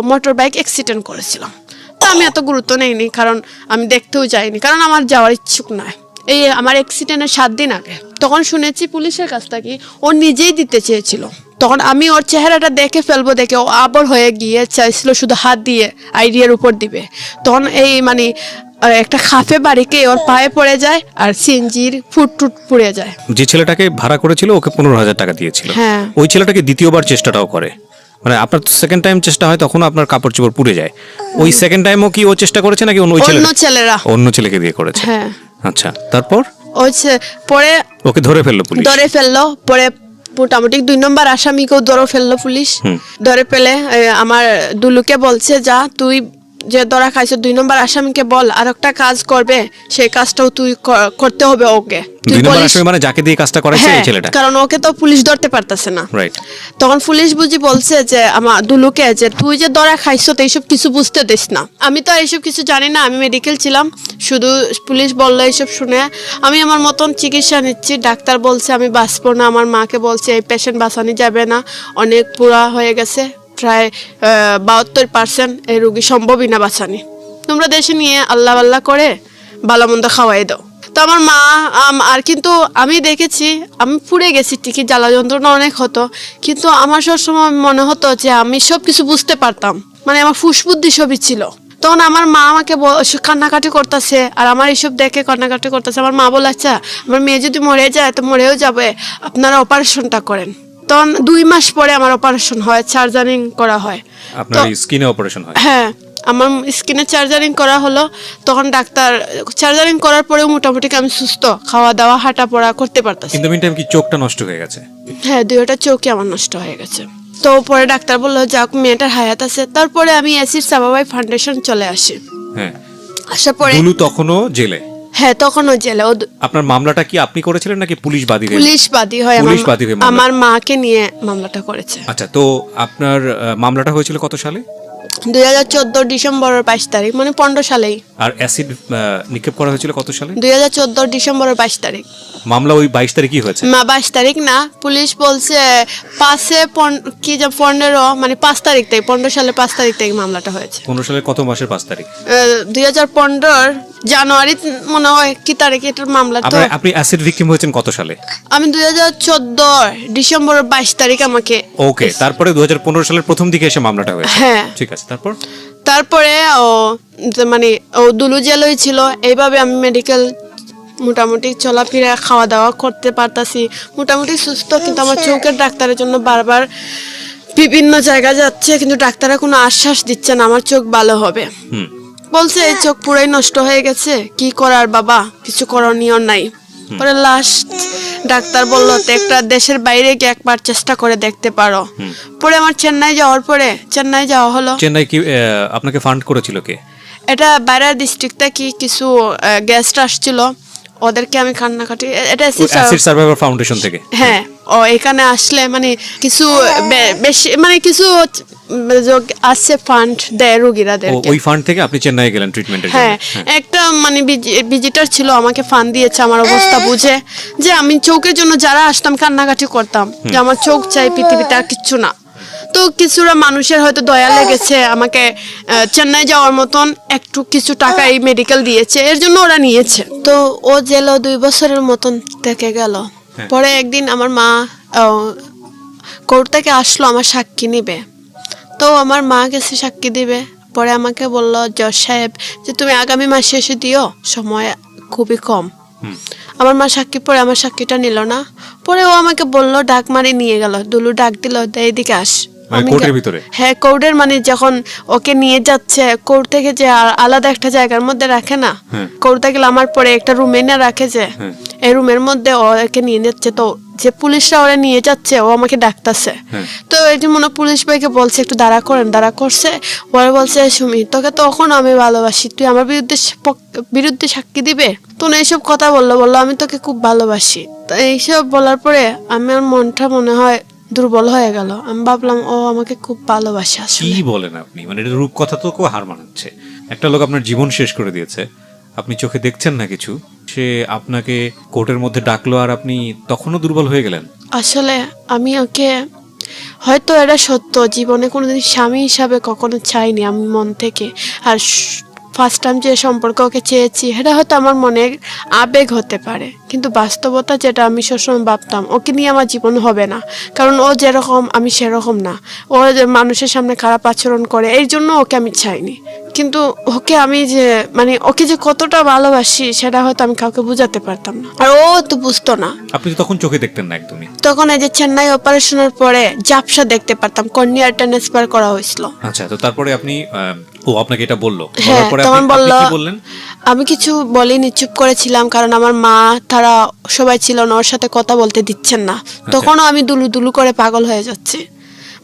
A: মোটর বাইক অ্যাক্সিডেন্ট করেছিলাম। তো আমি এত গুরুত্ব নেইনি, কারণ আমি দেখতেও যাইনি, কারণ আমার যাওয়ার ইচ্ছুক নয়। এই আমার অ্যাক্সিডেন্টের 7 দিন আগে তখন শুনেছি পুলিশের কাছ থেকে ও নিজেই দিতে চেয়েছিল। তখন আমি ওর চেহারাটা দেখে ফেলবো দেখে ও আবর হয়ে গিয়ে চাইছিল শুধু হাত দিয়ে আইডিয়ার উপর দিবে। তখন এই মানে একটা খাফে বাড়িকে ওর পায়ে পড়ে যায় আর সিএনজির ফুট টুট পুড়ে যায়।
B: যে ছেলেটাকে ভাড়া করেছিল ওকে 15,000 টাকা দিয়েছিল,
A: হ্যাঁ।
B: ওই ছেলেটাকে দ্বিতীয়বার চেষ্টাটাও করে। মানে আপনার সেকেন্ড টাইম চেষ্টা হয় তখন আপনার কাপড় চোপড় পুড়ে যায়, ওই সেকেন্ড টাইমও কি ও চেষ্টা করেছে নাকি ওই
A: অন্য ছেলেরা?
B: অন্য ছেলেকে দিয়ে করেছে।
A: হ্যাঁ।
B: আচ্ছা, তারপর
A: পরে
B: ওকে ধরে ফেললো পুলিশ।
A: ধরে ফেললো। পরে মোটামুটি 2 নম্বর আসামিকেও ধরে ফেললো পুলিশ। ধরে ফেলে আমার দুলুকে বলছে যা তুই যে ধরা খাইছো 2 নম্বর আসামিকে বল আর একটা কাজ করবে, সেই কাজটাও তুই করতে হবে ওকে।
B: 2 নম্বর আসামি মানে যাকে দিয়ে কাজটা করাইছে এই ছেলেটা?
A: কারণ ওকে তো পুলিশ ধরতে পারতেছে না।
B: রাইট।
A: তখন পুলিশ বুঝি বলছে যে আমার দুলুকে যে তুই যে ধরা খাইছো তো এইসব কিছু বুঝতে দিস না। আমি তো এইসব কিছু জানি না, আমি মেডিকেল ছিলাম, শুধু পুলিশ বললো এইসব শুনে আমি আমার মতন চিকিৎসা নিচ্ছি। ডাক্তার বলছে আমি বাঁচবো না, আমার মাকে বলছে এই পেশেন্ট বাঁচানো যাবে না, অনেক পুরা হয়ে গেছে, প্রায় 72% এই রোগী সম্ভবই না বাঁচানি। তোমরা দেশে নিয়ে আল্লাহ আল্লাহ করে ভালো মন্দ খাওয়াই দাও। তো আমার মা আর কিন্তু আমি দেখেছি আমি পুড়ে গেছি ঠিকই, জ্বালা যন্ত্রণা অনেক হতো, কিন্তু আমার সবসময় মনে হতো যে আমি সব কিছু বুঝতে পারতাম, মানে আমার ফুসবুদ্ধি সবই ছিল। তখন আমার মা আমাকে কান্নাকাটি করতেছে আর আমার এইসব দেখে কান্নাকাটি করতেছে। আমার মা বলে আচ্ছা আমার মেয়ে যদি মরে যায় তো মরেও যাবে, আপনারা অপারেশনটা করেন। তখন 2 মাস পরে আমার অপারেশন হয়, সার্জারিং করা হয়।
B: আপনার স্কিনে অপারেশন হয়?
A: হ্যাঁ, আমার স্কিনে সার্জারিং করা হলো। তখন ডাক্তার সার্জারিং করার পরেও মোটামুটি আমি সুস্থ, খাওয়া দাওয়া হাঁটা পড়া করতে পারতাম।
B: কিন্তু মিন টাইম কি চোখটা নষ্ট হয়ে গেছে?
A: হ্যাঁ, 2টা চোখই আমার নষ্ট হয়ে গেছে। তো পরে ডাক্তার বললো যাক মেয়েটার হায়াত আছে। তারপরে আমি এসির সাবাবাই ফাউন্ডেশন চলে আসি।
B: হ্যাঁ।
A: আসার পরে
B: দুলু তখনও জেলে?
A: হ্যাঁ, তখনও জেলে।
B: আপনার মামলাটা কি আপনি করেছিলেন নাকি পুলিশ বাদী হয়ে?
A: পুলিশ বাদী হয়, আমার মাকে নিয়ে মামলাটা করেছে।
B: আচ্ছা, তো আপনার মামলাটা হয়েছিল কত সালে?
A: 2014 ডিসেম্বরের 22 তারিখ, মানে 15 সালেই।
B: আর অ্যাসিড নিক্ষেপ করা হয়েছিল কত সালে?
A: 2014 ডিসেম্বরের 22 তারিখ।
B: মামলা ওই 22 তারিখই হয়েছে?
A: 22 তারিখ না, পুলিশ বলছে 15 মানে 5 তারিখ থেকে, 15 সালে 5 তারিখ থেকে মামলাটা হয়েছে।
B: 15 সালের কত মাসের 5 তারিখ?
A: 2015 জানুয়ারি মনে হয় কি তারিখে এটার মামলা। তো
B: আপনি অ্যাসিড ভিকটিম হয়েছেন কত সালে?
A: আমি 2014 ডিসেম্বরের 22 তারিখ আমাকে।
B: ওকে, তারপরে 2015 সালের প্রথম দিকে এসে মামলাটা হয়েছে?
A: হ্যাঁ,
B: ঠিক আছে।
A: তারপরে মানে ও দুলু জেল হয়েছিল। এইভাবে আমি মেডিকেল মোটামুটি চলাফেরা খাওয়া দাওয়া করতে পারতাছি, মোটামুটি সুস্থ। কিন্তু আমার চোখের ডাক্তারের জন্য বারবার বিভিন্ন জায়গায় যাচ্ছে, কিন্তু ডাক্তাররা কোনো আশ্বাস দিচ্ছে না আমার চোখ ভালো হবে। বলছে এই চোখ পুরাই নষ্ট হয়ে গেছে, কি করার বাবা, কিছু করণীয় নাই। পরে লাস্ট ডাক্তার বললো তো একটা দেশের বাইরে গিয়ে একবার চেষ্টা করে দেখতে পারো। পরে আমার চেন্নাই যাওয়া হলো।
B: চেন্নাই কি আপনাকে ফান্ড করেছিল কে?
A: এটা বাইরের ডিস্ট্রিক্ট থেকে কিছু গেস্ট আসছিল, ওদেরকে আমি কান্নাকাটি, এটা
B: অ্যাসিড সার্ভাইভার ফাউন্ডেশন থেকে।
A: হ্যাঁ, ও এখানে আসলে মানে কিছু বেশি মানে কিছু আসছে ফান্ড দেয় রোগীরাদেরকে।
B: ওই ফান্ড থেকে আপনি চেন্নাই গেলেন ট্রিটমেন্টের জন্য?
A: হ্যাঁ, একটা মানে ভিজিটার ছিল, আমাকে ফান্ড দিয়েছে আমার অবস্থা বুঝে, যে আমি চোখের জন্য যারা আসতাম কান্নাকাটি করতাম যে আমার চোখ চাই, পৃথিবীতে আর কিচ্ছু না। তো কিছুরা মানুষের হয়তো দয়া লেগেছে, আমাকে চেন্নাই যাওয়ার মতন একটু কিছু টাকা এই মেডিকেল দিয়েছে, এর জন্য ওরা নিয়েছে। তো ও জেল 2 বছরের মতন থেকে গেল। পরে একদিন আমার মা কোর্ট থেকে আসলো আমার সাক্ষী নিবে। তো আমার মা গেছে সাক্ষী দিবে। পরে আমাকে বললো জজ সাহেব যে তুমি আগামী মাসে এসে দিও, সময় খুবই কম। আমার মা সাক্ষী, পরে আমার সাক্ষীটা নিল না। পরে ও আমাকে বললো ডাক মারি নিয়ে গেল, দুলু ডাক দিল এইদিকে আস।
B: কোর্টের ভিতরে? হ্যাঁ,
A: কোর্টের মানে যখন ওকে নিয়ে যাচ্ছে কোর্ট থেকে, যে আলাদা একটা জায়গার মধ্যে রাখে না, কোর্ট থেকে আমার পরে একটা রুমে না রাখে, যে এই রুমের মধ্যে ওকে নিয়ে যাচ্ছে। তো যে পুলিশরা ওরা নিয়ে যাচ্ছে, ও আমাকে ডাকতেছে। তো এই যে মনে হয় পুলিশ ভাইকে বলছে একটু দাঁড়া করেন, দাঁড়া করছে। পরে বলছে সুমি তোকে তখন আমি ভালোবাসি, তুই আমার বিরুদ্ধে সাক্ষী দিবে? তো উনি এইসব কথা বললো আমি তোকে খুব ভালোবাসি। তো এইসব বলার পরে আমার মনটা মনে হয় দুর্বল হয়ে গেল। আমি ভাবলাম ও আমাকে খুব ভালোবাসে। আসলে
B: কি বলেন আপনি? মানে এটা রূপ কথা তো কেউ হার মানাচ্ছে। একটা লোক আপনার জীবন শেষ করে দিয়েছে, আপনি চোখে দেখছেন না কিছু, সে আপনাকে কোর্টের মধ্যে ডাকলো আর আপনি তখনও দুর্বল হয়ে গেলেন।
A: আসলে আমি ওকে, হয়তো এটা সত্য, জীবনে কোনোদিন স্বামী হিসাবে কখনো চাইনি আমি মন থেকে। আর ফার্স্ট টাইম যে সম্পর্ক ওকে চেয়েছি, এটা হয়তো আমার মনের আবেগ হতে পারে, কিন্তু বাস্তবতা যেটা আমি সবসময় ভাবতাম ওকে নিয়ে আমার জীবন হবে না, কারণ ও যেরকম আমি সেরকম না। ও যে মানুষের সামনে খারাপ আচরণ করে, এই জন্য ওকে আমি চাইনি। কিন্তু ওকে আমি যে মানে ওকে যে কতটা ভালোবাসি সেটা হয়তো আমি কাউকে বুঝাতে পারতাম না, আর ও তো বুঝতো না।
B: আপনি তো তখন চোখে দেখতেন না একদমই।
A: তখন এই যে চেন্নাই অপারেশনের পরে ঝাপসা দেখতে পারতাম, কর্নিয়ার ট্রান্সফার করা হয়েছিল।
B: আচ্ছা, তো তারপরে আপনি ও আপনাকে এটা বললো,
A: হ্যাঁ,
B: বলার পরে
A: তখন
B: আপনি
A: বললো,
B: কি বললেন?
A: আমি কিছু বলিনি, চুপ করেছিলাম, কারণ আমার মা তারা সবাই ছিল না, ওর সাথে কথা বলতে দিচ্ছেন না। তখনও আমি দুলু দুলু করে পাগল হয়ে যাচ্ছি।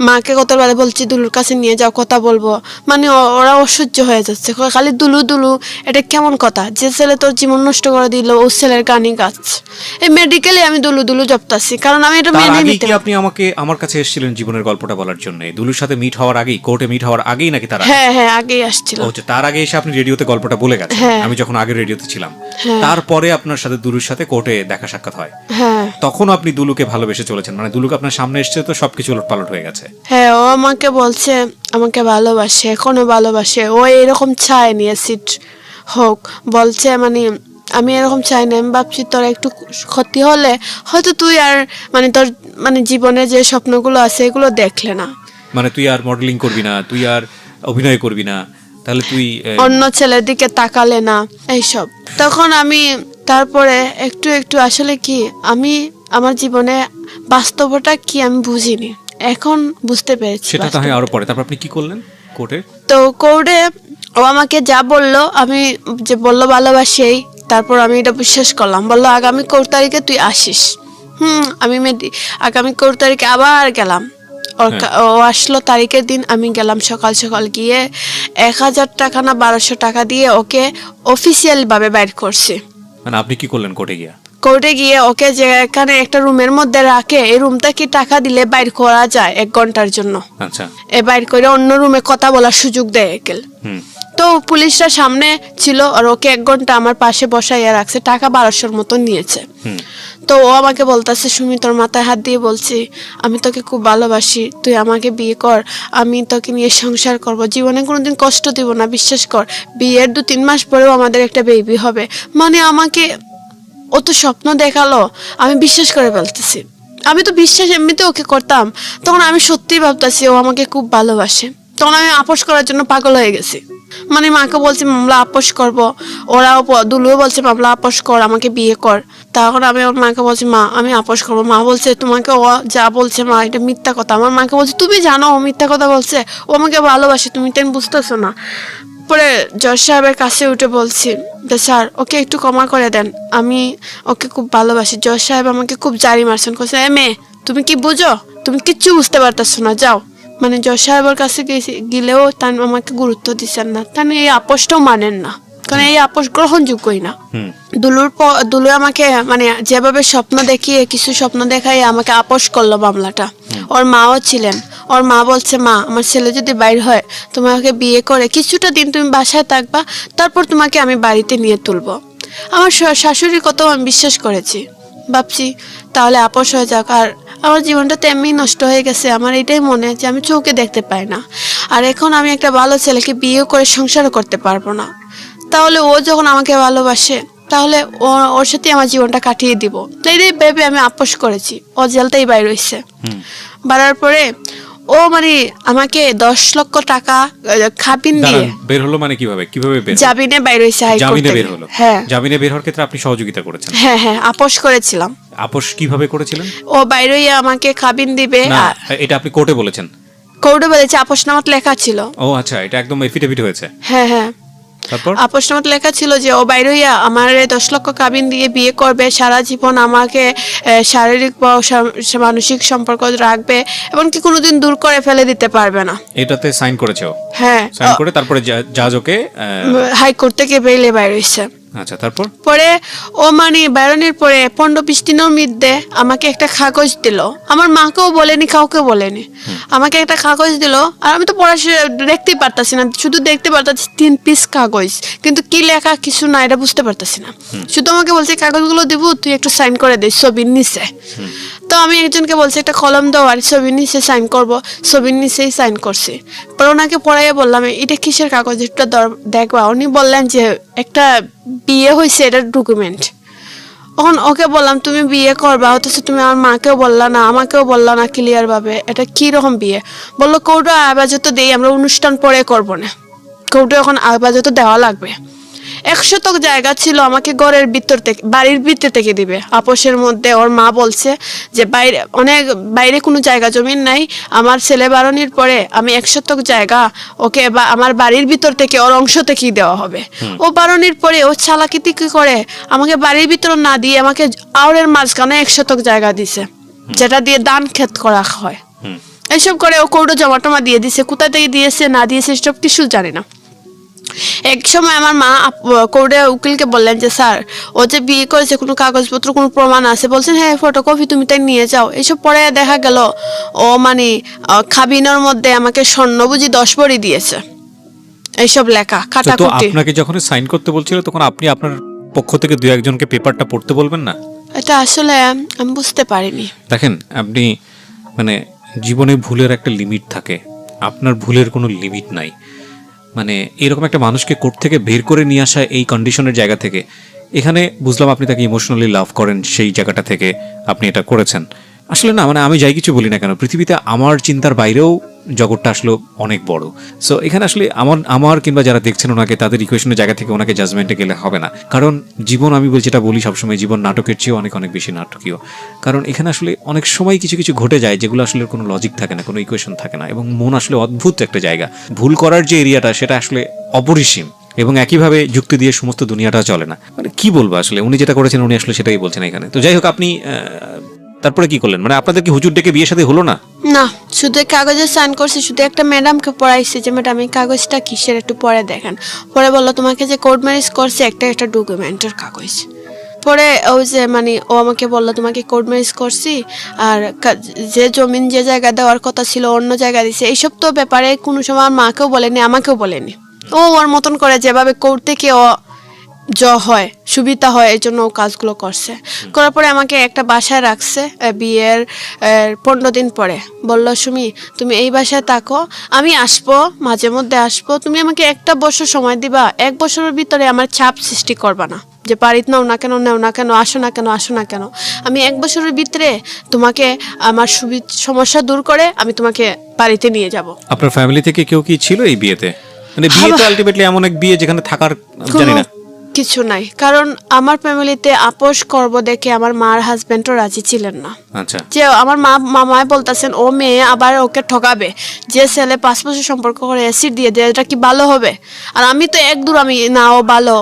A: মাকে কতবার বলছি দুলুর কাছে নিয়ে যাও, কথা বলবো, মানে ওরা অসহ্য হয়ে যাচ্ছে, খালি দুলু দুলু। এটা কেমন কথা? যে ছেলে তোর জীবন নষ্ট করে দিল, ও ছেলের গানই গাছ। এই মেডিকেলে আমি দুলু দুলু জপতাছি, কারণ আমি এটা মেনে নিতে।
B: আপনি আমার কাছে এসেছিলেন জীবনের গল্পটা বলার জন্য দুলুর সাথে মিট হওয়ার আগেই, কোর্টে মিট হওয়ার আগেই নাকি? তার
A: হ্যাঁ আগেই আসছিল।
B: তার আগে এসে আপনি রেডিওতে গল্পটা বলে গেছেন। আমি যখন আগে রেডিওতে ছিলাম, তারপরে আপনার সাথে দুলুর সাথে কোর্টে দেখা সাক্ষাৎ হয়। তখন আপনি দুলুকে ভালোবেসে চলেছেন, মানে দুলুকে আপনার সামনে এসছে তো সবকিছু উলটপালট হয়ে গেছে।
A: হ্যাঁ, ও আমাকে বলছে আমাকে ভালোবাসে, এখনো ভালোবাসে। ও এরকম চায়নি অ্যাসিড হোক, বলছে মানে আমি এরকম চাই না। আমি ভাবছি তোর একটু ক্ষতি হলে হয়তো তুই আর মানে তোর মানে জীবনে যে স্বপ্নগুলো আছে এগুলো দেখলে না,
B: মানে তুই আর মডেলিং করবি না, তুই আর অভিনয় করবি না, তাহলে তুই
A: অন্য ছেলের দিকে তাকালে না, এইসব। তখন আমি তারপরে একটু একটু আসলে কি আমি আমার জীবনে বাস্তবতা কি আমি বুঝিনি, এখন বুঝতে পেরেছি।
B: সেটা তো হয় আরো পরে। তারপর আপনি কি করলেন কোর্টে?
A: তো কোর্টে ও আমাকে যা বললো, আমি যে বললো ভালোবাসেই, তারপর আমি এটা বিশ্বাস করলাম। বললো আগামী 4 তারিখে তুই আসিস। আমি আগামী 4 তারিখে আবার গেলাম। ও আসলো তারিখের দিন, আমি গেলাম সকাল সকাল, গিয়ে 1000 টাকা না 1200 টাকা দিয়ে ওকে অফিসিয়াল ভাবে বাইর করছি।
B: মানে আপনি কি করলেন কোর্টে গিয়ে?
A: কোর্টে গিয়ে ওকে যে এখানে একটা রুমের মধ্যে রাখে, এই রুমটা কি টাকা দিলে বাইর করা যায় 1 ঘন্টার জন্য।
B: আচ্ছা,
A: বাইর করে অন্য রুমে কথা বলার সুযোগ দেয় একেল। তো পুলিশরা সামনে ছিল আর ওকে 1 ঘন্টা আমার পাশে বসাইয়া রাখছে, টাকা 1200-র মতো নিয়েছে। তো ও আমাকে বলতেছে সুমি তোর মাথায় হাত দিয়ে বলছি আমি তোকে খুব ভালোবাসি, তুই আমাকে বিয়ে কর, আমি তোকে নিয়ে সংসার করব, জীবনে কোনোদিন কষ্ট দিব না, বিশ্বাস কর। বিয়ের 2-3 মাস পরেও আমাদের একটা বেবি হবে। মানে আমাকে ও তো স্বপ্ন দেখালো, আমি বিশ্বাস করে ফেলতেছি। আমি তো বিশ্বাস এমনিতে ওকে করতাম, তখন আমি সত্যি ভাবতেছি ও আমাকে খুব ভালোবাসে। তখন আমি আপোষ করার জন্য পাগল হয়ে গেছি। মানে মাকে বলছি মামলা আপোষ করব, ওরাও দুলুও বলছে মামলা আপোষ কর, আমাকে বিয়ে কর। তখন আমি ওর মাকে বলছি মা আমি আপোষ করবো। মা বলছে তোমাকে ও যা বলছে মা এটা মিথ্যা কথা। আমার মাকে বলছে তুমি জানো ও মিথ্যা কথা বলছে, ও আমাকে ভালোবাসে, তুমি তো বুঝতেছো না। পরে জজ সাহেবের কাছে উঠে বলছি স্যার ওকে একটু ক্ষমা করে দেন, আমি ওকে খুব ভালোবাসি। জজ সাহেব আমাকে খুব জারি মারছেন, বলছে মেয়ে তুমি কি বুঝো, তুমি কিচ্ছু বুঝতে পারতেছো না, যাও। মানে জজ সাহেবের কাছে গেলেও তার আমাকে গুরুত্ব দিচ্ছেন না, তার এই আপোষটাও মানেন না, কারণ এই আপোষ গ্রহণযোগ্যই না। দুলু আমাকে মানে যেভাবে স্বপ্ন দেখিয়ে কিছু স্বপ্ন দেখাই আমাকে আপোষ করলো মামলাটা। ওর মাও ছিলেন, ওর মা বলছে মা আমার ছেলে যদি বাইর হয় তোমাকে বিয়ে করে কিছুটা দিন তুমি বাসায় থাকবা, তারপর তোমাকে আমি বাড়িতে নিয়ে তুলবো। আমার শাশুড়ির কথাও আমি বিশ্বাস করেছি, ভাবছি তাহলে আপোষ হয়ে যাক। আর আমার জীবনটা তো এমনি নষ্ট হয়ে গেছে, আমার এটাই মনে যে আমি চোখে দেখতে পাই না, আর এখন আমি একটা ভালো ছেলেকে বিয়ে করে সংসারও করতে পারবো না। তাহলে ও যখন আমাকে ভালোবাসে তাহলে ওর সাথে আমার জীবনটা কাটিয়ে দিব, এইটাই ভেবে আমি আপোষ করেছি। ও জেলতেই বাইর হইছে, বাড়ার পরে ও মানে আমাকে 10 লক্ষ টাকা খাবিন দিয়ে
B: বের হলো। মানে কিভাবে বের?
A: জামিনে বাইর হইছে,
B: জামিনে বের হলো।
A: হ্যাঁ,
B: জামিনে বের হওয়ার ক্ষেত্রে আপনি সহযোগিতা করেছেন?
A: হ্যাঁ আপোষ করেছিলাম।
B: আপোষ কিভাবে করেছিলেন?
A: ও বাইর হইয়া আমাকে খাবিন দিবে।
B: না এটা আপনি কোর্টে বলেছেন?
A: কোর্টে বলেছে, আপোষনামাত লেখা ছিল।
B: ও আচ্ছা, এটা একদম এফিডেভিট হয়েছে?
A: হ্যাঁ
B: তারপর
A: আপোষনামাতে লেখা ছিল যে ও বাইরে হইয়া আমার 10 লক্ষ কাবিন দিয়ে বিয়ে করবে, সারা জীবন আমাকে শারীরিক বা মানসিক সম্পর্ক রাখবে, এমনকি কোনোদিন দূর করে ফেলে দিতে পারবে না।
B: এটাতে সাইন করেছো?
A: হ্যাঁ,
B: সাইন করে তারপরে জাজ ওকে
A: হাইকোর্ট থেকে বেইলে বাইরে হইছে।
B: আচ্ছা, তারপর
A: পরে ও মানে বেরোনোর পরে 15-20 দিনের মধ্যে আমাকে একটা কাগজ দিল, আমার মাকেও বলেনি, কাউকে বলেনি, আমাকে একটা কাগজ দিল। আর আমি তো পড়াশোনা দেখতেই পারতাছি না, শুধু দেখতে পারতাছি 3 পিস কাগজ, কিন্তু কি লেখা কিছু না, এটা বুঝতে পারতাছি না। শুধু আমাকে বলছে কাগজগুলো দিব, তুই একটু সাইন করে দে ছবির নিচে। তো আমি একজনকে বলছি একটা কলম দাও, আর ছবির নিচে সাইন করব, ছবির নিচেই সাইন করছি। পরে ওনাকে পড়াইয়া বললাম এটা কিসের কাগজ, একটু দেখবা। উনি বললেন যে একটা বিয়ে হয়েছে, এটা ডকুমেন্ট। তখন ওকে বললাম তুমি বিয়ে করবা, অথচ তুমি আমার মাকেও বললা না, আমাকেও বললা না ক্লিয়ার ভাবে, এটা কি রকম বিয়ে? বললো কৌটো আবাজত দেই, আমরা অনুষ্ঠান পরে করবো না, কৌটো এখন আবাজত দেওয়া লাগবে। 100 জায়গা ছিল, আমাকে ঘরের ভিতর থেকে, বাড়ির ভিতর থেকে দিবে। আপোষের মধ্যে ওর মা বলছে যে বাইরে কোনো জায়গা জমিন নাই, আমার ছেলে বারণের পরে আমি 100 জায়গা ওকে বা আমার বাড়ির ভিতর থেকে ওর অংশ থেকেই দেওয়া হবে। ও বারণের পরে ও চালাকিতি কি করে আমাকে বাড়ির ভিতর না দিয়ে আমাকে আওরের মাঝখানে 100 জায়গা দিছে, যেটা দিয়ে ধান ক্ষেত করা হয়। এসব করে ও কৌটো জমা টমা দিয়ে দিছে, কোথা থেকে দিয়েছে না দিয়েছে সব কিছু জানি না। এক সময় আমার মা কোর্টে উকিলকে বললেন যে স্যার ও যে বিয়ে করেছে কোনো কাগজপত্র কোনো প্রমাণ আছে? বলছেন হ্যাঁ ফটোকপি তুমি তাই নিয়ে যাও। এইসব পরে দেখা গেল ও মানে খাবিনের মধ্যে আমাকে স্বর্ণ বুঝি 10 ভরি দিয়েছে, এইসব লেখা
B: তো
A: কাটাকুটি।
B: আপনাকে যখন সাইন করতে বলছিল তখন আপনি আপনার পক্ষ থেকে 2-1জনকে পেপারটা পড়তে বলবেন না?
A: এটা আসলে আমি বুঝতে পারিনি।
B: দেখেন, আপনি মানে জীবনে ভুলের একটা লিমিট থাকে, আপনার ভুলের কোনো লিমিট নাই। মানে এরকম একটা মানুষকে কোর্ট থেকে বের করে নিয়ে আসা এই কন্ডিশনের জায়গা থেকে, এখানে বুঝলাম আপনি তাকে ইমোশনালি লাভ করেন, সেই জায়গাটা থেকে আপনি এটা করেছেন। আসলে না, মানে আমি যাই কিছু বলি না কেন, পৃথিবীতে আমার চিন্তার বাইরেও জগৎটা আসলে অনেক বড়। সো এখানে আসলে আমার কিংবা যারা দেখছেন ওনাকে, তাদের ইকুয়েশনের জায়গা থেকে ওনাকে জাজমেন্টে গেলে হবে না। কারণ জীবন, আমি যেটা বলি সবসময়, জীবন নাটকের চেয়েও অনেক অনেক বেশি নাটকীয়। কারণ এখানে আসলে অনেক সময় কিছু কিছু ঘটে যায় যেগুলো আসলে কোনো লজিক থাকে না, কোনো ইকুয়েশন থাকে না, এবং মন আসলে অদ্ভুত একটা জায়গা। ভুল করার যে এরিয়াটা সেটা আসলে অপরিসীম, এবং একইভাবে যুক্তি দিয়ে সমস্ত দুনিয়াটা চলে না। মানে কি বলবো, আসলে উনি যেটা করেছেন উনি আসলে সেটাই বলছেন এখানে। তো যাই হোক, আপনি তারপরে কি করলেন? মানে আপনাদের কি হুজুর ডেকে বিয়ে সাথে হলো না?
A: না, শুধু কাগজে সাইন করছি, শুধু একটা ম্যাডামকে পড়াইছি যে ম্যাডাম এই কাগজটা কিসের একটু পরে দেখেন। পরে বললো তোমাকে যে কোর্ট ম্যারেজ করছে একটা ডকুমেন্টের কাগজ। পরে ওই যে মানে ও আমাকে বললো তোমাকে কোর্ট ম্যারেজ করছি, আর যে জমিন যে জায়গা দেওয়ার কথা ছিল অন্য জায়গা দিছে। এইসব তো ব্যাপারে কোনো সময় আমার মাকেও বলেনি, আমাকেও বলেনি। ও ওর মতন করে যেভাবে কোর্ট থেকে ও হয় সুবিধা হয় এই জন্য ও কাজগুলো করছে। করার পরে আমাকে একটা বাসায় রাখছে বিয়ের 15 দিন পরে। বললো সুমি তুমি এই বাসায় থাকো, আমি আসবো, মাঝে মধ্যে আসবো, তুমি আমাকে 1 বছর সময় দিবা, 1 বছরের ভিতরে আমার চাপ সৃষ্টি করবা না যে বাড়িতে নাও না কেন, নেও না কেন, আসো না কেন, আসো না কেন। আমি 1 বছরের ভিতরে তোমাকে আমার সমস্যা দূর করে আমি তোমাকে বাড়িতে নিয়ে যাব।
B: আপনার ফ্যামিলি থেকে কেউ কি ছিল এই বিয়েতে? মানে বিয়ে তো আলটিমেটলি এমন এক বিয়ে যেখানে থাকার জানি না
A: কিছু নাই, কারণ আমার ফ্যামিলিতে আপোষ করব দেখে আমার মার হাজবেন্ডও রাজি ছিলেন না।
B: আচ্ছা, যে
A: আমার মামায় বলতেছেন ও মেয়ে আবার ওকে ঠকাবে, যে ছেলে 5 বছর সম্পর্ক করে অ্যাসিড দিয়ে দেয়, এটা কি ভালো হবে? আর আমি তো একদূর আমি না ও ভালো,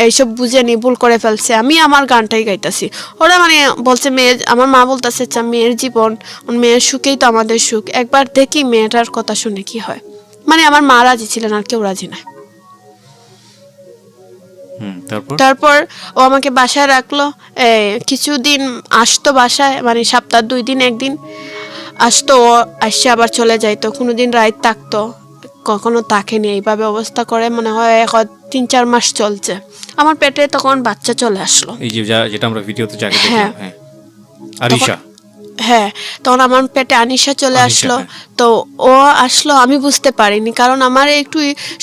A: এইসব বুঝেনি, ভুল করে ফেলছে, আমি আমার গানটাই গাইতাছি। ওরা মানে বলছে মেয়ে, আমার মা বলতেছে আচ্ছা মেয়ের জীবন, মেয়ের সুখেই তো আমাদের সুখ, একবার দেখি মেয়েটার কথা শুনে কি হয়। মানে আমার মা রাজি ছিলেন, আর কেউ রাজি নাই। তারপর ও আমাকে বাসায় রাখলো, কিছুদিন আসতো বাসায়, মানে সপ্তাহ 2 দিন 1 দিন আসতো, ও আসছে আবার চলে যাইতো, কোনোদিন রাত থাকতো, কখনো থাকেনি। এইভাবে অবস্থা করে মনে হয় 3-4 মাস চলছে। আমার পেটে তখন বাচ্চা চলে আসলো,
B: এই যে যেটা আমরা ভিডিওতে যাকে দেখলাম, হ্যাঁ আরিশা,
A: হ্যাঁ তখন আমার পেটে আনিশা চলে আসলো। তো ও আসলো, আমি বুঝতে পারিনি, কারণ আমার একটু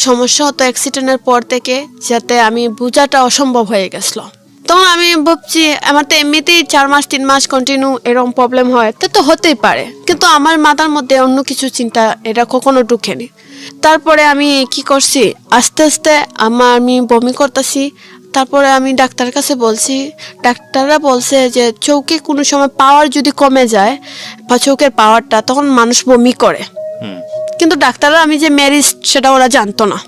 A: সমস্যা হতো অ্যাক্সিডেন্টের পর থেকে, যাতে আমি বোঝাটা অসম্ভব হয়ে গেছিলো। তখন আমি ভাবছি আমার তো এমনিতেই 4 মাস 3 মাস কন্টিনিউ এরকম প্রবলেম হয়, তো হতেই পারে, কিন্তু আমার মাথার মধ্যে অন্য কিছু চিন্তা এটা কখনো ঢুকেনি। তারপরে আমি কি করছি, আস্তে আস্তে আমি বমি করতেছি। তারপরে আমি ডাক্তারের কাছে বলছি, ডাক্তাররা বলছে যে চোখে কোনো সময় পাওয়ার যদি কমে যায় বা চোখের পাওয়ারটা, তখন মানুষ বমি করে। কিন্তু ডাক্তাররা আমি যে ম্যারিজ সেটা ওরা জানতো না,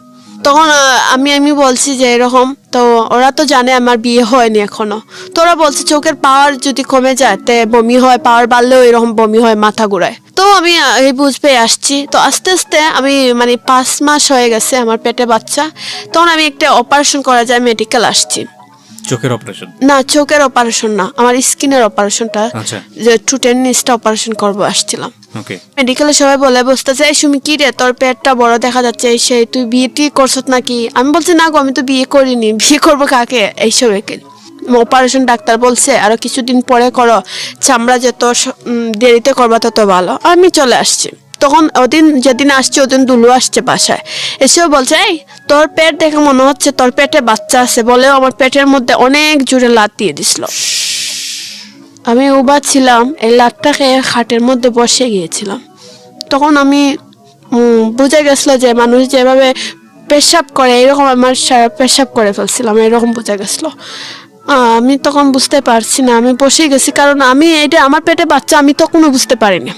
A: তখন আমি বলছি যে এরকম, তো ওরা তো জানে আমার বিয়ে হয়নি এখনো, তো ওরা বলছে চোখের পাওয়ার যদি কমে যায় তে বমি হয়, পাওয়ার বাড়লেও এরকম বমি হয়, মাথা ঘুরায়। তো আমি এই বুঝ পেয়ে আসছি। তো আস্তে আস্তে আমি মানে 5 মাস হয়ে গেছে আমার পেটে বাচ্চা, তখন আমি একটা অপারেশন করা যায় মেডিকেল আসছি।
B: চোখের অপারেশন?
A: না, চোখের অপারেশন না, আমার স্কিনের অপারেশনটা,
B: আচ্ছা,
A: যে টুটেন নিচটা অপারেশন করবো আসছিলাম।
B: ওকে।
A: মেডিকেলে সবাই বলে বসতেছে, এই সুমি কি রে তোর পেটটা বড় দেখা যাচ্ছে, এই সেই তুই বিয়ে টিয়ে করছত নাকি? আমি বলছি না গো, আমি তো বিয়ে করিনি, বিয়ে করবো কাকে, এইসব একে। অপারেশন ডাক্তার বলছে আরো কিছুদিন পরে করো, চামড়া যত দেরিতে করবা তত ভালো। আমি চলে আসছি। তখন ওদিন যেদিন আসছে ওদিন দুলু আসছে বাসায়, এসেও বলছে এই তোর পেট দেখে মনে হচ্ছে তোর পেটে বাচ্চা আছে, বলেও আমার পেটের মধ্যে অনেক জোরে লাত দিয়ে দিছিল। আমি উবা ছিলাম, এই লাতটাকে খাটের মধ্যে বসে গিয়েছিলাম। তখন আমি বুঝে গেছিল যে মানুষ যেভাবে পেশাব করে এরকম আমার পেশাব করে ফেলছিলাম, এরকম বুঝে গেছিল। আমি তখন বুঝতে পারছি না, আমি বসে গেছি, কারণ আমি এটা আমার পেটে বাচ্চা আমি তখনও বুঝতে পারিনি।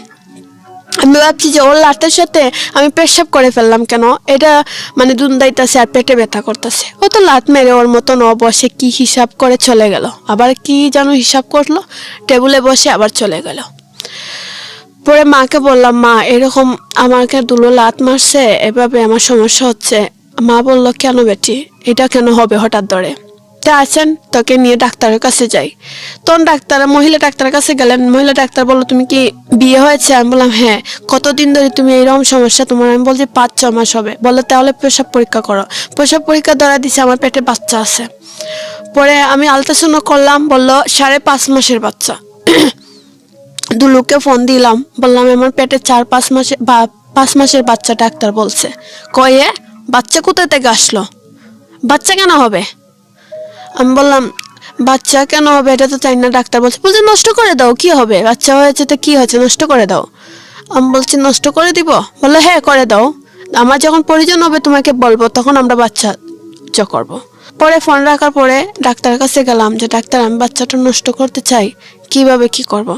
A: আমি ভাবছি যে ওর লাতের সাথে আমি পেশাব করে ফেললাম কেন, এটা মানে দুন্দাইতেছে আর পেটে ব্যথা করতেছে। ও তো লাত মেরে ওর মতন ও বসে কি হিসাব করে চলে গেল, আবার কি যেন হিসাব করলো, টেবিলে বসে আবার চলে গেল। পরে মাকে বললাম, মা এরকম আমাকে দুলো লাত মারছে, এভাবে আমার সমস্যা হচ্ছে। মা বলল, কেন বেটি, এটা কেন হবে হঠাৎ ধরে? তা আছেন, তোকে নিয়ে ডাক্তারের কাছে যাই। তখন মহিলা ডাক্তারের কাছে গেলেন। মহিলা ডাক্তার বললো, তুমি কি বিয়ে হয়েছে? আমি বললাম হ্যাঁ। কতদিন ধরে তুমি এইরকম সমস্যা তোমার? আমি বলছি 5-6 মাস হবে। বললো তাহলে পেশাব পরীক্ষা করো। পেশাব পরীক্ষা ধরা দিছে আমার পেটে বাচ্চা আছে। পরে আমি আলট্রাসাউন্ড করলাম, বললো 5.5 মাসের বাচ্চা। দুলুকে ফোন দিলাম, বললাম আমার পেটে 4-5 মাসে বা 5 মাসের বাচ্চা ডাক্তার বলছে। কয়ে বাচ্চা কোথা থেকে আসলো? বাচ্চা কেন হবে? আমি বললাম বাচ্চা কেন হবে এটা তো চাই না, ডাক্তার বলছে নষ্ট করে দাও, কি হবে, বাচ্চা হয়েছে তো কি হয়েছে, নষ্ট করে দাও। আমি বলছি নষ্ট করে দিব? বললো হ্যাঁ করে দাও, আমার যখন প্রয়োজন হবে তোমাকে বলবো, তখন আমরা বাচ্চা করবো। পরে ফোন রাখার পরে ডাক্তারের কাছে গেলাম যে ডাক্তার আমি বাচ্চাটা নষ্ট করতে চাই, কিভাবে কি করব?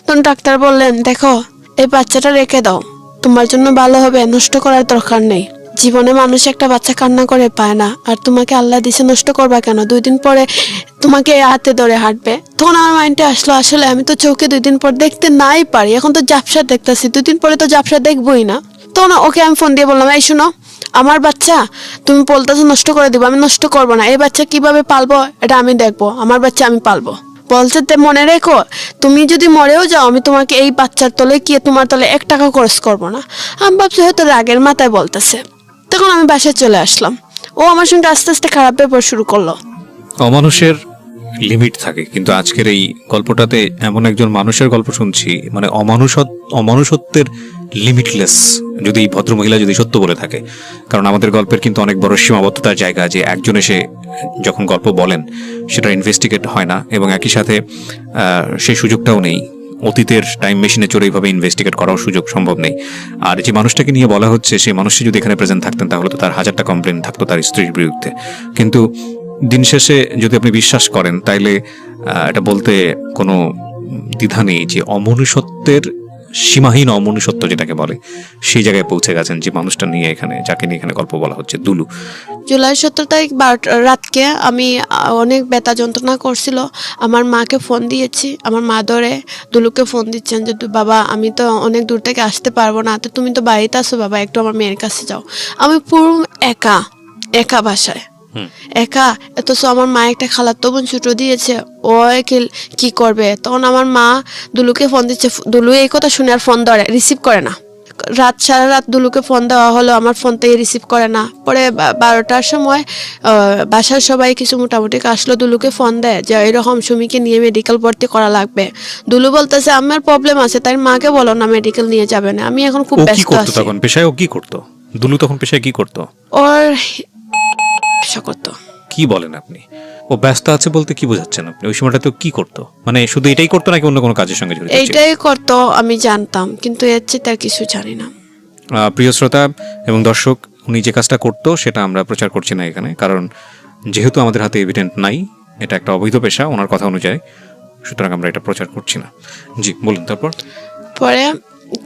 A: তখন ডাক্তার বললেন, দেখো এই বাচ্চাটা রেখে দাও, তোমার জন্য ভালো হবে, নষ্ট করার দরকার নেই। জীবনে মানুষ একটা বাচ্চা কান্না করে পায় না, আর তোমাকে আল্লাহ দিছে, নষ্ট করবা কেন? 2 দিন পরে তোমাকে হাতে ধরে হাঁটবে। তখন আমার মাইন্ডে আসলো, আসলে আমি তো চোখে 2 দিন পর দেখতে নাই পারি, এখন তো জাপসা দেখতেছি, 2 দিন পরে তো জাপসা দেখবোই না। তখন ওকে আমি ফোন দিয়ে বললাম, এই শোনো আমার বাচ্চা তুমি বলতেছো নষ্ট করে দিব, আমি নষ্ট করবো না, এই বাচ্চা কিভাবে পালবো এটা আমি দেখবো, আমার বাচ্চা আমি পালবো। বলছে মনে রেখো, তুমি যদি মরেও যাও আমি তোমাকে এই বাচ্চার তলে কি তোমার তলে 1 টাকা খরচ করবো না। আমি ভাবছি হয়তো রাগের মাথায় বলতেছে। তখন আমি বাসায় চলে আসলাম। ও আমার সঙ্গে আস্তে আস্তে খারাপ ব্যাপার শুরু করলো।
B: অমানুষের লিমিট থাকে, কিন্তু আজকের এই গল্পটাতে এমন একজন মানুষের গল্প শুনছি, মানে অমানুষত্বের লিমিটলেস, যদি ভদ্রমহিলা যদি সত্য বলে থাকে। কারণ আমাদের গল্পের কিন্তু অনেক বড় সীমাবদ্ধতার জায়গা, যে একজন এসে যখন গল্প বলেন সেটা ইনভেস্টিগেট হয় না, এবং একই সাথে সেই সুযোগটাও নেই, অতীতের টাইম মেশিনে চড়ে এইভাবে ইনভেস্টিগেট করার সুযোগ সম্ভব নেই। আর যে মানুষটাকে নিয়ে বলা হচ্ছে, সেই মানুষটি যদি এখানে প্রেজেন্ট থাকতেন তাহলে তো তার 1000টা কমপ্লেন থাকতো তার স্ত্রীর বিরুদ্ধে। কিন্তু দিন শেষে যদি আপনি বিশ্বাস করেন তাইলে এটা বলতে কোনো দ্বিধা নেই যে অমনুষ্যত্বের সীমাহীন অমনুষ্যত্ব যেটাকে বলে, সেই জায়গায় পৌঁছে গেছেন যে মানুষটা নিয়ে এখানে, যাকে নিয়ে এখানে গল্প বলা হচ্ছে, দুলু।
A: জুলাই 17 তারিখ রাতকে আমি অনেক ব্যথা যন্ত্রণা করছিল। আমার মাকে ফোন দিয়েছি, আমার মা ধরে দুলুকে ফোন দিচ্ছেন যে বাবা আমি তো অনেক দূর থেকে আসতে পারবো না, তো তুমি তো বাড়িতে আসো বাবা, একটু আমার মেয়ের কাছে যাও। আমি পুরো একা বাসায়, একা। অথচ আমার মা একটা খালাতো বোন ছুটো দিয়েছে, ও কি করবে? তখন আমার মা দুলুকে ফোন দিচ্ছে, দুলু এই কথা শুনে আর ফোন ধরে রিসিভ করে না। সারা রাত দুলুকে ফোন দেওয়া হলো, আমার ফোন থেকে রিসিভ করে না। পরে 12টার সময় বাসার সবাই কিছু মোটামুটি আসলো, দুলুকে ফোন দেয় যে এরকম সুমিকে নিয়ে মেডিকেল ভর্তি করা লাগবে। দুলু বলতেছে আমার প্রবলেম আছে, তাই মাকে বলো না মেডিকেল নিয়ে যাবে না, আমি এখন খুব ব্যস্ত আছি।
B: তখন পেশায় ও কি করতো? দুলু তখন পেশায় কি করতো?
A: ওর ব্যবসা করতো।
B: কি বলেন আপনি? ও ব্যস্ত আছে বলতে কি বোঝাচ্ছেন আপনি? ওই সময়টা তো কি করতো? মানে শুধু এটাই করতো নাকি অন্য কোনো কাজের সঙ্গে জড়িত ছিল?
A: এইটাই করতো আমি জানতাম, কিন্তু এর চেয়ে তার কিছু জানি না।
B: প্রিয় শ্রোতা এবং দর্শক, উনি যে কাজটা করতো সেটা আমরা প্রচার করছি না এখানে, কারণ যেহেতু আমাদের হাতে এভিডেন্ট নাই, এটা একটা অবৈধ পেশা ওনার কথা অনুযায়ী, সুতরাং আমরা এটা প্রচার করছি না। জি বলুন। তারপর
A: পরে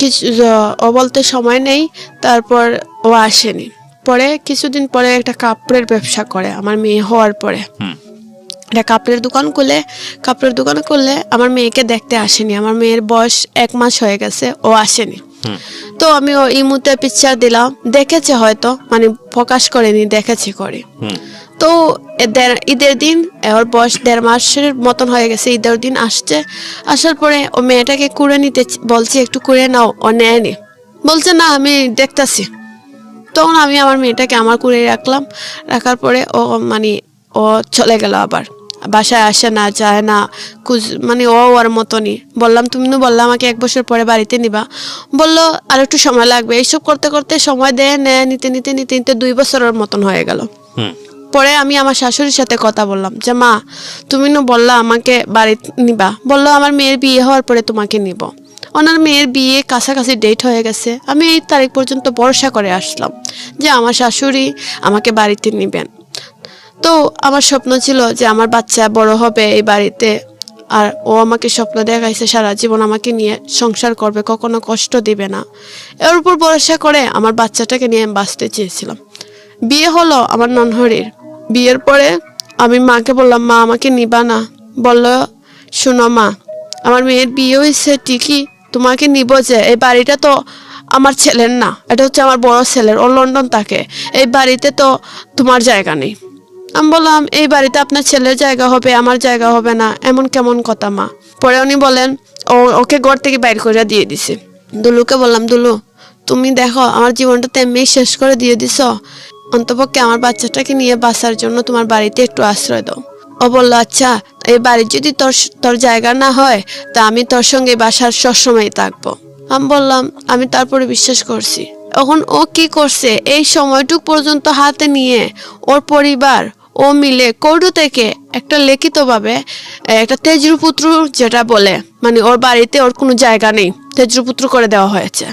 A: কিছু ও বলতে সময় নেই, তারপর ও আসেনি। পরে কিছুদিন পরে একটা কাপড়ের ব্যবসা করে আমার মেয়ে হওয়ার পরে। একটা কাপড়ের দোকান করলে আমার মেয়েকে দেখতে আসেনি। আমার মেয়ের বয়স 1 মাস হয়ে গেছে, ও আসেনি। তো আমি ও ইমুতে পিকচার দিলাম, দেখেছে হয়তো, মানে প্রকাশ করেনি, দেখেছে করে। তো ঈদের দিন, ওর বয়স 1.5 মাসের মতন হয়ে গেছে, ঈদের দিন আসার পরে ও মেয়েটাকে কুড়ে নিতে বলছি, একটু কুড়ে নাও, ও নেয়নি, বলছে না আমি দেখতাছি। তখন আমি আমার মেয়েটাকে আমার কুড়ে রাখার পরে ও চলে গেল, আবার বাসায় আসে না, যায় না, মানে ও ওর মতনই। বললাম তুমি বললাম আমাকে 1 বছর পরে বাড়িতে নিবা, বললো আর একটু সময় লাগবে। এইসব করতে করতে সময় নিতে 2 বছরের মতন হয়ে গেল। পরে আমি আমার শাশুড়ির সাথে কথা বললাম যে মা তুমি বললা আমাকে বাড়ি নিবা, বললো আমার মেয়ের বিয়ে হওয়ার পরে তোমাকে নিব। ওনার মেয়ের বিয়ে কাছাকাছি ডেট হয়ে গেছে। আমি এই তারিখ পর্যন্ত ভরসা করে আসলাম যে আমার শাশুড়ি আমাকে বাড়িতে নিবেন। তো আমার স্বপ্ন ছিল যে আমার বাচ্চা বড় হবে এই বাড়িতে, আর ও আমাকে স্বপ্ন দেখাইছে সারা জীবন আমাকে নিয়ে সংসার করবে, কখনো কষ্ট দিবে না। এর উপর ভরসা করে আমার বাচ্চাটাকে নিয়ে আমি বাঁচতে চেয়েছিলাম। বিয়ে হলো আমার ননহরির। বিয়ের পরে আমি মাকে বললাম মা আমাকে নিবা না, বললো শোনো মা, আমার মেয়ের বিয়ে হয়েছে ঠিকই, তোমাকে নিব যে এই বাড়িটা তো আমার ছেলের না, এটা হচ্ছে আমার বড় ছেলের, ও লন্ডন থাকে, এই বাড়িতে তো তোমার জায়গা নেই। আমি বললাম এই বাড়িতে আপনার ছেলের জায়গা হবে, আমার জায়গা হবে না, এমন কেমন কথা মা। পরে উনি বলেন ওকে ঘর থেকে বাইর করে দিয়ে দিছে। দুলুকে বললাম দুলু তুমি দেখো আমার জীবনটা তেমনি শেষ করে দিয়ে দিছ, অন্তপক্ষে আমার বাচ্চাটাকে নিয়ে বাঁচার জন্য তোমার বাড়িতে একটু আশ্রয় দাও। ও বললো আচ্ছা এই বাড়ির যদি তোর জায়গা না হয় তা আমি তোর সঙ্গে বাসার সবসময় থাকবো। আমি বললাম আমি তারপরে বিশ্বাস করছি। এখন ও কি করছে, এই সময়টুক পর্যন্ত হাতে নিয়ে ওর পরিবার ও মিলে কৌটো থেকে একটা লিখিতভাবে একটা তেজরুপুত্র, যেটা বলে মানে ওর বাড়িতে ওর কোনো জায়গা নেই, তেজরুপুত্র করে দেওয়া হয়েছে।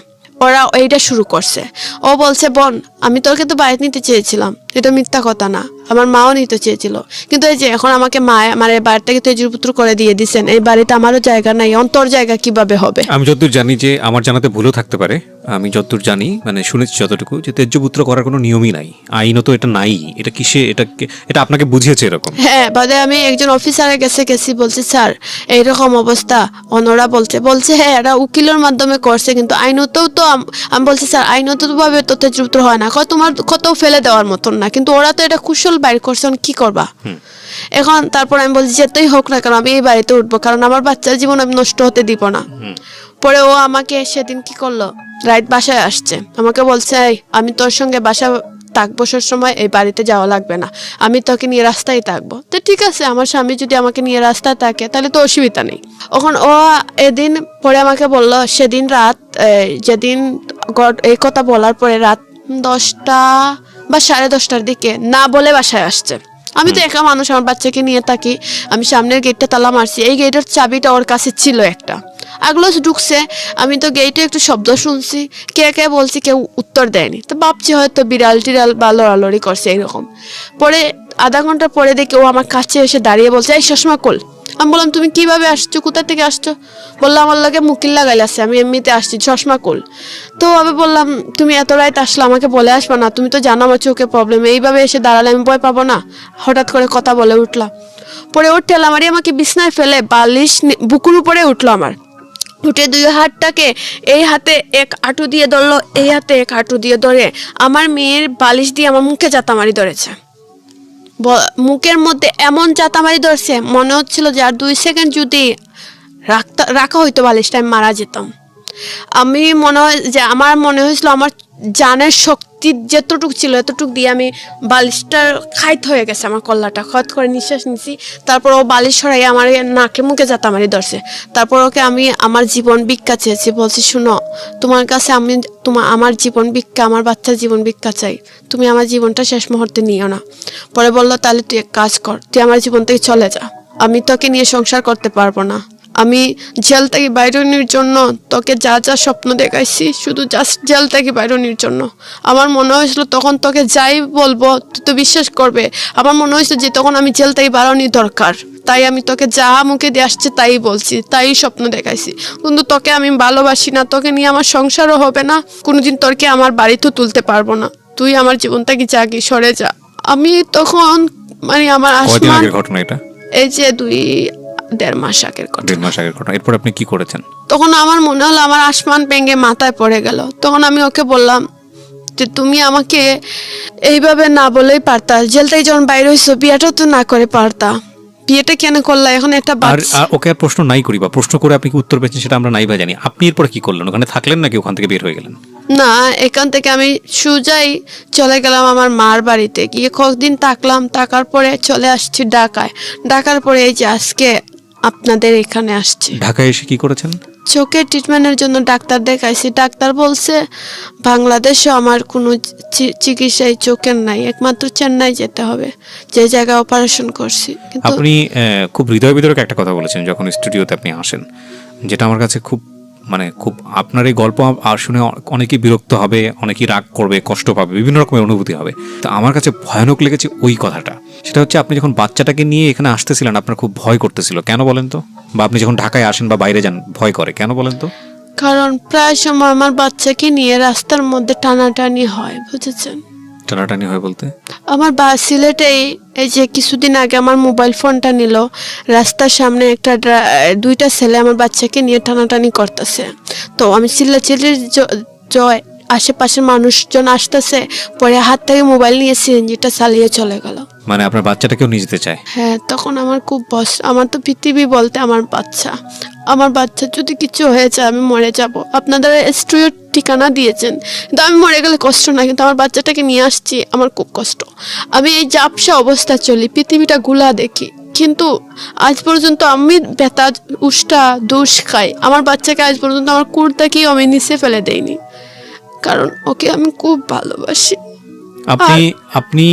A: ওরা এইটা শুরু করছে। ও বলছে বোন আমি তোকে তো বাড়িতে নিতে চেয়েছিলাম, এটা মিথ্যা কথা না, আমার মাও নিতে চেয়েছিল, কিন্তু এই যে এখন আমাকে মা আমার বাড়ি থেকে তেজপুত্র করে দিয়ে দিচ্ছেন, এই বাড়িতে আমারও জায়গা নাই, অন্তর জায়গা কিভাবে হবে?
B: আমি যতদূর জানি, যে আমার জানাতে ভুলও থাকতে পারে, আমি যতদূর জানি মানে শুনেছি যতটুকু, যে তেজ্যপুত্র করার কোনো নিয়মই নাই, আইনত এটা নাই। এটা কিসে এটা আপনাকে বুঝিয়েছে এরকম?
A: হ্যাঁ বাদে আমি একজন অফিসারের গেছি, বলছি স্যার এইরকম অবস্থা, ওনারা বলছে হ্যাঁ এরা উকিলের মাধ্যমে করছে, কিন্তু আইনতও তো আমি বলছি স্যার আইনত ভাবে তো তেজপুত্র হয় না, তোমার কত ফেলে দেওয়ার মতন না, কিন্তু ওরা তো এটা কুশল বাইর করছে, কি করবা এখন? তারপর আমি বলছি যেতেই হোক না কেন আমি এই বাড়িতে উঠবো, কারণ আমার বাচ্চার জীবন আমি নষ্ট হতে দিব না। পরে ও আমাকে সেদিন কি করলো, রাইট বাসায় আসছে, আমাকে বলছে আমি তোর সঙ্গে বাসা থাকবো সময়, এই বাড়িতে যাওয়া লাগবে না, আমি তোকে নিয়ে রাস্তায় থাকবো। তো ঠিক আছে, আমার স্বামী যদি আমাকে নিয়ে রাস্তায় থাকে তাহলে তো অসুবিধা নেই। এখন ও এদিন পরে আমাকে বললো, সেদিন রাত যেদিন এই কথা বলার পরে রাত 10টা বা 10:30টার দিকে না বলে বাসায় আসছে। আমি তো একা মানুষ, আমার বাচ্চাকে নিয়ে থাকি, আমি সামনের গেটটা তালা মারছি, এই গেটের চাবিটা ওর কাছে ছিল একটা, আগলো ঢুকছে, আমি তো গেটে একটু শব্দ শুনছি, কে বলছি, কেউ উত্তর দেয়নি, তো ভাবছি হয়তো বিড়াল টিড়াল বা লড়ালড়ি করছে এরকম। পরে আধা ঘন্টা পরে দেখে ও আমার কাছে এসে দাঁড়িয়ে বলছে এই চশমা কল। আমি বললাম তুমি কিভাবে আসছো, কোথা থেকে আসছো? বললো আমার লাগে মুকিল লাগাইল আছে, আমি এমনিতে আসছি, চশমা কল। তো আমি বললাম তুমি এত রাত আসলে আমাকে বলে আসবা না, তুমি তো জানো আমার চোখে প্রবলেম, এইভাবে এসে দাঁড়ালে আমি ভয় পাবো না? হঠাৎ করে কথা বলে উঠলাম। পরে ওর ঠেলামারি আমাকে বিছনায় ফেলে বালিশ বুকুর উপরে উঠলো আমার, উঠে 2 হাতটাকে এই হাতে 1 হাঁটু দিয়ে ধরলো, এই হাতে 1 হাঁটু দিয়ে ধরে আমার মেয়ের বালিশ দিয়ে আমার মুখে জাতামারি ধরেছে। মুখের মধ্যে এমন জাতামারি ধরছে মনে হচ্ছিল যে আর 2 সেকেন্ড যদি রাখা হইতো বালিশটা আমি মারা যেতাম। আমার মনে হয়েছিল আমার জানের শক্তি যতটুকু ছিল এতটুকু দিয়ে আমি বালিশটার খাইত হয়ে গেছে, আমার কল্লাটা খত করে নিঃশ্বাস নিছি। তারপর ও বালিশ সরাই আমার নাকে মুখে জাতামারি ধরছে। তারপর ওকে আমি আমার জীবন ভিক্ষা চেয়েছি, বলছি শুনো তোমার কাছে আমি আমার জীবন ভিক্ষা, আমার বাচ্চার জীবন ভিক্ষা চাই, তুমি আমার জীবনটা শেষ মুহূর্তে নিও না। পরে বললো তাহলে তুই এক কাজ কর, তুই আমার জীবন থেকে চলে যা, আমি তোকে নিয়ে সংসার করতে পারবো না, আমি জেল থেকে বাইরনির জন্য তোকে যা যা স্বপ্ন দেখাইছি শুধু জাস্ট জেল থেকে বাইরনির জন্য। আমার মনে হয়েছিল তখন তোকে যাই বলবো তুই তো বিশ্বাস করবে, আমার মনে হয়েছিল যে তখন আমি জেল থেকে বাইরনির দরকার, তাই আমি তোকে যা মুখে দিয়ে আসছে তাই বলছি, তাই স্বপ্ন দেখাইছি, কিন্তু তোকে আমি ভালোবাসি না, তোকে নিয়ে আমার সংসারও হবে না, কোনোদিন তোরকে আমার বাড়িতেও তুলতে পারবো না। তুই আমার জীবন থেকে জাগি, সরে যা। আমি তখন মানে আমার
B: কয়দিন
A: আসমান,
B: আগের ঘটনা এটা?
A: এই যে 2-1.5 মাস আগের কথা।
B: 1.5 মাস আগের ঘটনা। এরপর আপনি কি করেছেন?
A: তখন আমার মনে হলো আমার আসমান ভেঙে মাথায় পড়ে গেল। তখন আমি ওকে বললাম যে তুমি আমাকে এইভাবে না বলেই পারতা, জেল থেকে যখন বাইরে হয়েছো বিয়েটা তো না করে পারতা, বিয়েটা কেন করলা? এখন একটা
B: আর ওকে আর প্রশ্ন নাই করি, বা প্রশ্ন করে আপনি কি উত্তর পেয়েছেন সেটা আমরা নাই বা জানি। আপনি এরপর কি করলেন? ওখানে থাকলেন নাকি ওখান থেকে বের হয়ে গেলেন?
A: না, এখান থেকে আমি সোজাই চলে গেলাম আমার মার বাড়িতে, গিয়ে কয়েকদিন থাকলাম, থাকার পরে চলে আসছি ঢাকায়। ঢাকার পরে এই যে আজকে আপনাদের এখানে আসছি।
B: ঢাকায় এসে কি করেছেন?
A: চোখের ট্রিটমেন্টের জন্য ডাক্তার দেখাইছি। ডাক্তার বলছে বাংলাদেশে আমার কোনো চিকিৎসাই চোখের নাই, একমাত্র চেন্নাই যেতে হবে, যে জায়গায় অপারেশন করছি। কিন্তু
B: আপনি খুব হৃদয় বিতরক একটা কথা বলেছেন যখন স্টুডিওতে আপনি আসেন, যেটা আমার কাছে খুব খুব আপনার এই গল্প আর শুনে অনেকেই বিরক্ত হবে, অনেকেই রাগ করবে, কষ্ট পাবে, বিভিন্ন রকমের অনুভূতি হবে। তো আমার কাছে ভয়ানক লেগেছে ওই কথাটা। সেটা হচ্ছে আপনি যখন বাচ্চাটাকে নিয়ে এখানে আসতেছিলেন আপনার খুব ভয় করতেছিল। কেন বলেন তো? বা আপনি যখন ঢাকায় আসেন বা বাইরে যান ভয় করে কেন বলেন তো?
A: কারণ প্রায় সময় আমার বাচ্চাকে নিয়ে রাস্তার মধ্যে টানাটানি হয়, বুঝেছেন?
B: টানাটানি হয় বলতে?
A: আমার সিলেটে এই যে কিছুদিন আগে আমার মোবাইল ফোনটা নিল, রাস্তার সামনে একটা 2টা ছেলে আমার বাচ্চাকে নিয়ে টানাটানি করতেছে। তো আমি চিল্লাচিল্লির জয়, আশেপাশের মানুষজন আসতেছে, পরে হাত থেকে মোবাইল নিয়ে সিএনজিটা চালিয়ে চলে গেল।
B: মানে আপনার বাচ্চাটাকেও নিয়ে যেতে চায়?
A: হ্যাঁ, তখন আমার খুব আমার তো পৃথিবী বলতে আমার বাচ্চা। আমার বাচ্চা যদি কিছু হয়ে যায় আমি মরে যাব। আপনাদের স্টুডিওর ঠিকানা দিয়েছেন, কিন্তু আমি মরে গেলে কষ্ট না, কিন্তু আমার বাচ্চাটাকে নিয়ে আসছি, আমার খুব কষ্ট। আমি এই জাপসা অবস্থা চলি, পৃথিবীটা গুলা দেখি, কিন্তু আজ পর্যন্ত আমি ব্যথা উষ্টা দুষ খাই। আমার বাচ্চাকে আজ পর্যন্ত আমার কুর্তাকেই আমি নিচে ফেলে দেইনি, কারণ ওকে আমি খুব ভালোবাসি।
B: আপনি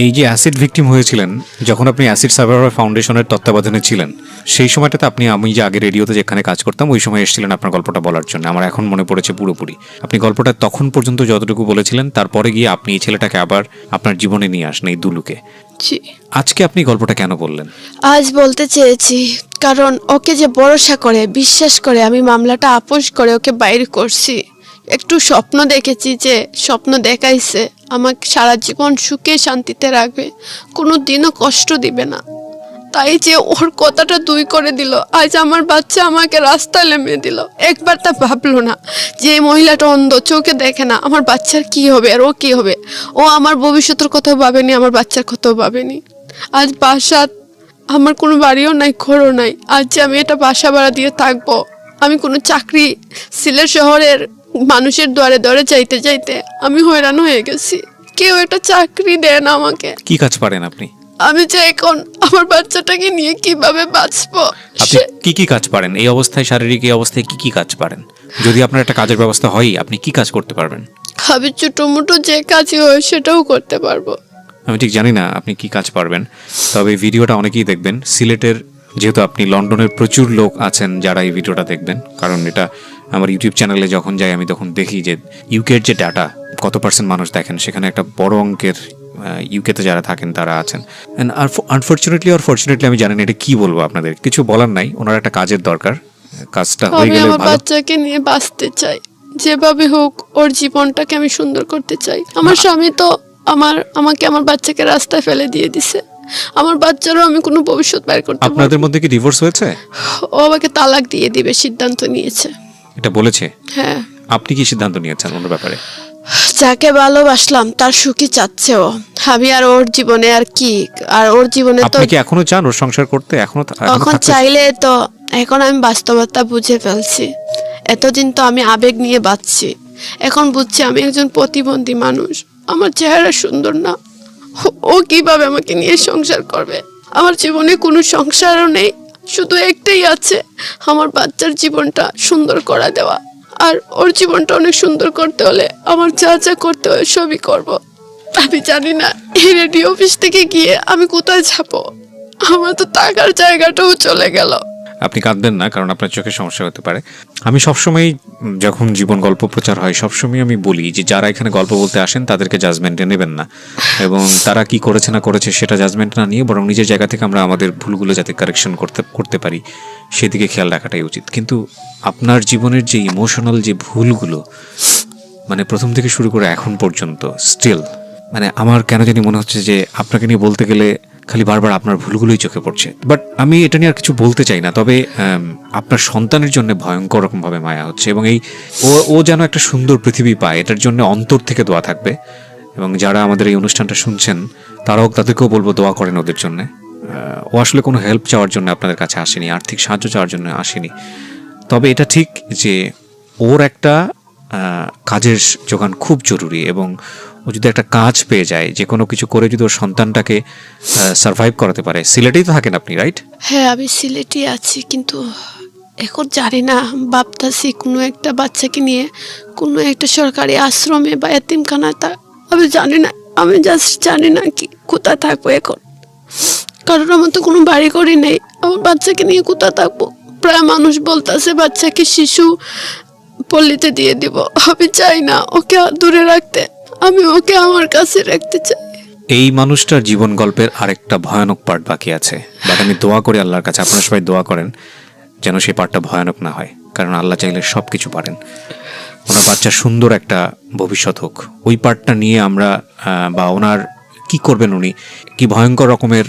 B: এই যে অ্যাসিড ভিকটিম হয়েছিলেন যখন আপনি অ্যাসিড সার্ভাইভার ফাউন্ডেশনের তত্ত্বাবধানে ছিলেন, সেই সময়টাতে আমি যে আগে রেডিওতে যেখানে কাজ করতাম ওই সময় এসেছিলেন আপনার গল্পটা বলার জন্য। আমার এখন মনে পড়েছে পুরোপুরি। আপনি গল্পটা তখন পর্যন্ত যতটুকু বলেছিলেন, তারপরে গিয়ে আপনি এই ছেলেটাকে আবার আপনার জীবনে নিয়ে আসেন, এই দুলুকে। আজকে আপনি গল্পটা কেন বললেন?
A: আজ বলতে চেয়েছি কারণ ওকে যে ভরসা করে বিশ্বাস করে আমি মামলাটা আপোষ করে ওকে বাইরে করছি। একটু স্বপ্ন দেখেছি, যে স্বপ্ন দেখাইছে আমাকে সারা জীবন সুখে শান্তিতে রাখবে, কোনো দিনও কষ্ট দিবে না। তাই যে ওর কথাটা 2 করে দিল, আজ আমার বাচ্চা আমাকে রাস্তায় নেমে দিল। একবার তা ভাবলো না যে এই মহিলাটা অন্ধ, চোখে দেখে না, আমার বাচ্চার কি হবে আর ও কি হবে। ও আমার ভবিষ্যতের কথাও ভাবেনি, আমার বাচ্চার কথাও ভাবেনি। আজ বাসা, আমার কোনো বাড়িও নাই, ঘরও নাই। আজ যে আমি এটা বাসা ভাড়া দিয়ে থাকবো, আমি কোনো চাকরি, সিলেট শহরের মানুষের দ্বারে দ্বারে চাইতে চাইতে আমি হয়রান হয়ে গেছি। কেউ একটা চাকরি দেয় না আমাকে।
B: কি কাজ পারেন আপনি?
A: আমি যে এখন আমার বাচ্চাটাকে নিয়ে কিভাবে বাঁচবো।
B: আপনি কি কাজ পারেন এই অবস্থায়? শারীরিক এই অবস্থায় কি কাজ পারেন? যদি আপনার একটা কাজের ব্যবস্থা হয় আপনি কি কাজ করতে পারবেন?
A: আমি ছোট মোটো যে কাজই হয় সেটাও করতে পারবো।
B: আমি ঠিক জানি না আপনি কি কাজ পারবেন, তবে ভিডিওটা অনেকেই দেখবেন। সিলেটের, যেহেতু আপনি লন্ডনের প্রচুর লোক আছেন যারা এই ভিডিওটা দেখবেন, কারণ এটা আমার ইউটিউব চ্যানেলে যখন যাই আমি তখন দেখি যে ইউকের যে ডাটা কত % মানুষ দেখেন, সেখানে একটা বড় অঙ্কের ইউকেতে যারা থাকেন তারা আছেন। আর আনফর্চুনেটলি আর ফর্চুনেটলি আমি জানি না এটা কি বলবো, আপনাদের কিছু বলার নাই। ওনার একটা কাজের দরকার, কাজটা হয়ে গেলে
A: আমি আমার বাচ্চাকে নিয়ে বাঁচতে চাই, যেভাবে হোক ওর জীবনটাকে আমি সুন্দর করতে চাই। আমার স্বামী তো আমাকে আমার বাচ্চাকে রাস্তায় ফেলে দিয়ে দিছে, আমার বাচ্চারও আমি কোনো ভবিষ্যৎ বের করতে পারবো।
B: আপনাদের মধ্যে কি ডিভোর্স হয়েছে?
A: ও আমাকে তালাক দিয়ে দিবে সিদ্ধান্ত নিয়েছে।
B: এটা বলেছে?
A: হ্যাঁ।
B: আপনি কি সিদ্ধান্ত নিয়েছেন ওর ব্যাপারে?
A: যাকে ভালোবাসলাম তার সুখী চাচ্ছে ও, আমি আর ওর জীবনে আর কি, আর ওর জীবনে তো
B: আপনি কি এখনো চান ওর সংসার করতে?
A: এখন চাইলে তো, এখন আমি বাস্তবতা বুঝে ফেলছি। এতদিন তো আমি আবেগ নিয়ে বাঁচছি, এখন বুঝছি আমি একজন প্রতিবন্ধী মানুষ, আমার চেহারা সুন্দর না। ও কিভাবে আমাকে নিয়ে সংসার করবে? আমার জীবনে কোনো সংসারও নেই, শুধু একটাই আছে, আমার বাচ্চার জীবনটা সুন্দর করা দেওয়া। আর ওর জীবনটা অনেক সুন্দর করতে হলে আমার যা যা করতে হয় সবই করব। আমি জানি না এই রেডিও অফিস থেকে গিয়ে আমি কোথায় যাবো, আমার তো টাকার জায়গাটাও চলে গেল।
B: আপনি কাঁদবেন না, কারণ আপনার চোখে সমস্যা হতে পারে। আমি সবসময় যখন জীবন গল্প প্রচার হয় সবসময় আমি বলি যে যারা এখানে গল্প বলতে আসেন তাদেরকে জাজমেন্টে নেবেন না, এবং তারা কি করেছে না করেছে সেটা জাজমেন্ট না নিয়ে বরং নিজের জায়গা থেকে আমরা আমাদের ভুলগুলো যাতে কারেকশন করতে পারি সেদিকে খেয়াল রাখাটাই উচিত। কিন্তু আপনার জীবনের যে ইমোশনাল যে ভুলগুলো, মানে প্রথম থেকে শুরু করে এখন পর্যন্ত স্টিল মানে আমার কেন জানি মনে হচ্ছে যে আপনাকে নিয়ে বলতে গেলে খালি বারবার আপনার ভুলগুলোই চোখে পড়ছে। বাট আমি এটা নিয়ে আর কিছু বলতে চাই না, তবে আপনার সন্তানের জন্য ভয়ঙ্কর রকমভাবে মায়া হচ্ছে, এবং এই ও যেন একটা সুন্দর পৃথিবী পায়, এটার জন্য অন্তর থেকে দোয়া থাকবে। এবং যারা আমাদের এই অনুষ্ঠানটা শুনছেন তাদেরকেও বলবো দোয়া করেন ওদের জন্য। ও আসলে কোনো হেল্প চাওয়ার জন্য আপনাদের কাছে আসেনি, আর্থিক সাহায্য চাওয়ার জন্য আসেনি। তবে এটা ঠিক যে ওর একটা কাজের যোগান খুব জরুরি, এবং ও যদি একটা কাজ পেয়ে যায়, যে কোনো কিছু করে যদি ওর সন্তানটাকে সার্ভাইভ করাতে পারে। সিলেটেই তো থাকেন আপনি, রাইট?
A: হ্যাঁ, আমি সিলেটে আছি, কিন্তু এখন জানি না, ভাবতাছি কোনো একটা বাচ্চাকে নিয়ে কোনো একটা সরকারি আশ্রমে বা এতিমখানায় আমি জানি না, আমি জাস্ট জানি না কি কোথায় থাকবো এখন। কারণ আমার তো কোনো বাড়ি করি নেই, আমার বাচ্চাকে নিয়ে কোথায় থাকবো। প্রায় মানুষ বলতেছে বাচ্চাকে শিশু পল্লীতে দিয়ে দিব। আমি চাই না ওকে দূরে রাখতে, আমি ওকে আমার কাছে রাখতে চাই।
B: এই মানুষটার জীবন গল্পের আরেকটা ভয়ানক পার্ট বাকি আছে, বাট আমি দোয়া করি আল্লাহর কাছে, আপনারা সবাই দোয়া করেন যেন সেই পার্টটা ভয়ানক না হয়, কারণ আল্লাহ চাইলে সব কিছু পারেন। ওনার বাচ্চার সুন্দর একটা ভবিষ্যৎ হোক, ওই পার্টটা নিয়ে আমরা বা ওনার কি করবেন, উনি কি ভয়ঙ্কর রকমের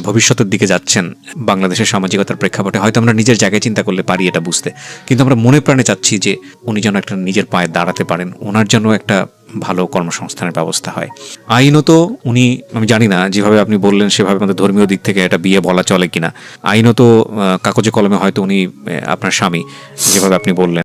B: ভবিষ্যতের দিকে যাচ্ছেন বাংলাদেশের সামাজিকতার প্রেক্ষাপটে, হয়তো আমরা নিজের জায়গায় চিন্তা করলে পারি এটা বুঝতে, কিন্তু আমরা মনে প্রাণে চাচ্ছি যে উনি যেন একটা নিজের পায়ে দাঁড়াতে পারেন, ওনার জন্য একটা ভালো কর্মসংস্থানের ব্যবস্থা হয়। আইনত উনি, আমি জানি না যেভাবে আপনি বললেন সেভাবে আমাদের ধর্মীয় দিক থেকে এটা বিয়ে বলা চলে কিনা, আইনত কাগজে কলমে হয়তো উনি আপনার স্বামী যেভাবে আপনি বললেন